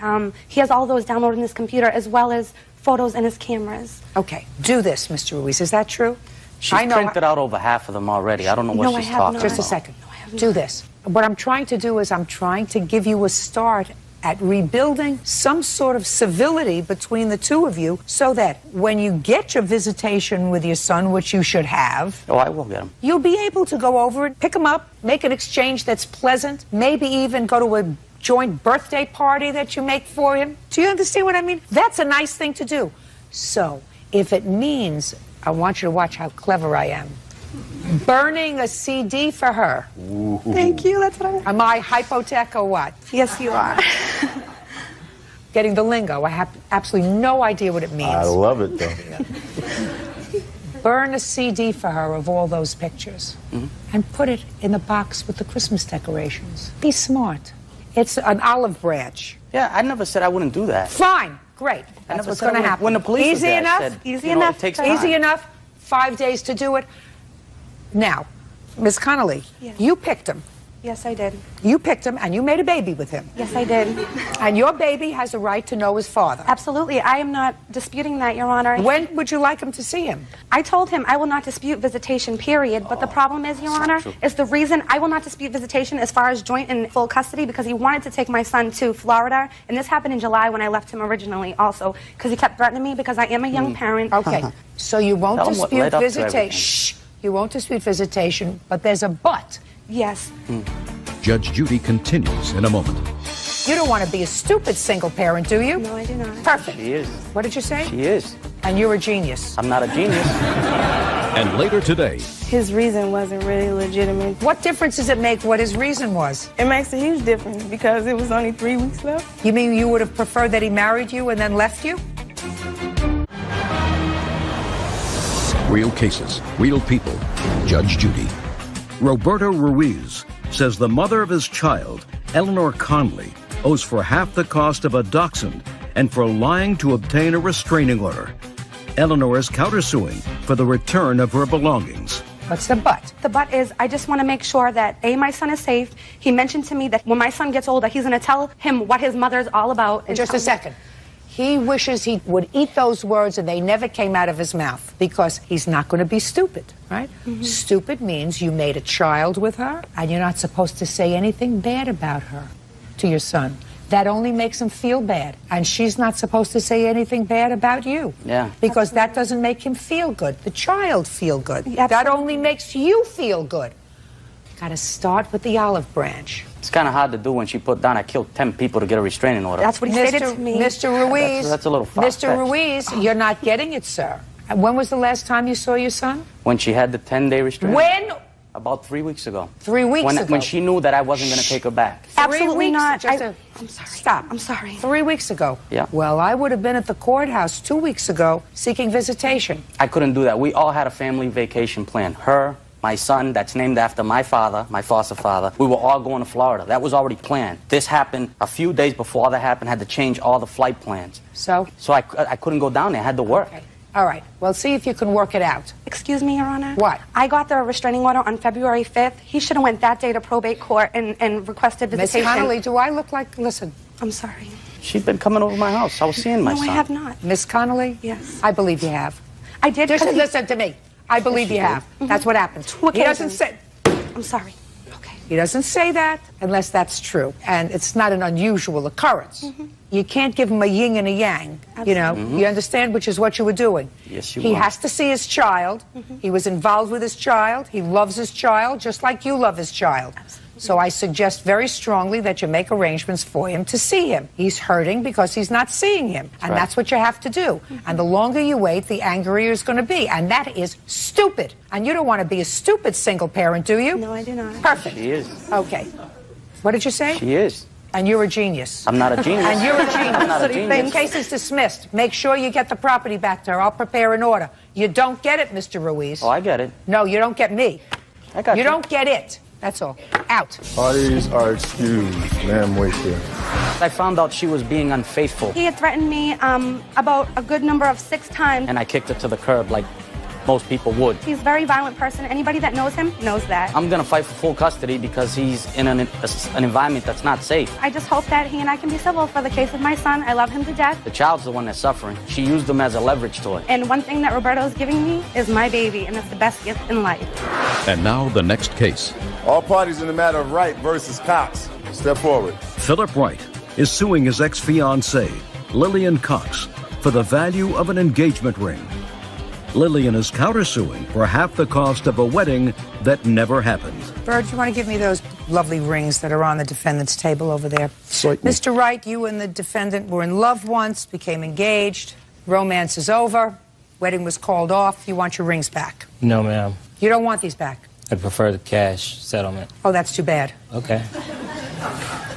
he has all those downloaded in his computer, as well as photos in his cameras. Okay, do this, Mr. Ruiz. Is that true? She's printed out over half of them already. I don't know what she's talking about. Just a second. Do this. What I'm trying to do is I'm trying to give you a start at rebuilding some sort of civility between the two of you so that when you get your visitation with your son, which you should have... Oh, I will get him. You'll be able to go over and pick him up, make an exchange that's pleasant, maybe even go to a joint birthday party that you make for him. Do you understand what I mean? That's a nice thing to do. So, if it means, I want you to watch how clever I am, burning a CD for her. Ooh. Thank you, that's what I want. Am I hypotech or what? Yes, you are. Getting the lingo. I have absolutely no idea what it means. I love it, though. Burn a CD for her of all those pictures and put it in the box with the Christmas decorations. Be smart. It's an olive branch. Yeah, I never said I wouldn't do that. Fine, great. That's what's going to happen. When the police Easy enough? said, Easy enough? It takes time. Easy enough? 5 days to do it? Now, Ms. Connolly, you picked him. Yes, I did. You picked him, and you made a baby with him. Yes, I did. And your baby has a right to know his father. Absolutely. I am not disputing that, Your Honor. When would you like him to see him? I told him I will not dispute visitation, period. But the problem is, Your Honor, is the reason I will not dispute visitation as far as joint and full custody, because he wanted to take my son to Florida. And this happened in July when I left him originally also, because he kept threatening me because I am a young parent. Okay. So you won't Tell him what dispute led up to visitation. everything. Shh. You won't dispute visitation, but there's a but. Yes. Judge Judy continues in a moment. You don't want to be a stupid single parent, do you? No, I do not. Perfect. She is. What did you say? She is. And you're a genius. I'm not a genius. And later today, his reason wasn't really legitimate. What difference does it make what his reason was? It makes a huge difference because it was only 3 weeks left. You mean you would have preferred that he married you and then left you? real cases, real people. Judge Judy. Roberto Ruiz says the mother of his child, Eleanor Conley, owes for half the cost of a dachshund and for lying to obtain a restraining order. Eleanor is countersuing for the return of her belongings. What's the but? The but is I just want to make sure that, A, my son is safe. He mentioned to me that when my son gets older, he's going to tell him what his mother's all about. And just a second. He wishes he would eat those words and they never came out of his mouth because he's not going to be stupid, right? Mm-hmm. Stupid means you made a child with her and you're not supposed to say anything bad about her to your son. That only makes him feel bad. And she's not supposed to say anything bad about you. Yeah. Because that doesn't make him feel good. The child feel good. That only makes you feel good. Got to start with the olive branch. It's kind of hard to do when she put down, I killed 10 people to get a restraining order. That's what he stated to me. Mr. Ruiz. That's a little far-fetched. Mr. Ruiz, you're not getting it, sir. When was the last time you saw your son? When she had the 10-day restraining. When? About 3 weeks ago. 3 weeks ago? When she knew that I wasn't going to take her back. Absolutely not. I'm sorry. Stop. I'm sorry. 3 weeks ago? Yeah. Well, I would have been at the courthouse 2 weeks ago seeking visitation. I couldn't do that. We all had a family vacation plan. Her, my son, that's named after my father, my foster father. We were all going to Florida. That was already planned. This happened a few days before that happened. Had to change all the flight plans. So I couldn't go down there. I had to work. Okay. All right. Well, see if you can work it out. Excuse me, Your Honor? What? I got the restraining order on February 5th. He should have went that day to probate court and requested visitation. Miss Connolly, do I look like... Listen. I'm sorry. She's been coming over my house. I was seeing my son. No, I have not. Miss Connolly? Yes. I believe you have. I did. Just listen to me. I believe you have. Mm-hmm. That's what happens. He doesn't say... I'm sorry. He doesn't say that unless that's true. And it's not an unusual occurrence. Mm-hmm. You can't give him a yin and a yang. Absolutely. You know, you understand, which is what you were doing. Yes, you He were. has to see his child. Mm-hmm. He was involved with his child. He loves his child just like you love his child. Absolutely. So I suggest very strongly that you make arrangements for him to see him. He's hurting because he's not seeing him. And that's what you have to do. Mm-hmm. And the longer you wait, the angrier it's going to be. And that is stupid. And you don't want to be a stupid single parent, do you? No, I do not. Perfect. She is. Okay. What did you say? She is. And you're a genius. I'm not a genius. And you're a genius. I'm not a genius. The case is dismissed. Make sure you get the property back to her. I'll prepare an order. You don't get it, Mr. Ruiz. Oh, I get it. No, you don't get me. I got you. You don't get it. That's all. Out. Parties are excused. Ma'am, wait here. I found out she was being unfaithful, He had threatened me about a good number of 6 times. and I kicked her to the curb like most people would. He's a very violent person. Anybody that knows him knows that. I'm gonna fight for full custody because he's in an environment that's not safe. I just hope that he and I can be civil for the case of my son. I love him to death. The child's the one that's suffering. She used him as a leverage toy. And one thing that Roberto is giving me is my baby, and it's the best gift in life. And now the next case. All parties in the matter of Wright versus Cox. Step forward. Philip Wright is suing his ex-fiancée, Lillian Cox, for the value of an engagement ring. Lillian is countersuing for half the cost of a wedding that never happened. Bird, you want to give me those lovely rings that are on the defendant's table over there? Certainly. Mr. Wright, you and the defendant were in love once, became engaged. Romance is over. Wedding was called off. You want your rings back. No, ma'am. You don't want these back. I'd prefer the cash settlement. Oh, that's too bad. Okay.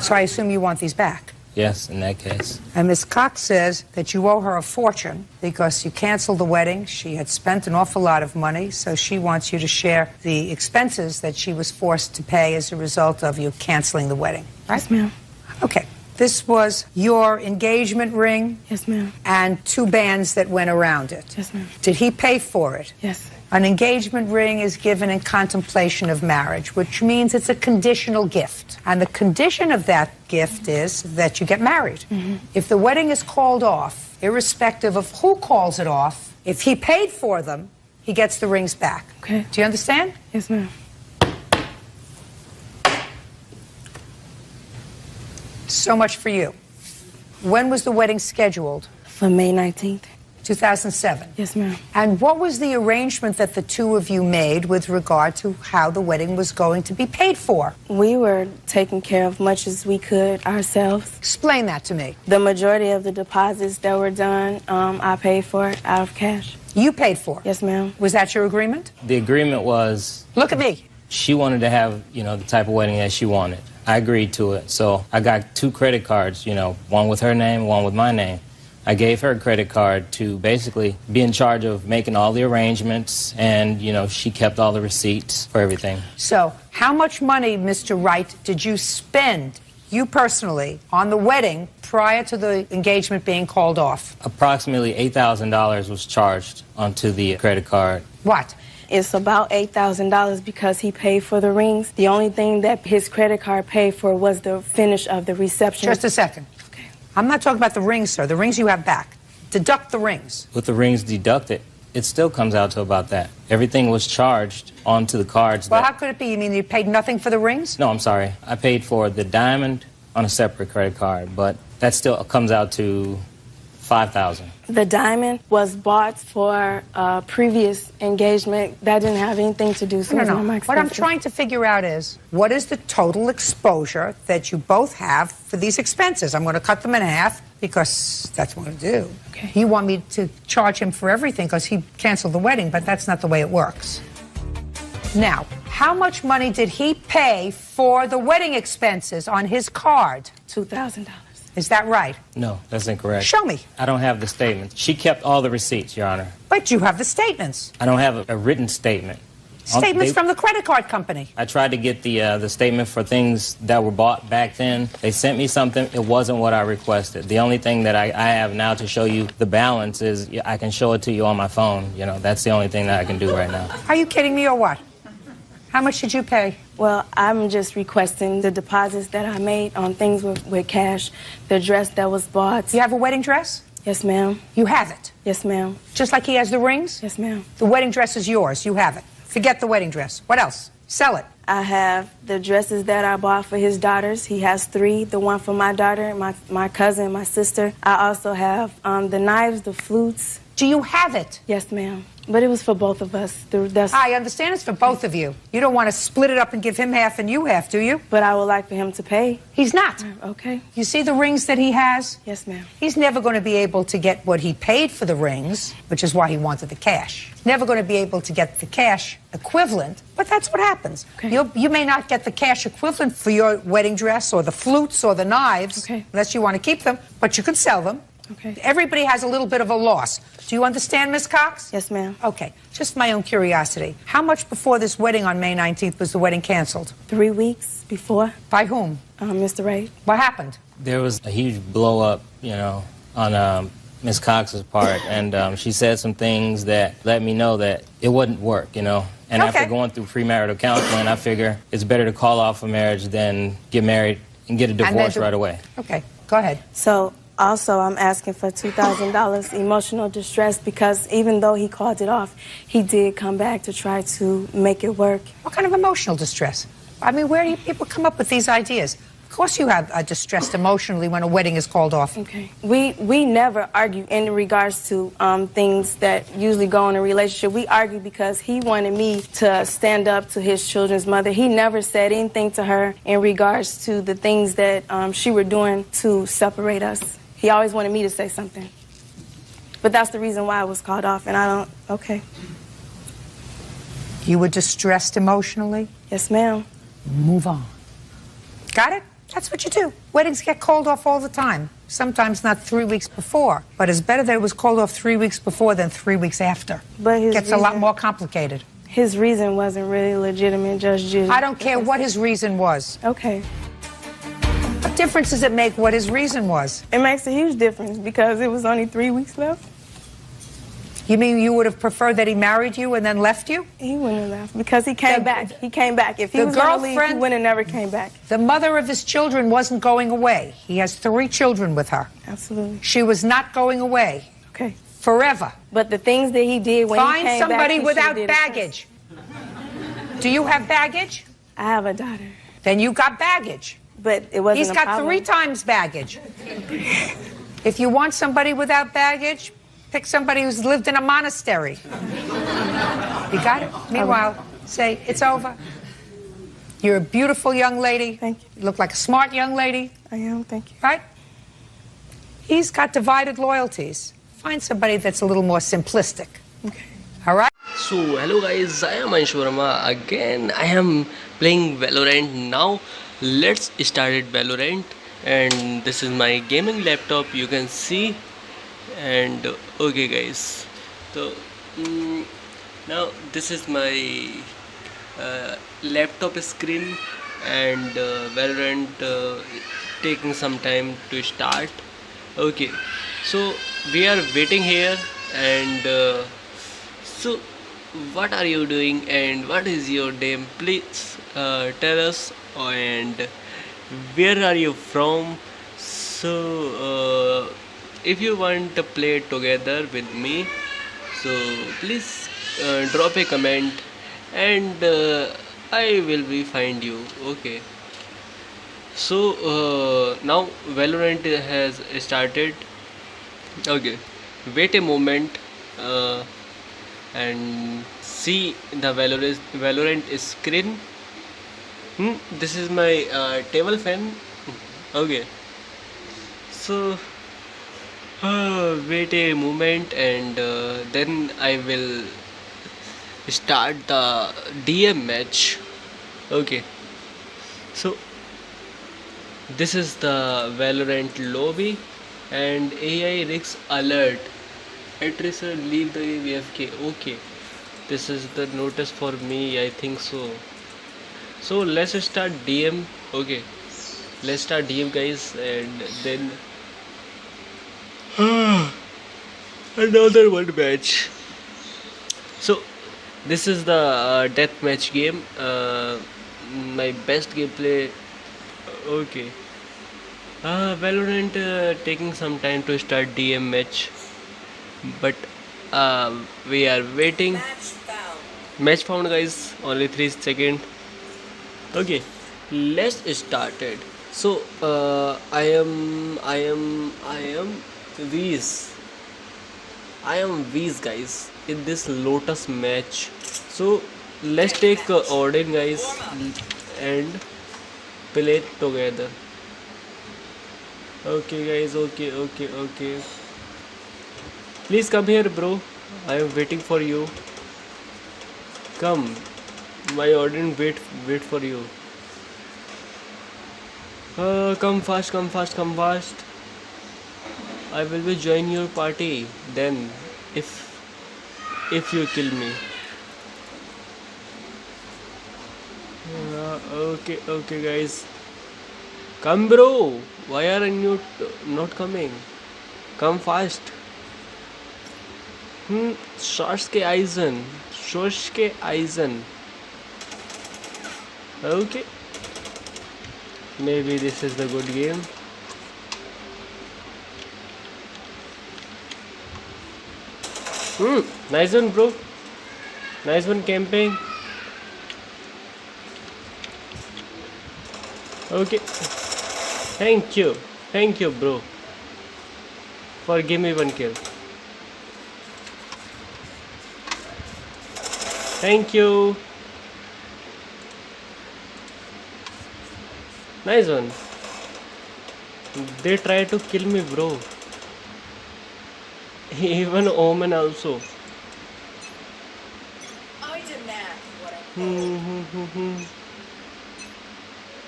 So I assume you want these back. Yes, in that case. And Ms. Cox says that you owe her a fortune because you canceled the wedding. She had spent an awful lot of money, so she wants you to share the expenses that she was forced to pay as a result of you canceling the wedding. Right? Yes, ma'am. Okay. This was your engagement ring? Yes, ma'am. And 2 bands that went around it? Yes, ma'am. Did he pay for it? Yes. An engagement ring is given in contemplation of marriage, which means it's a conditional gift. And the condition of that gift is that you get married. If the wedding is called off, irrespective of who calls it off, if he paid for them, he gets the rings back. Okay. Do you understand? Yes, ma'am. So much for you. When was the wedding scheduled? For May 19th. 2007. Yes, ma'am. And what was the arrangement that the two of you made with regard to how the wedding was going to be paid for? We were taking care of much as we could ourselves. Explain that to me. The majority of the deposits that were done, I paid for it out of cash. You paid for it? Yes, ma'am. Was that your agreement? The agreement was... Look at me. She wanted to have, the type of wedding that she wanted. I agreed to it. So I got 2 credit cards, one with her name, one with my name. I gave her a credit card to basically be in charge of making all the arrangements, and, she kept all the receipts for everything. So how much money, Mr. Wright, did you spend, you personally, on the wedding prior to the engagement being called off? Approximately $8,000 was charged onto the credit card. What? It's about $8,000 because he paid for the rings. The only thing that his credit card paid for was the finish of the reception. Just a second. Okay. I'm not talking about the rings, sir. The rings you have back. Deduct the rings. With the rings deducted, it still comes out to about that. Everything was charged onto the cards. Well, how could it be? You mean you paid nothing for the rings? No, I'm sorry. I paid for the diamond on a separate credit card, but that still comes out to $5,000. The diamond was bought for a previous engagement. That didn't have anything to do. So No. What I'm trying to figure out is, what is the total exposure that you both have for these expenses? I'm going to cut them in half because that's what I'm going to do. Okay. You want me to charge him for everything because he canceled the wedding, but that's not the way it works. Now, how much money did he pay for the wedding expenses on his card? $2,000. Is that right? No, that's incorrect. Show me. I don't have the statements. She kept all the receipts, Your Honor. But you have the statements. I don't have a written statement. Statements from the credit card company. I tried to get the statement for things that were bought back then. They sent me something. It wasn't what I requested. The only thing that I have now to show you the balance is I can show it to you on my phone. That's the only thing that I can do right now. Are you kidding me or what? How much did you pay? Well, I'm just requesting the deposits that I made on things with cash, the dress that was bought. You have a wedding dress? Yes, ma'am. You have it? Yes, ma'am. Just like he has the rings? Yes, ma'am. The wedding dress is yours. You have it. Forget the wedding dress. What else? Sell it. I have the dresses that I bought for his daughters. He has 3. The one for my daughter, my cousin, my sister. I also have the knives, the flutes. Do you have it? Yes, ma'am. But it was for both of us. I understand it's for both of you. You don't want to split it up and give him half and you half, do you? But I would like for him to pay. He's not. Okay. You see the rings that he has? Yes, ma'am. He's never going to be able to get what he paid for the rings, which is why he wanted the cash. Never going to be able to get the cash equivalent, but that's what happens. Okay. You may not get the cash equivalent for your wedding dress or the flutes or the knives, unless you want to keep them, but you could sell them. Okay. Everybody has a little bit of a loss. Do you understand, Miss Cox? Yes, ma'am. Okay. Just my own curiosity. How much before this wedding on May 19th was the wedding canceled? 3 weeks before. By whom? Mr. Ray. What happened? There was a huge blow up, on Miss Cox's part, and she said some things that let me know that it wouldn't work, And after going through premarital counseling, I figure it's better to call off a marriage than get married and get a divorce right away. Okay, go ahead. So, also, I'm asking for $2,000 emotional distress because even though he called it off, he did come back to try to make it work. What kind of emotional distress? I mean, where do people come up with these ideas? Of course you have distressed emotionally when a wedding is called off. Okay. We never argue in regards to things that usually go in a relationship. We argue because he wanted me to stand up to his children's mother. He never said anything to her in regards to the things that she were doing to separate us. He always wanted me to say something. But that's the reason why I was called off, and I don't... Okay. You were distressed emotionally? Yes, ma'am. Move on. Got it? That's what you do. Weddings get called off all the time. Sometimes not 3 weeks before. But it's better that it was called off 3 weeks before than 3 weeks after. But his gets a lot more complicated. His reason wasn't really legitimate, Judge Judy. I don't care what his reason was. Okay. What difference does it make what his reason was? It makes a huge difference because it was only 3 weeks left. You mean you would have preferred that he married you and then left you? He wouldn't have left because he came back. He came back. If he was going to leave, he would have never came back. The mother of his children wasn't going away. He has 3 children with her. Absolutely. She was not going away. Okay. Forever. But the things that he did when he came back... Find somebody without did baggage. Do you have baggage? I have a daughter. Then you got baggage. But it wasn't He's a got problem. 3 times baggage. If you want somebody without baggage, pick somebody who's lived in a monastery. You got it? Meanwhile, say, it's over. You're a beautiful young lady. Thank you. You look like a smart young lady. I am, thank you. Right? He's got divided loyalties. Find somebody that's a little more simplistic. Okay. All right? So, hello guys, I am Anshu Verma. Again, I am playing Valorant now. Let's start it Valorant. And this is my gaming laptop, you can see. And okay guys, so now this is my laptop screen, and Valorant taking some time to start. Okay, so we are waiting here, and so what are you doing and what is your name? Please tell us, and where are you from? So if you want to play together with me, so please drop a comment, and I will find you. Okay, so now Valorant has started. Okay, wait a moment and see the Valorant screen. This is my table fan. Okay, so wait a moment, and then I will start the DM match. Okay, so this is the Valorant lobby, and AI risks alert. At risk, leave the AFK. Okay, this is the notice for me, I think so. So let's start DM. Okay, let's start DM guys, and then another one match. So this is the deathmatch game, my best gameplay. Okay, Valorant taking some time to start DM match, but we are waiting. Match found guys, only 3 seconds. Okay, let's start it. So I am V's. I am V's guys in this Lotus match. So let's take Odin guys and play it together. Okay guys, okay. Please come here bro, I am waiting for you. Come, my Odin wait for you. Come fast. I will be join your party then if you kill me. Okay guys. Come bro. Why are you not coming? Come fast. Schorske Eisen. Okay. Maybe this is the good game. Nice one, bro. Nice one camping. Okay. Thank you, bro. For give me one kill. Thank you. Nice one. They try to kill me, bro. Even Omen also. I demand what I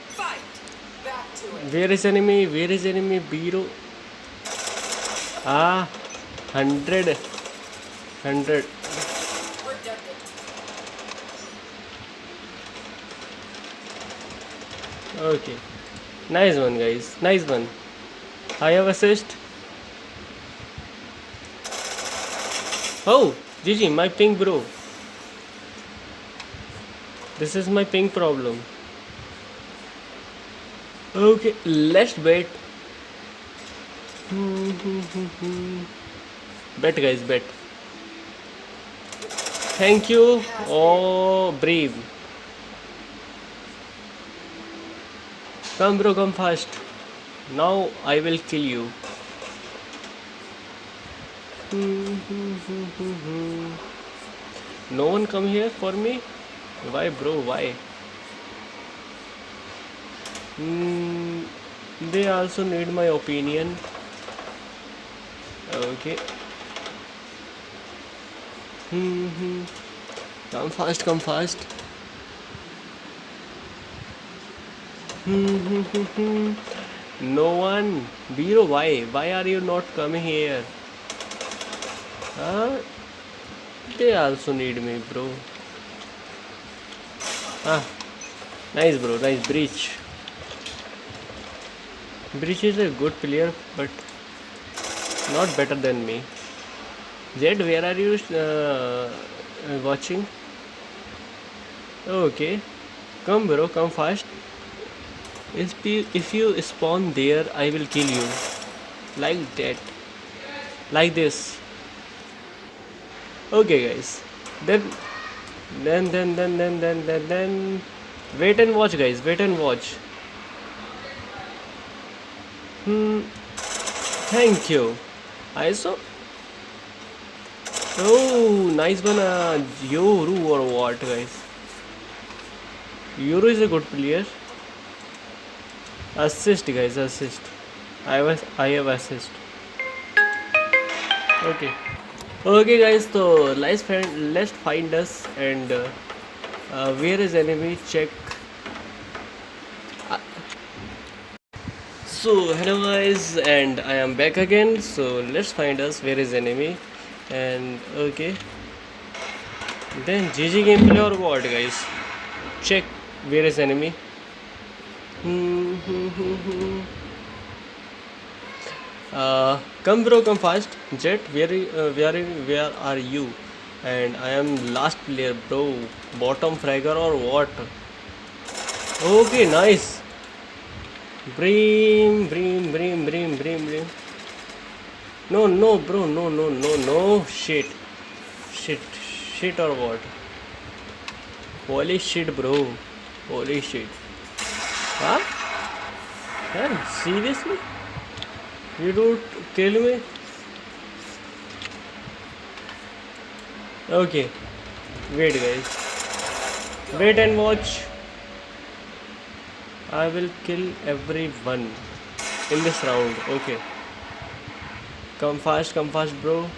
Fight. Back to it. Where is enemy? Biro. 100. Okay. Nice one, guys. Nice one. I have assist. Oh, GG, my ping, bro. This is my ping problem. Okay, let's bet. Bet, guys, bet. Thank you. Oh, brave. Come, bro, come fast. Now I will kill you. No one come here for me? Why, bro? Why? They also need my opinion. Okay. Come fast, come fast. No one. Biro, why? Why are you not coming here? They also need me, bro. Nice, bro. Nice. Breach. Breach is a good player, but not better than me. Jed, where are you watching? Okay. Come, bro. Come fast. If you spawn there, I will kill you. Like that. Like this. Okay, guys. Then wait and watch, guys. Wait and watch. Thank you. I saw. Oh, nice one. Yoru or what, guys? Yoru is a good player. Assist, guys. Assist. I have assist. Okay. Okay, guys. So let's find us and where is enemy? Check. So hello guys, and I am back again. So let's find us where is enemy, and okay. Then GG gameplay or what, guys? Check where is enemy. Come bro, come fast. Jet, where are you? And I am last player, bro. Bottom fragger or what? Okay, nice. Bream. No, bro, no. Shit or what? Holy shit, bro. Holy shit. Huh? Man, seriously? You don't kill me? Okay. Wait, guys. Wait and watch. I will kill everyone in this round. Okay. Come fast, bro.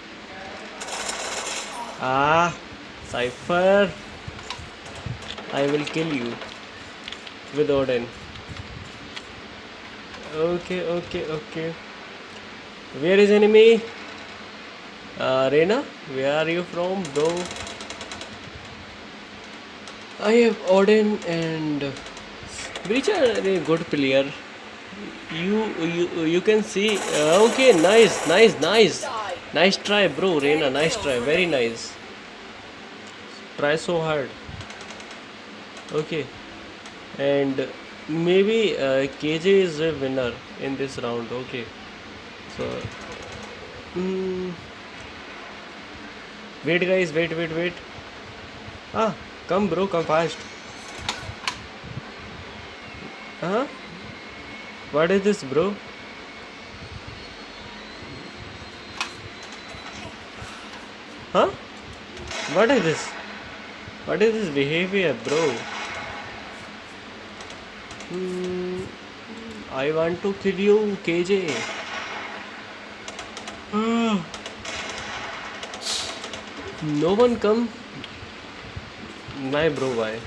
Cypher. I will kill you with Odin. Okay. Where is enemy? Reina, where are you from, bro? I have Odin and which are a good player. You can see. Okay, nice try, bro. Reina, nice try, very nice. Try so hard. Okay, and maybe KJ is a winner in this round. Okay, so wait guys, wait. Come bro, come fast. What is this, bro? What is this? What is this behavior, bro? I want to kill you, KJ. No one come. Why, bro? Why?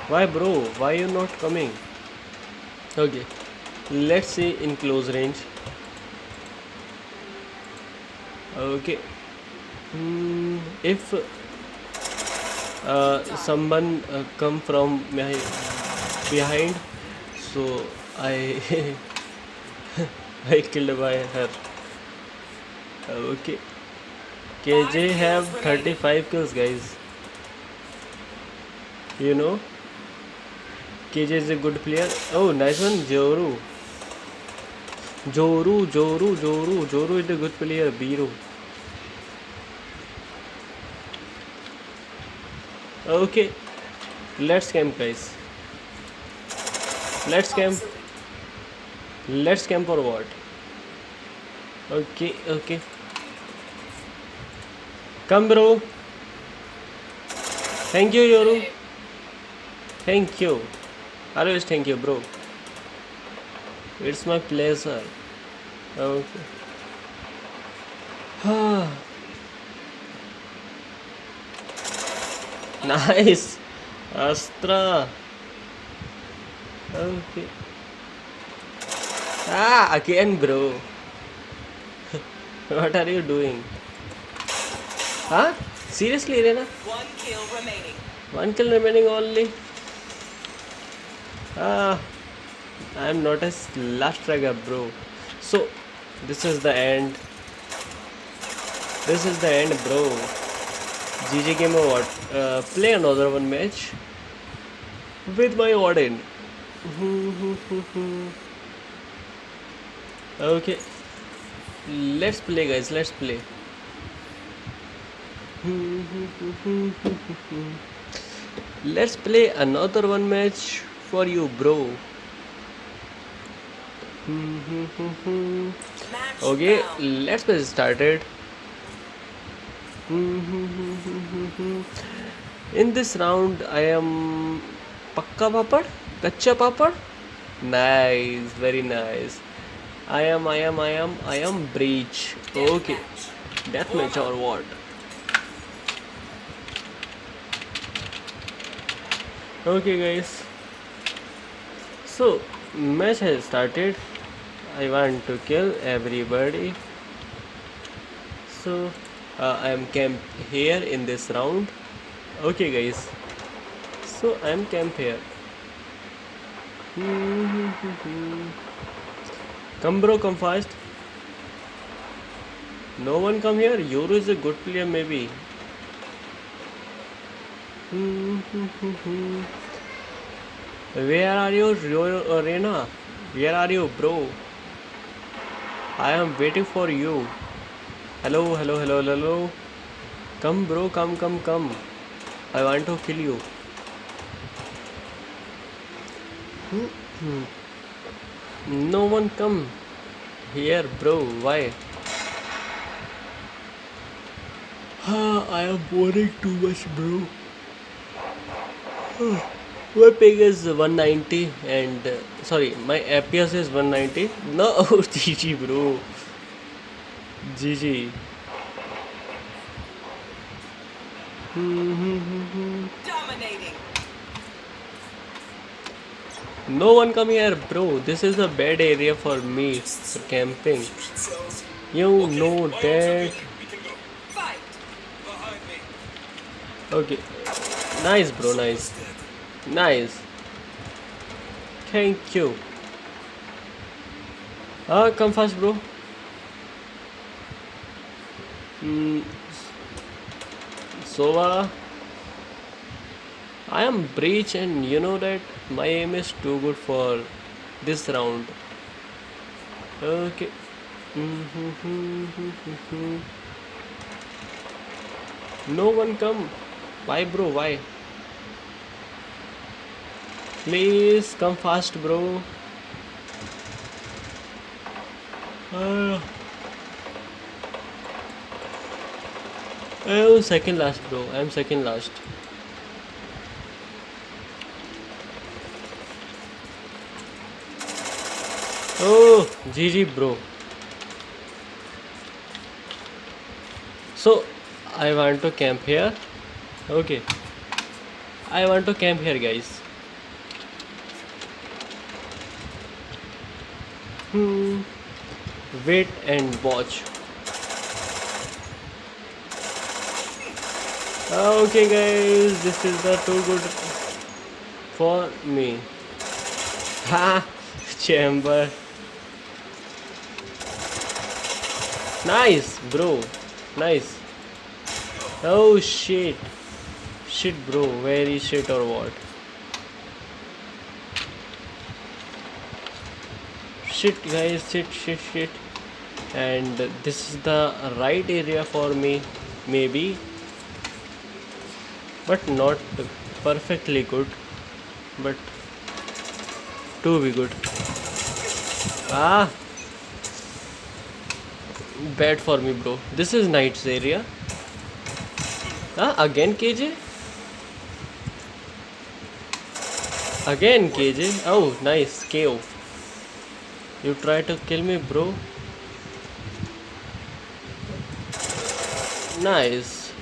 Why, bro? Why you not coming? Okay, let's see in close range. Okay, if someone come from behind, so I I killed by her. Okay, KJ have 35 kills, guys. You know, KJ is a good player. Oh, nice one, Joru. Joru is a good player, Biro. Okay, let's camp, guys. Let's camp for what? Okay. Come, bro. Thank you, Yoru. Thank you. Always thank you, bro. It's my pleasure. Okay. Nice. Astra. Okay. Again, bro. What are you doing? Seriously, Rena? 1 kill remaining. 1 kill remaining only. I'm not a last striker, bro. So this is the end. Bro. GG game or what? Play another one match with my Odin. Okay, let's play, guys. Let's play. Let's play another one match for you, bro. Okay, let's get started. In this round, I am Pakka Papad, Kacha Papad. Nice, very nice. I am Breach. Okay, deathmatch or what? Okay, guys. So match has started. I want to kill everybody. So I am camped here in this round. Okay, guys. So I am camped here. Come, bro, come fast. No one come here. Yoru is a good player, maybe. Where are you, Reina? Where are you, bro? I am waiting for you. Hello. Come, bro, come. I want to kill you. No one come here, bro. Why? I am boring too much, bro. My ping is 190 and sorry, my FPS is 190. No, GG, bro. GG. Dominating. No one come here, bro. This is a bad area for me for camping. You know that. Okay. Nice, bro. Nice. Nice. Thank you. Come fast, bro. So, I am breach, and you know that my aim is too good for this round. Okay. No one come. Why, bro? Why? Please come fast, bro. I'm second last, bro. I'm second last. Oh, GG, bro. So, I want to camp here. Okay. I want to camp here, guys. Wait and watch. Okay, guys. This is the too good for me. Ha! Chamber. Nice, bro. Nice. Oh shit. Shit, bro. Very shit or what? Shit, guys. Shit. And this is the right area for me. Maybe. But not perfectly good. But to be good. Bad for me, bro. This is Knight's area. Again KJ? Again KJ? Oh, nice. KO. You try to kill me, bro. Nice.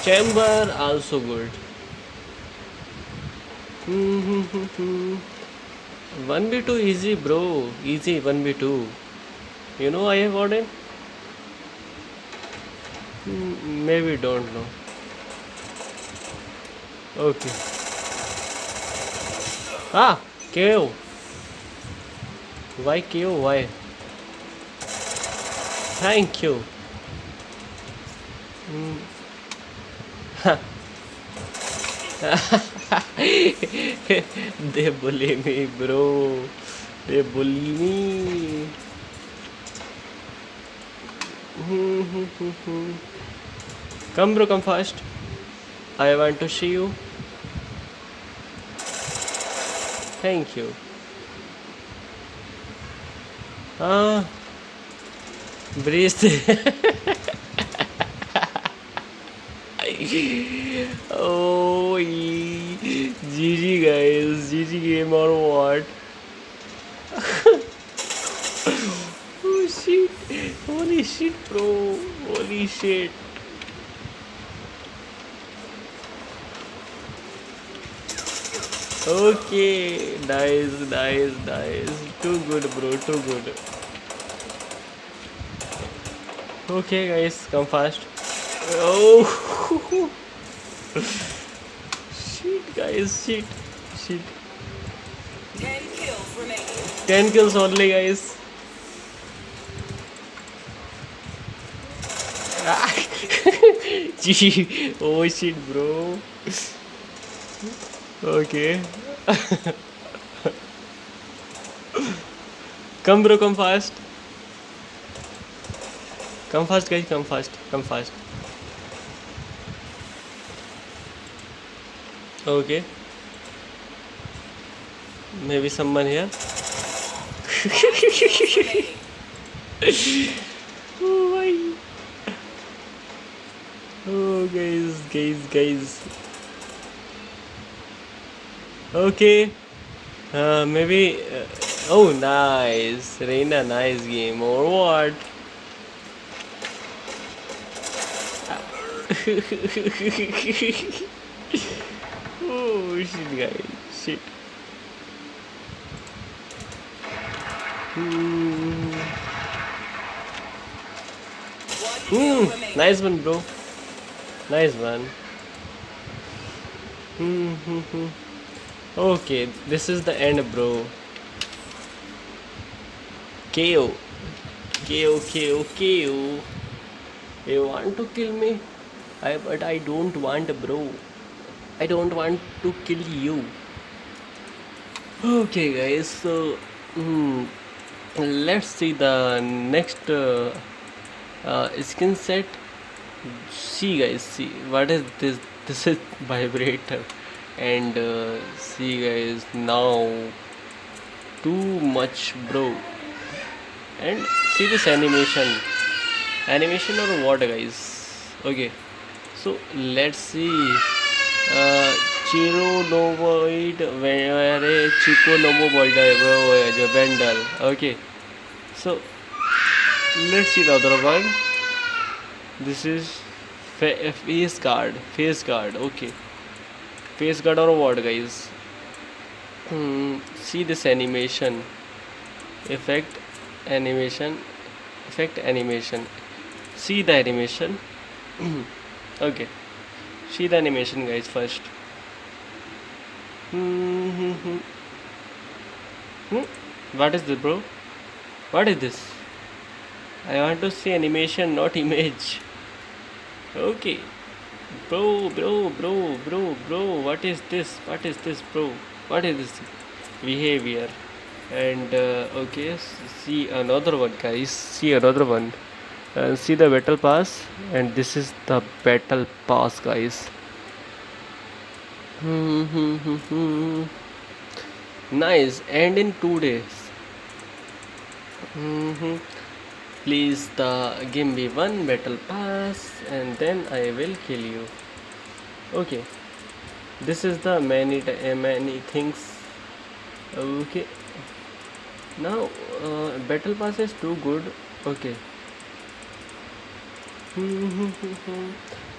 Chamber also good. 1v2 easy, bro. Easy 1v2. You know I have ordered? Maybe don't know. Okay. KO. Why KO? Why? Thank you. They bully me, bro. They bully me. Come, bro, come fast. I want to see you. Thank you. Breathe. Oh, GG, guys. GG game or what? Oh shit. Holy shit, bro. Holy shit. Okay. Nice. Too good, bro. Too good. Okay, guys. Come fast. Oh. Shit, guys. Shit. 10 kills remaining. 10 kills only, guys. Gee, oh shit, bro. Okay. Come, bro, come fast. Come fast, guys, come fast. Okay. Maybe someone here. Oh my. Oh, guys. Okay. Maybe. Oh, nice. Reina, nice game. Or what? Oh, shit, guys. shit. Nice one, bro. Nice one. Okay, this is the end, bro. KO. KO, KO, KO. You want to kill me? But I don't want, bro. I don't want to kill you. Okay, guys. So, let's see the next skin set. See, guys. See what is this? This is vibrator, and see, guys. Now, too much, bro. And see this animation or what, guys? Okay, so let's see. Chironovoid where Chiconovoid Vandal. Okay, so let's see the other one. This is face guard. Okay, face guard or what, guys? See this animation, effect animation. See the animation. Okay, see the animation, guys, first. What is this, bro? What is this? I want to see animation, not image. Okay, bro, what is this, bro? What is this behavior? And okay, see another one, guys. See another one. See the battle pass, and this is the battle pass, guys. Nice. And in 2 days. Please give me one battle pass, and then I will kill you. Okay, this is the many things. Okay, now battle pass is too good. Okay.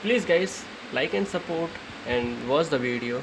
Please, guys, like and support and watch the video.